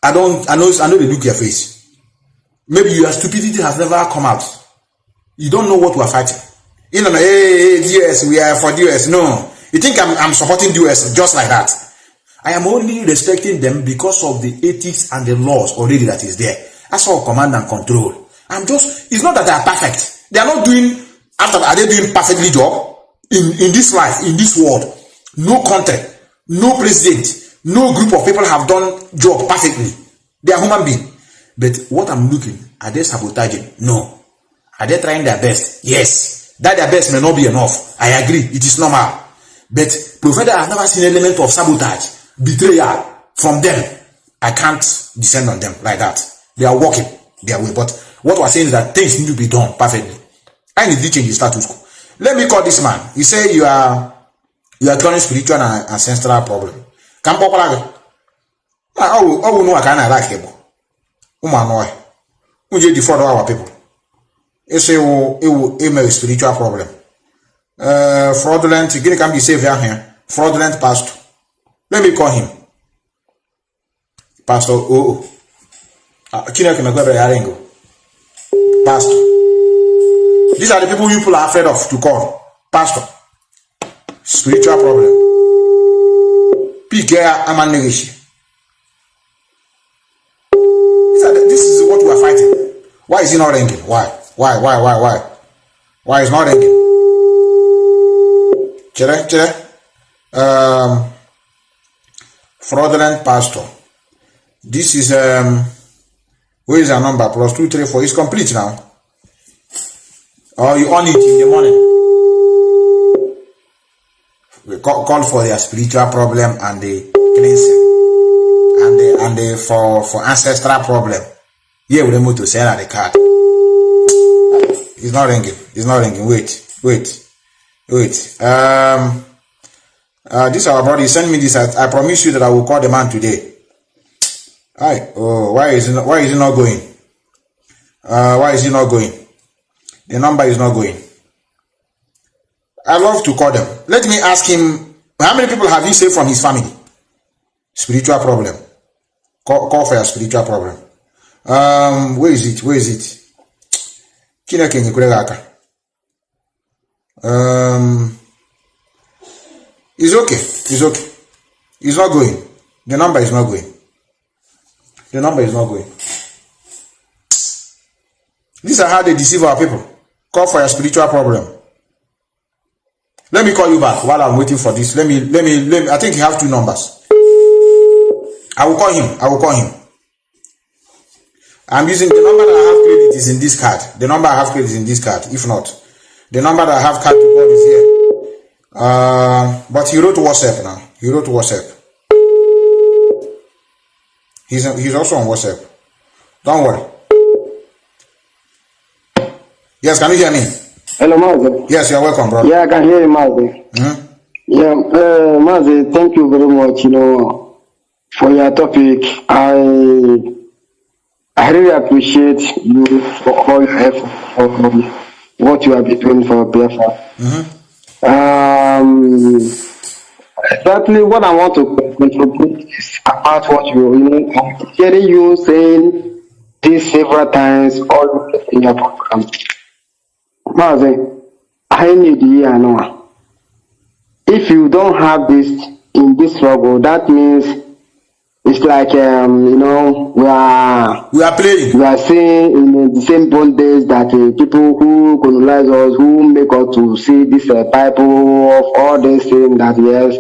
[SPEAKER 2] I know they look your face. Maybe your stupidity has never come out. You don't know what we are fighting. You know, hey, DS, we are for DS. No. You think I'm supporting US just like that? I am only respecting them because of the ethics and the laws already that is there. That's all command and control. It's not that they are perfect. They are not doing, are they doing perfectly job? In this life, in this world, no country, no president, no group of people have done job perfectly. They are human beings. But what I'm looking, are they sabotaging? No. Are they trying their best? Yes. That their best may not be enough. I agree. It is normal. But provided I have never seen an element of sabotage, betrayal from them, I can't descend on them like that. They are working their way. But what we're saying is that things need to be done perfectly. I need to change the status quo. Let me call this man. He say you are turning spiritual and ancestral problem. Come popular. Oh no, I can't like him. We defraud our people. It's a spiritual problem. Fraudulent. You can be saved here. Fraudulent pastor. Let me call him. Pastor Pastor. These are the people you are afraid of to call. Pastor. Spiritual problem. This is what we are fighting. Why is he not ringing? Why? Why is not ringing? Fraudulent pastor. This is where is our number? +234. It's complete now. Or you on it in the morning. We call for their spiritual problem and the cleansing and the for ancestral problem. Yeah, we're able to sell at the card. It's not ringing. Wait. This our brother. He sent me this. I promise you that I will call the man today. Hi. Oh, why is he not going? Why is he not going? The number is not going. I love to call them. Let me ask him, how many people have he saved from his family? Spiritual problem. Call for your spiritual problem. Where is it? It's okay. It's not going. The number is not going. These are how they deceive our people. Call for your spiritual problem. Let me call you back while I'm waiting for this. Let me. I think you have two numbers. I will call him. I'm using the number that I have credit is in this card. The number I have credit is in this card. If not, the number that I have card to God is here. But he wrote WhatsApp now. He's also on WhatsApp. Don't worry. Yes, can you hear me?
[SPEAKER 16] Hello, Mazi.
[SPEAKER 2] Yes, you're welcome, bro.
[SPEAKER 16] Yeah, I can hear you, Mazi.
[SPEAKER 2] Mm-hmm.
[SPEAKER 16] Yeah, Mazi, thank you very much, for your topic. I really appreciate you for all your effort, for what you have been doing for Biafra. Exactly what I want to contribute is about what I'm hearing you saying this several times all in your program. Mazi, I need you, I know. If you don't have this in this struggle, that means it's like we are
[SPEAKER 2] playing.
[SPEAKER 16] We are seeing in the same bondage that people who colonize us, who make us to see this Bible of all these things that yes,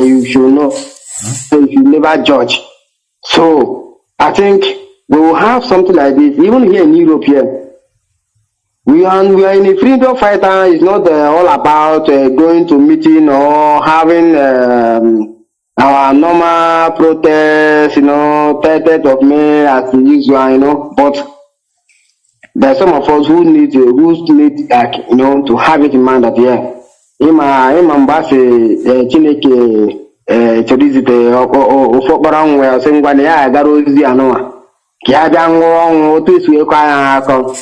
[SPEAKER 16] you should know, you should never judge. So I think we will have something like this even here in Europe here. We are in a freedom fighter. It's not all about going to meeting or having our normal protest, 30th of May as usual, But there's some of us who need like, to have it in mind that Chineke chorizite ofokpara nwe ọsị ngwa ya agara ozi anụwa ka ya bịa nwụọ ọnwụ otu esi ekwe anya akọ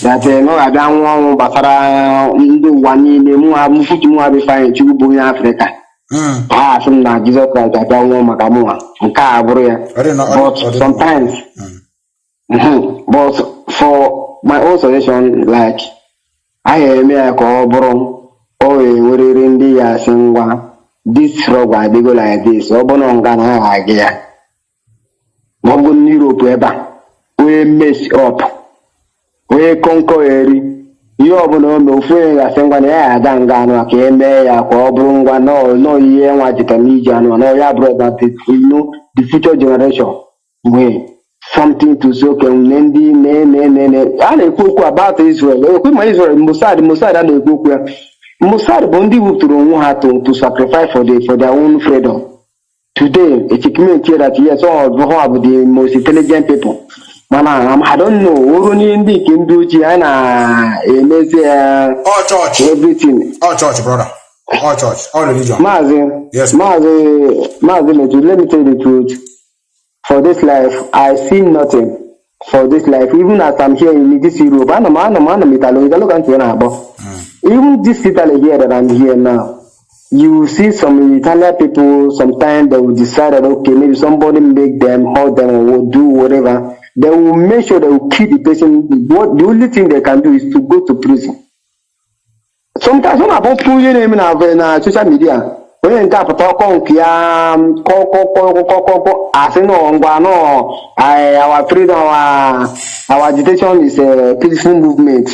[SPEAKER 16] that no abịa nwụọ ọnwụ gbasara ndị ụwa niile mụfuchi mụ abịfanye chukwu bụ onye Afrịka asị m na Jizọs Kraịst abịa nwụọ maka mụnwa nke a bụrụ ya but sometimes but for my own suggestion like anyị eme ya ka ọ bụrụ o enwerịrị ndị ya asị ngwa this struggle adịgo like this ọ bụrụ nga na ha aga ya ma ọ bụ n'Europe ebe a wee mess up wee konkoeri ihe ọbụla ome ofu onye ga-asị ngwa na ya aga nga anụ ka emee ya ka ọ bụrụ ngwa nọ ihe nwa jika n'ije anụ na ya bụrụ that the future generation wee something to so can ndị a na-ekwu okwu about Israel ekwu ma Israel Mossad a na-ekwu okwu ya Mossad bụ ndị wepụtara onwe ha to sacrifice for their own freedom. Today, a document here that yes, all of them are the most intelligent people. Man, I don't know. Only in the Kinduchi and
[SPEAKER 2] all church,
[SPEAKER 16] everything.
[SPEAKER 2] All church, brother. All church, all religion.
[SPEAKER 16] Mazi,
[SPEAKER 2] yes,
[SPEAKER 16] Mazi, let me tell you the truth. For this life, I see nothing. For this life, even as I'm here in this Europe, even this Italy here that I'm here now, you see some Italian people, sometimes they will decide that, okay, maybe somebody make them, hold them, or will do whatever. They will make sure they will kill the person. The only thing they can do is to go to prison. Sometimes when I put your name in social media, when you talk about our freedom, our agitation is a peaceful movement.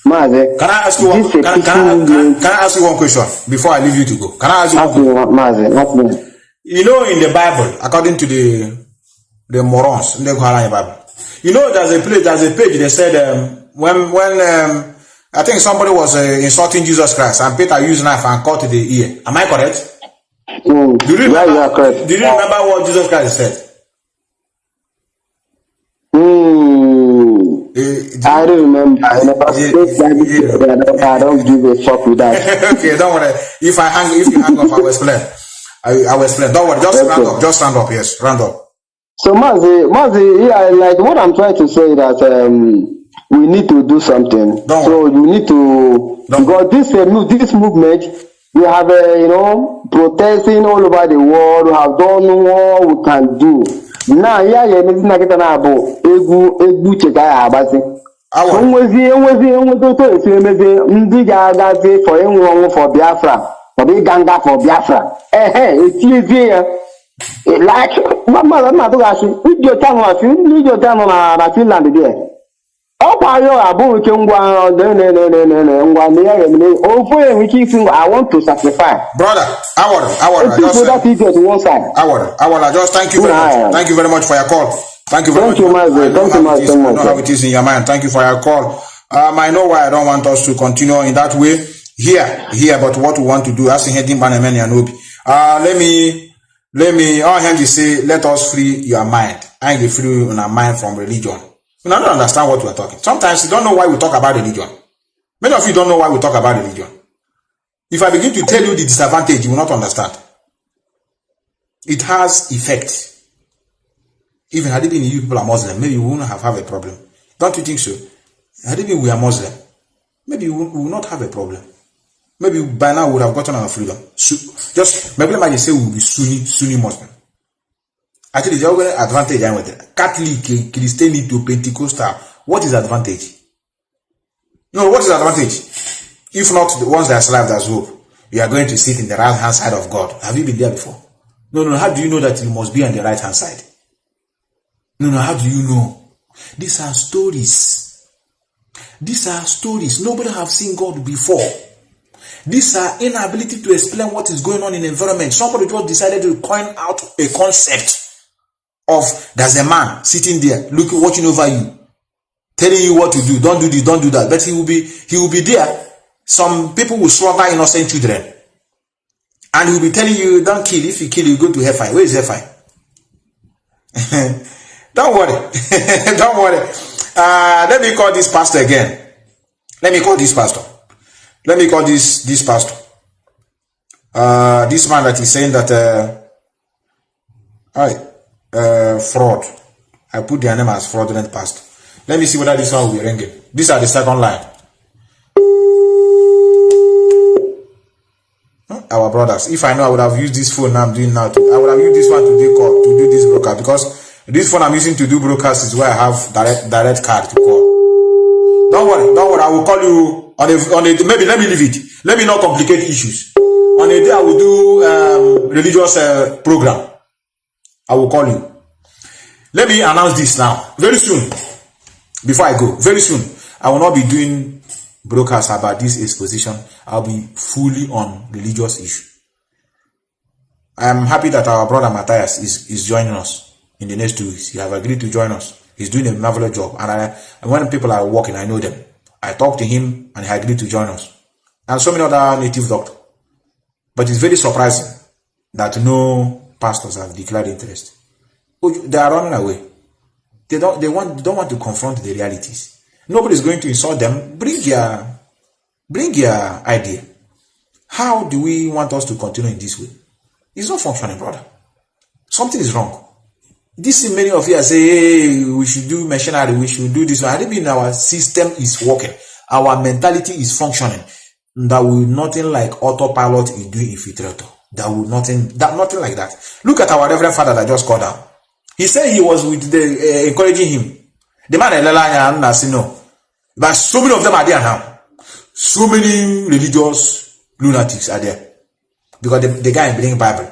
[SPEAKER 16] Mazi,
[SPEAKER 2] can I ask you can I ask you one question before I leave you to go? Can I ask you one question?
[SPEAKER 16] Mazi,
[SPEAKER 2] you know, in the Bible, according to the morons in the Bible, you know, there's a page they said when I think somebody was insulting Jesus Christ and Peter used knife and cut the ear. Am I correct?
[SPEAKER 16] Do
[SPEAKER 2] you remember what Jesus Christ said?
[SPEAKER 16] I don't remember. I don't give a fuck with that.
[SPEAKER 2] Okay, don't worry. If you hang up, I will explain. I will explain. Don't worry. Just round up. Just round up. Yes, round up.
[SPEAKER 16] So Mazi, yeah, like what I'm trying to say that we need to do something. So you need to because this movement we have protesting all over the world. We have done what we can do. Now for Biafra, for Ganga for Biafra. It's easier. Like your time on Finland there. I want to sacrifice.
[SPEAKER 2] Brother, I just thank you very much. Thank you very much for your call. Thank you very much.
[SPEAKER 16] Thank you, Mazi.
[SPEAKER 2] I know how it is in your mind. Thank you for your call. I know why I don't want us to continue in that way here, but what we want to do, as in heading Banemeni and Obi. Let me all him say, let us free your mind. I get free your mind from religion. You don't understand what we're talking. Sometimes you don't know why we talk about religion. Many of you don't know why we talk about religion. If I begin to tell you the disadvantage, you will not understand. It has effect. Even had it been you people are Muslim, maybe we wouldn't have a problem. Don't you think so? Had it been we are Muslim, maybe we will not have a problem. Maybe by now we would have gotten our freedom. So just maybe let me say we will be Sunni Muslim. Actually, the only advantage I with it. Catholic, Christianity, Pentecostal. What is the advantage? No, what is the advantage? If not the ones that are alive, that's hope. You are going to sit in the right hand side of God. Have you been there before? No. How do you know that you must be on the right hand side? No. How do you know? These are stories. These are stories. Nobody have seen God before. These are inability to explain what is going on in the environment. Somebody just decided to coin out a concept of there's a man sitting there, looking, watching over you, telling you what to do. Don't do this, don't do that. But he will be there. Some people will slaughter innocent children. And he will be telling you, don't kill. If you kill, you go to hellfire. Where is hellfire? Don't worry. Don't worry. Let me call this pastor again. Let me call this pastor. This man that is saying that fraud. I put their name as fraudulent pastor. Let me see whether this one will be ringing. These are the second line. Our brothers. If I know, I would have used this phone I'm doing now. I would have used this one to do this broadcast, because this phone I'm using to do broadcast is where I have direct card to call. Don't worry. I will call you on a maybe let me leave it. Let me not complicate issues. On a day I will do religious program. I will call you. Let me announce this now. Very soon. Before I go, very soon, I will not be doing broadcasts about this exposition. I'll be fully on religious issue. I am happy that our brother Matthias is joining us in the next 2 weeks. He has agreed to join us. He's doing a marvelous job. And when people are working, I know them. I talked to him and he agreed to join us. And so many other native doctors. But it's very surprising that no pastors have declared interest. They are running away. They don't want to confront the realities. Nobody's going to insult them. Bring your idea. How do we want us to continue in this way? It's not functioning, brother. Something is wrong. This many of you are saying, hey, we should do missionary, we should do this. I mean, our system is working. Our mentality is functioning. That will nothing like autopilot is doing infiltrator. That will nothing like that. Look at our Reverend Father that just called down. He said he was with the encouraging him. The man no. But so many of them are there now. So many religious lunatics are there. Because the guy is bringing Bible.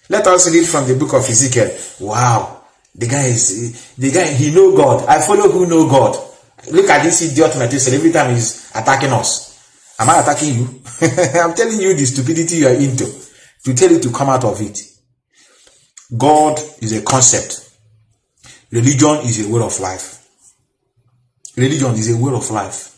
[SPEAKER 2] Let us read from the book of Ezekiel. Wow. The guy, he know God. I follow who know God. Look at this idiot Methusela. Every time he's attacking us. Am I attacking you? I'm telling you the stupidity you are into. To tell you to come out of it. God is a concept. Religion is a way of life. Religion is a way of life.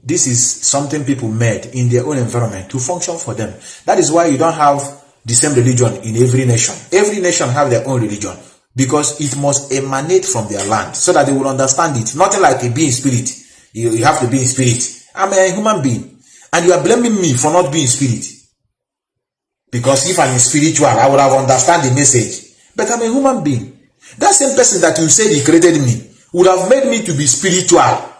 [SPEAKER 2] This is something people made in their own environment to function for them. That is why you don't have the same religion in every nation. Every nation have their own religion because it must emanate from their land so that they will understand it. Nothing like a being spirit. You have to be in spirit. I'm a human being. And you are blaming me for not being spirit. Because if I'm spiritual, I would have understand the message. But I'm a human being. That same person that you said he created me would have made me to be spiritual.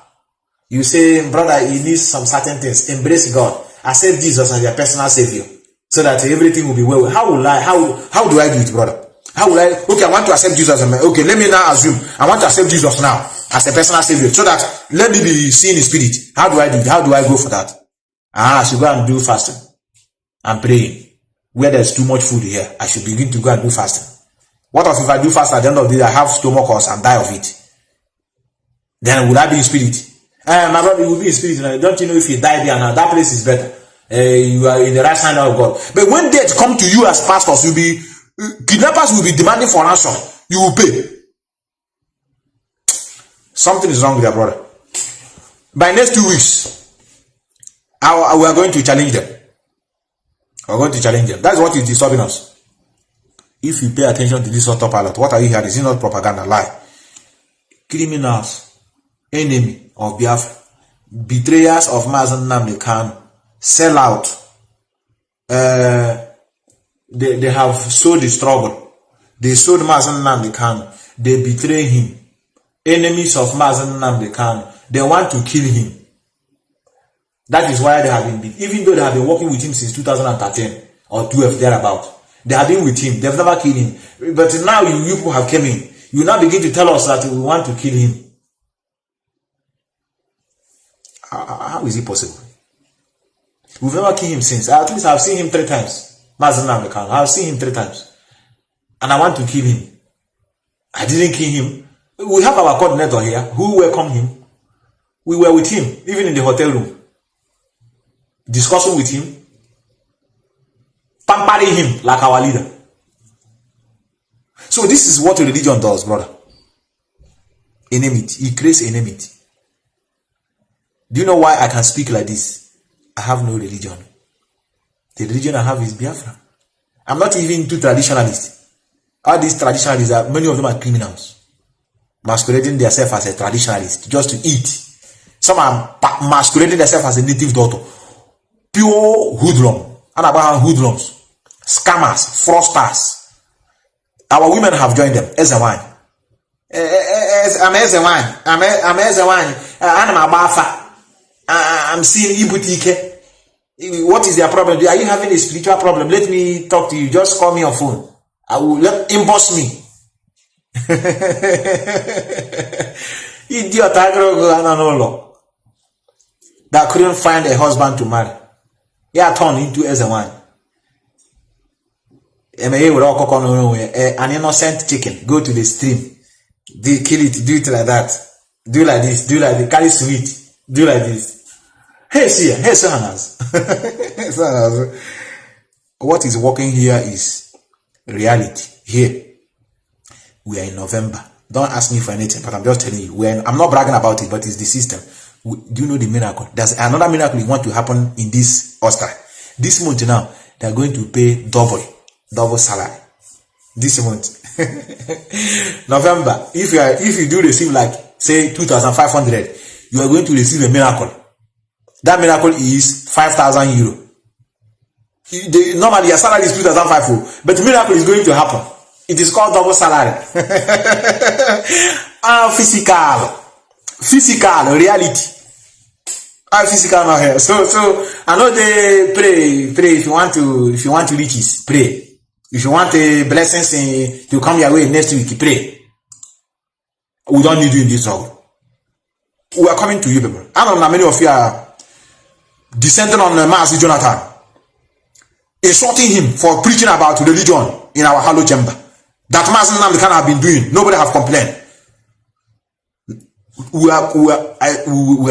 [SPEAKER 2] You say, brother, he needs some certain things. Embrace God. Accept Jesus as your personal savior. So that everything will be well. How do I do it, brother? How will I? Okay, I want to accept Jesus. Okay, let me now assume. I want to accept Jesus now as a personal savior. So that let me be seen in spirit. How do I do it? How do I go for that? I should go and do fasting. I'm praying. Where there's too much food here, I should begin to go and do fasting. What if I do fast at the end of the day, I have stomach ulcer and die of it? Then will I be in spirit? My brother, you will be in spirit. Don't you know if you die there now, that place is better. You are in the right hand of God. But when death come to you as pastors, kidnappers will be demanding for ransom. You will pay. Something is wrong with your brother. By next 2 weeks, we are going to challenge them. We're going to challenge them. That's what is disturbing us. If you pay attention to this autopilot, what are you hearing? Is it not propaganda? Lie. Criminals, enemy of Biafra. betrayers of Mazi Nnamdi Kanu, sell out. They have sold the struggle. They sold Mazi Nnamdi Kanu. They betray him. Enemies of Mazi Nnamdi Kanu. They want to kill him. That is why they have been, even though they have been working with him since 2013 or 12, thereabout. They have been with him. They've never killed him. But now you people have come in. You now begin to tell us that we want to kill him. How is it possible? We've never killed him since. At least I've seen him 3 times. Mazi Nnamdi Kanu. I've seen him 3 times. And I want to kill him. I didn't kill him. We have our coordinator here who welcomed him. We were with him, even in the hotel room, discussing with him, pampering him like our leader. So this is what religion does, brother. Enmity. It creates enmity. Do you know why I can speak like this? I have no religion. The religion I have is Biafra. I'm not even too traditionalist. All these traditionalists, many of them are criminals, masquerading themselves as a traditionalist just to eat. Some are masquerading themselves as a native daughter. Pure hoodlum. And about hoodlums, scammers, fraudsters. Our women have joined them. Ezewine. I'm Ezewine. I'm Ezewine. I'm Abafa. I'm seeing Ibutike. What is their problem? Are you having a spiritual problem? Let me talk to you. Just call me on phone. I will inbox me. Idiot that couldn't find a husband to marry. Yeah, turned into Ezewine. An innocent chicken. Go to the stream. Kill it. Do it like that. Do like this. Do like this. Carry sweet. Do like this. Hey, see, hey, Sahanas. What is working here is reality. Here, we are in November. Don't ask me for anything, but I'm just telling you. I'm not bragging about it, but it's the system. Do you know the miracle? There's another miracle you want to happen in this Oscar. This month now, they are going to pay double salary. This month, November. If you do receive like say 2,500, you are going to receive a miracle. That miracle is 5,000 euro. Normally your salary is 2,500, but the miracle is going to happen. It is called double salary. Physical reality. Physical now here. So I know they pray if you want to riches, pray. If you want a blessings to come your way next week, pray. We don't need you in this trouble. We are coming to you, people. I know many of you are descending on Mazi Jonathan, insulting him for preaching about religion in our hollow chamber. That Mazi Nnamdi Kanu have been doing. Nobody have complained. We are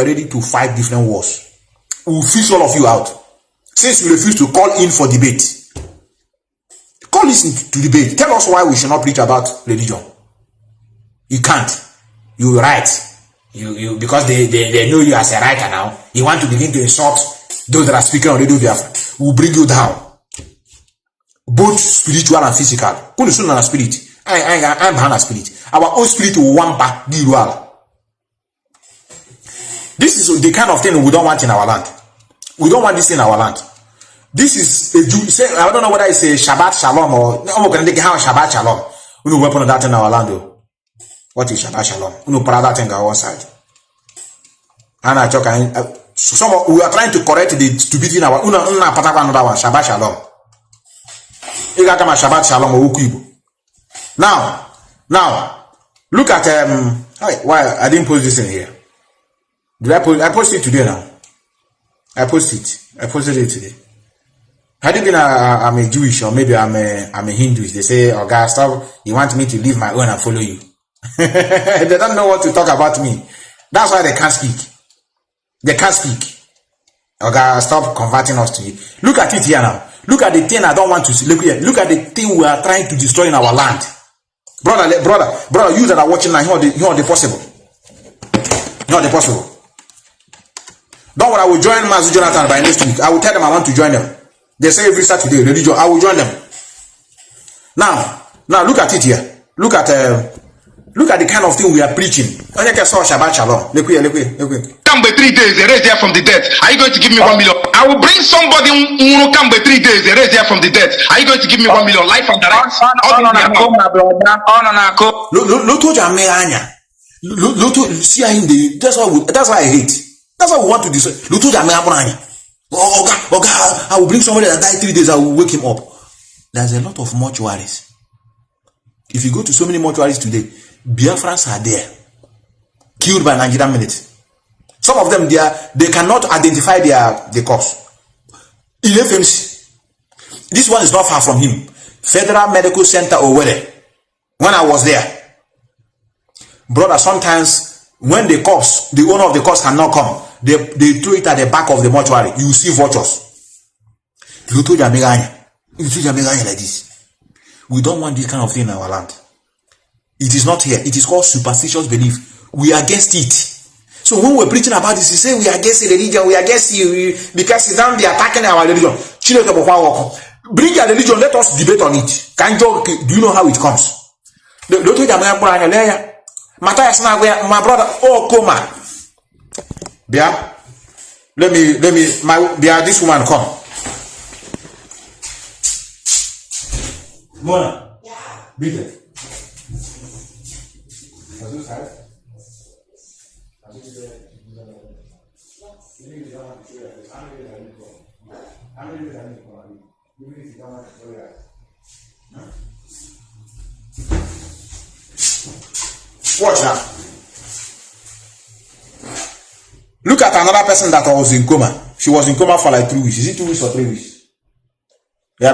[SPEAKER 2] ready to fight different wars. We will fish all of you out. Since you refuse to call in for debate, call us to debate. Tell us why we should not preach about religion. You can't. You're right. You because they know you as a writer now. You want to begin to insult those that are speaking on Radio Biafra. We'll bring you down. Both spiritual and physical. Kunu spirit. I'm Hana spirit. Our own spirit will wampa giruala. This is the kind of thing we don't want in our land. We don't want this in our land. This is a Jew. Say, I don't know whether it's a Shabbat Shalom or Shabbat Shalom. We don't weapon that in our land. Though. What is Shabbat Shalom? We don't put that in our side. And I talk. We are trying to correct the stupidity in our. Another one. Shabbat Shalom. You got my Shabbat Shalom or Ukuibu. Now, look at why I didn't post this in here. I posted it today now. I posted it today. Had it been I'm a Jewish or maybe I'm a Hinduist, they say, oh God, stop, you want me to leave my own and follow you. They don't know what to talk about me. That's why they can't speak. They can't speak. Oh God, stop converting us to you. Look at it here now. Look at the thing I don't want to see. Look here. Look at the thing we are trying to destroy in our land. Brother, you that are watching now, you're the possible. You're the possible. Don't worry, I will join Mazi Jonathan by next week. I will tell them I want to join them. They say every Saturday, religion, I will join them. Now look at it here. Look at Look at the kind of thing we are preaching.
[SPEAKER 17] Come by 3 days, they raise there from the dead. Are you going to give me 1 million? I will bring somebody who come by 3 days, they raise there from the dead. Are you going to give me 1 million? Life and direct.
[SPEAKER 2] That's why I hate. That's why we want to destroy. I will bring somebody that died 3 days, I will wake him up. There's a lot of mortuaries. If you go to so many mortuaries today, Biafrans are there, killed by Nigerian military. Some of them, they cannot identify the cause. In FMC, this one is not far from him. Federal Medical Center or whatever. When I was there, brother, sometimes when the corpse, the owner of the corpse cannot come, they throw it at the back of the mortuary. You see vultures. Like this. We don't want this kind of thing in our land. It is not here. It is called superstitious belief. We are against it. So when we're preaching about this, you say we are against the religion, we are against you because it's down there attacking our religion. Bring your religion, let us debate on it. Do you know how it comes? My brother, oh coma. Let me this woman come. Mona. Bitte. Watch now. Look at another person that was in coma. She was in coma for like 3 weeks. Is it 2 weeks or 3 weeks? Yeah.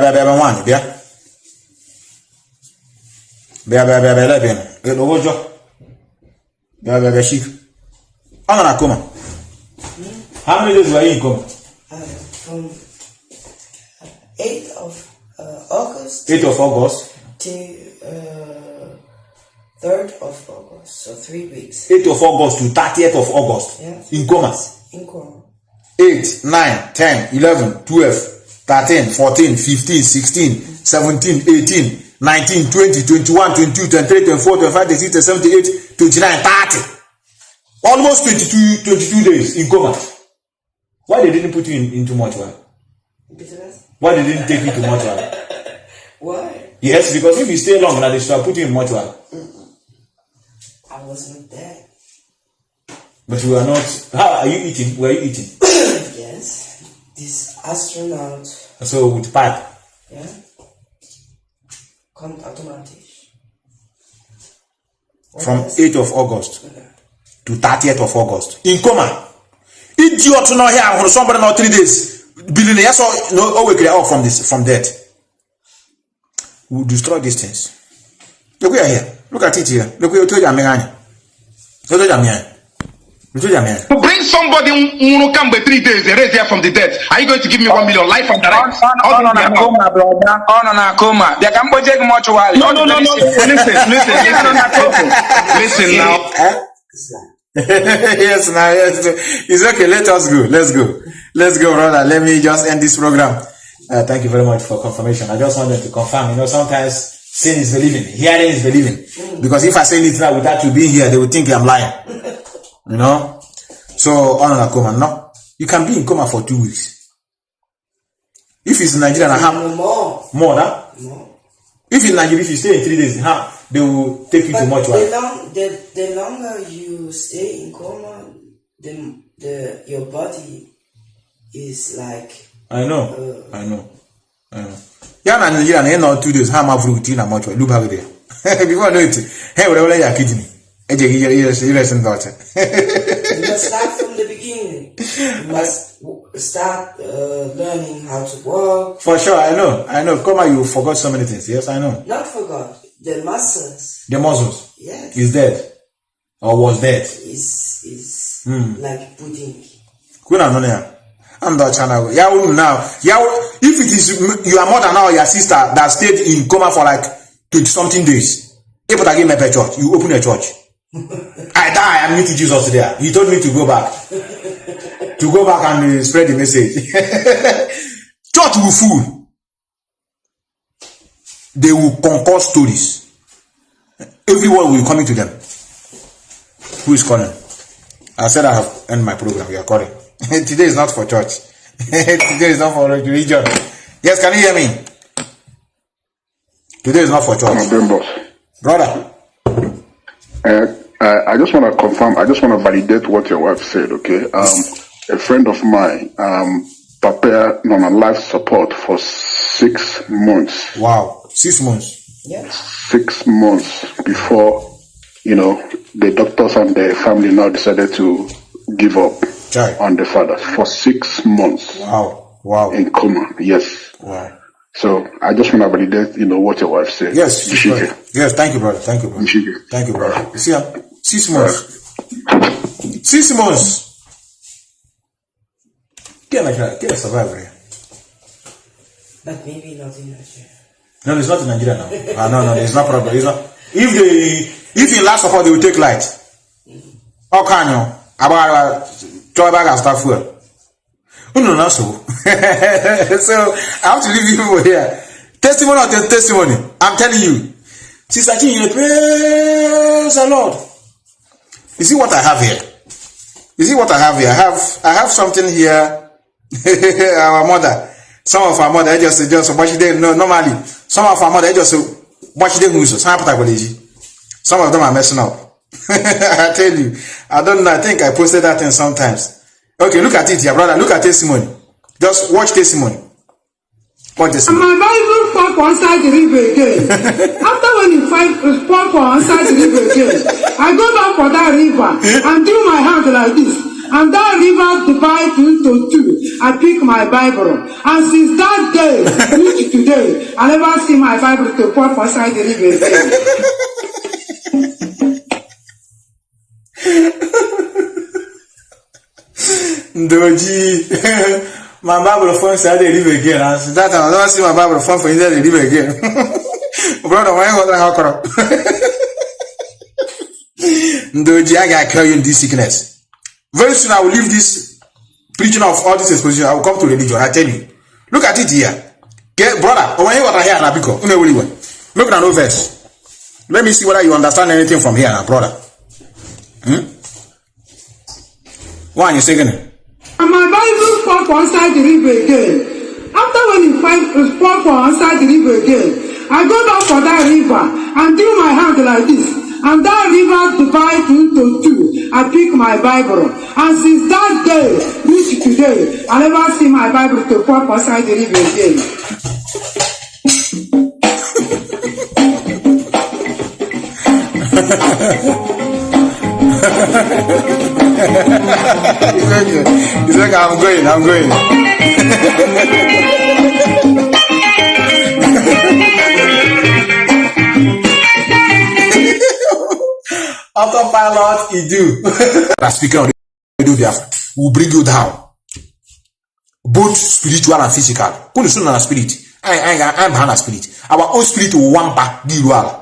[SPEAKER 2] How many days were you in coma?
[SPEAKER 18] From 8th of August.
[SPEAKER 2] 8th of August
[SPEAKER 18] to 3rd of August, so 3 weeks.
[SPEAKER 2] 8th of August to 30th of August.
[SPEAKER 18] Yeah.
[SPEAKER 2] In coma.
[SPEAKER 18] In coma.
[SPEAKER 2] 8, 9, 10, 11, 12, 13, 14, 15, 16, 17, 18, 19, 20, 21, 22, 23, 24, 25, 26, 27, 28, 29, 30. Almost 22 days in coma. Why they didn't put you into mortuary? Why they didn't take you to mortuary?
[SPEAKER 18] Why?
[SPEAKER 2] Yes, because if you stay long, now they should put you in mortuary.
[SPEAKER 18] I wasn't there.
[SPEAKER 2] But you are not. How are you eating? Were you eating?
[SPEAKER 18] Yes. This astronaut.
[SPEAKER 2] So with pipe.
[SPEAKER 18] Yeah. Come automatic.
[SPEAKER 2] From 8th of August to 30th of August. In coma. Idiot to know here somebody not 3 days. Billionaires no we clear out from death. We will destroy these things. Look, we are here. Look at it here. Look, we told you
[SPEAKER 17] bring somebody who come by 3 days, they raise there from the dead. Are you going to give me 1 million? Life and direct. No. Listen now.
[SPEAKER 2] Yes, it's okay. Let us go. Let's go, brother. Let me just end this program. Thank you very much for confirmation. I just wanted to confirm. Sometimes seeing is believing, hearing is believing. Because if I say it now without you being here, they would think I'm lying. So on a coma, no, you can be in coma for 2 weeks. If it's in Nigeria, more than. If in Nigeria, if you stay in 3 days, they will take you to mortuary.
[SPEAKER 18] The longer you stay in coma, your body is like.
[SPEAKER 2] I know. Yeah, Nigeria, not 2 days. How much routine and mortuary? Look back there. Before I know it, hey, whatever you're kidding me. You must
[SPEAKER 18] start from the beginning. You must start learning how to walk.
[SPEAKER 2] For sure, I know. Coma, you forgot so many things. Yes, I know.
[SPEAKER 18] Not forgot. The muscles.
[SPEAKER 2] The muscles.
[SPEAKER 18] Yes.
[SPEAKER 2] Is dead, or was dead.
[SPEAKER 18] Is like pudding.
[SPEAKER 2] I'm the channel. Now. If it is you are more than now your sister that stayed in coma for like 20-something days. If I give me a church, you open a church. I die, I'm meeting Jesus there. He told me to go back. And spread the message. Church will fool. They will concoct stories. everyone will be coming to them. Who is calling? I said I have ended my program. You are calling. Today is not for church. Today is not for religion. Yes, can you hear me? Today is not for church.
[SPEAKER 6] Brother. I just want to confirm. I just want to validate what your wife said. Okay. A friend of mine prepared on a life support for 6 months.
[SPEAKER 2] Wow, 6 months.
[SPEAKER 18] Yeah.
[SPEAKER 6] 6 months before, the doctors and the family now decided to give up on the father for 6 months.
[SPEAKER 2] Wow.
[SPEAKER 6] In coma. Yes.
[SPEAKER 2] Wow.
[SPEAKER 6] So I just want to validate, what your wife said.
[SPEAKER 2] Yes. Yes. Thank you, brother. Thank you, brother. Thank you, brother. You see, 6 months. 6 months. Get a survivor.
[SPEAKER 18] But maybe not in Nigeria.
[SPEAKER 2] No, it's not in Nigeria now. No, it's not problem. It's not. If in last support they will take light. How can you? About try back and start fuel. No, so. So I have to leave you here. Testimony of the testimony. I'm telling you. Sister Chin, praise the Lord. You see what I have here? I have something here. Our mother. Some of our mother just watch them. No, normally some of our mother just watch them news. Some of them are messing up. I tell you, I don't know. I think I posted that thing sometimes. Okay, look at it here, brother. Look at testimony. Just watch testimony. Watch testimony.
[SPEAKER 19] My Bible fought for inside the river again. After when he fought for inside the river again, I go down for that river and do my hand like this. And that river divides into two. I pick my Bible. And since that day, reach today, I never see my Bible to pour for inside the river again.
[SPEAKER 2] Ndoji, my Bible fall inside the river again. And since that time, I never see my Bible fall inside the river again. Brother, why you how corrupt? Ndoji, I gotta cure you in this sickness. Very soon I will leave this preaching of all this exposition. I will come to religion. I tell you. Look at it here. Okay, brother. When you what I hear Arabico, look at no verse. Let me see whether you understand anything from here now, brother. Why are you saying it?
[SPEAKER 19] And my Bible fought for inside the river again. After when he fought for inside the river again, I go down for that river and do my hand like this. And that river divides into two. I pick my Bible. And since that day, reach today, I never see my Bible to pour inside the river again.
[SPEAKER 2] He's like, I'm going. Autopilot, he do. Speaking of the Biafra, will bring you down, both spiritual and physical. Who is not a spirit? I'm behind a spirit. Our own spirit will want back the world.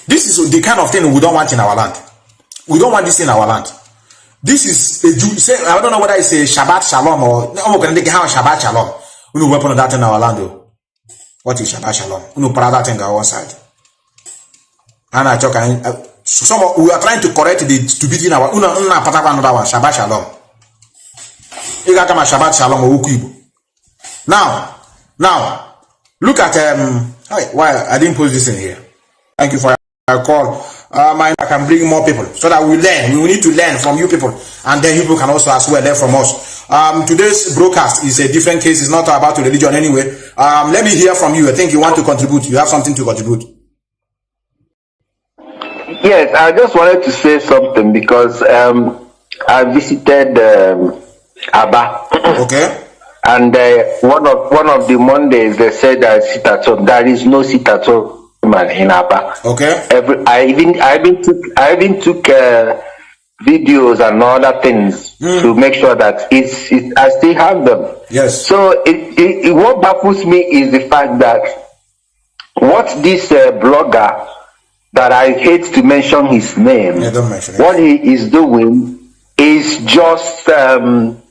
[SPEAKER 2] This is the kind of thing we don't want in our land. We don't want this in our land. This is a Jew. Say, I don't know whether it's a Shabbat Shalom or Shabbat Shalom. We no weapon of that in our land. Though. What is Shabbat Shalom? We no put that in our side. And I talk. We are trying to correct the stupidity in our. Another one. Shabbat Shalom. You got my Shabbat Shalom or Ukuibu. Now, look at why I didn't post this in here. Thank you for your call. I can bring more people so that we learn. We need to learn from you people, and then you people can also as well learn from us. Today's broadcast is a different case. It's not about religion anyway. Let me hear from you. I think you want to contribute. You have something to contribute.
[SPEAKER 8] Yes, I just wanted to say something because I visited Aba. Okay. And one of the Mondays they said that sit at home. There is no sit at home man in Aba. Okay. I even took videos and other things to make sure that I still have them. Yes. So what baffles me is the fact that what this blogger that I hate to mention his name, what he is doing is just an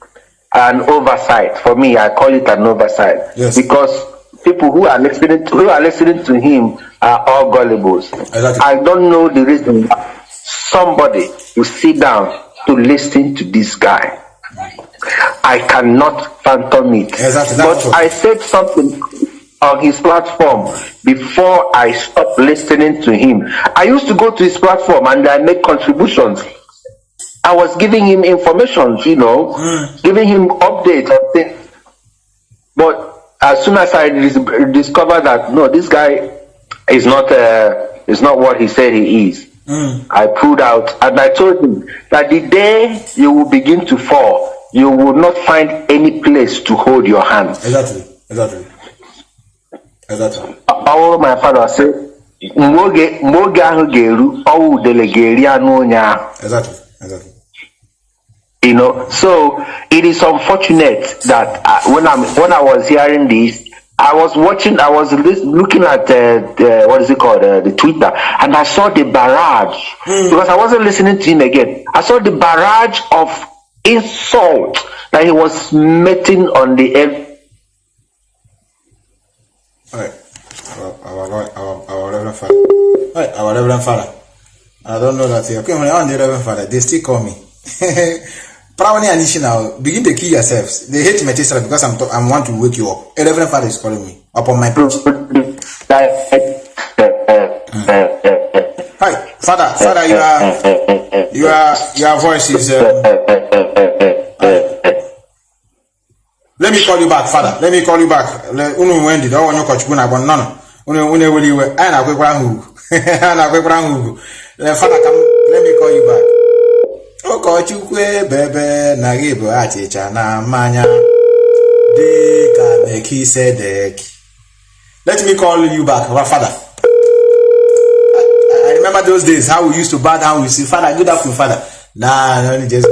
[SPEAKER 8] oversight. For me, I call it an oversight. Yes. Because people who are listening to him are all gullibles.
[SPEAKER 2] Exactly.
[SPEAKER 8] I don't know the reason why somebody will sit down to listen to this guy. I cannot fathom it.
[SPEAKER 2] Exactly.
[SPEAKER 8] But I said something on his platform before I stopped listening to him. I used to go to his platform and I make contributions. I was giving him information, giving him updates on things. But as soon as I discovered that no, this guy is not what he said he is, I pulled out and I told him that the day you will begin to fall, you will not find any place to hold your hand.
[SPEAKER 2] Exactly.
[SPEAKER 8] All my father said,
[SPEAKER 2] Exactly.
[SPEAKER 8] So it is unfortunate that when I was hearing this, I was looking at the Twitter, and I saw the barrage because I wasn't listening to him again. I saw the barrage of insult that he was meeting on the end.
[SPEAKER 2] Our Reverend Father. Our Reverend Father. I don't know that. Okay, when I'm the Reverend Father, they still call me. Probably an issue now. Begin to kill yourselves. They hate Methusela because I want to wake you up. A Reverend Father is calling me up on my page. Hi, Father, your voice is. Let me call you back, Father. Let me call you back. Unu wendi. Don't want your coach. Una none. Unu will you? Ana kwe kwangu. Ana kwe kwangu. Father, come. Let me call you back. Okochukwe bebe nagibo achicha na manya deka meki sedeki. Let me call you back, our Father. I remember those days how we used to bow down. We say, Father, good afternoon, Father. Nah, no, just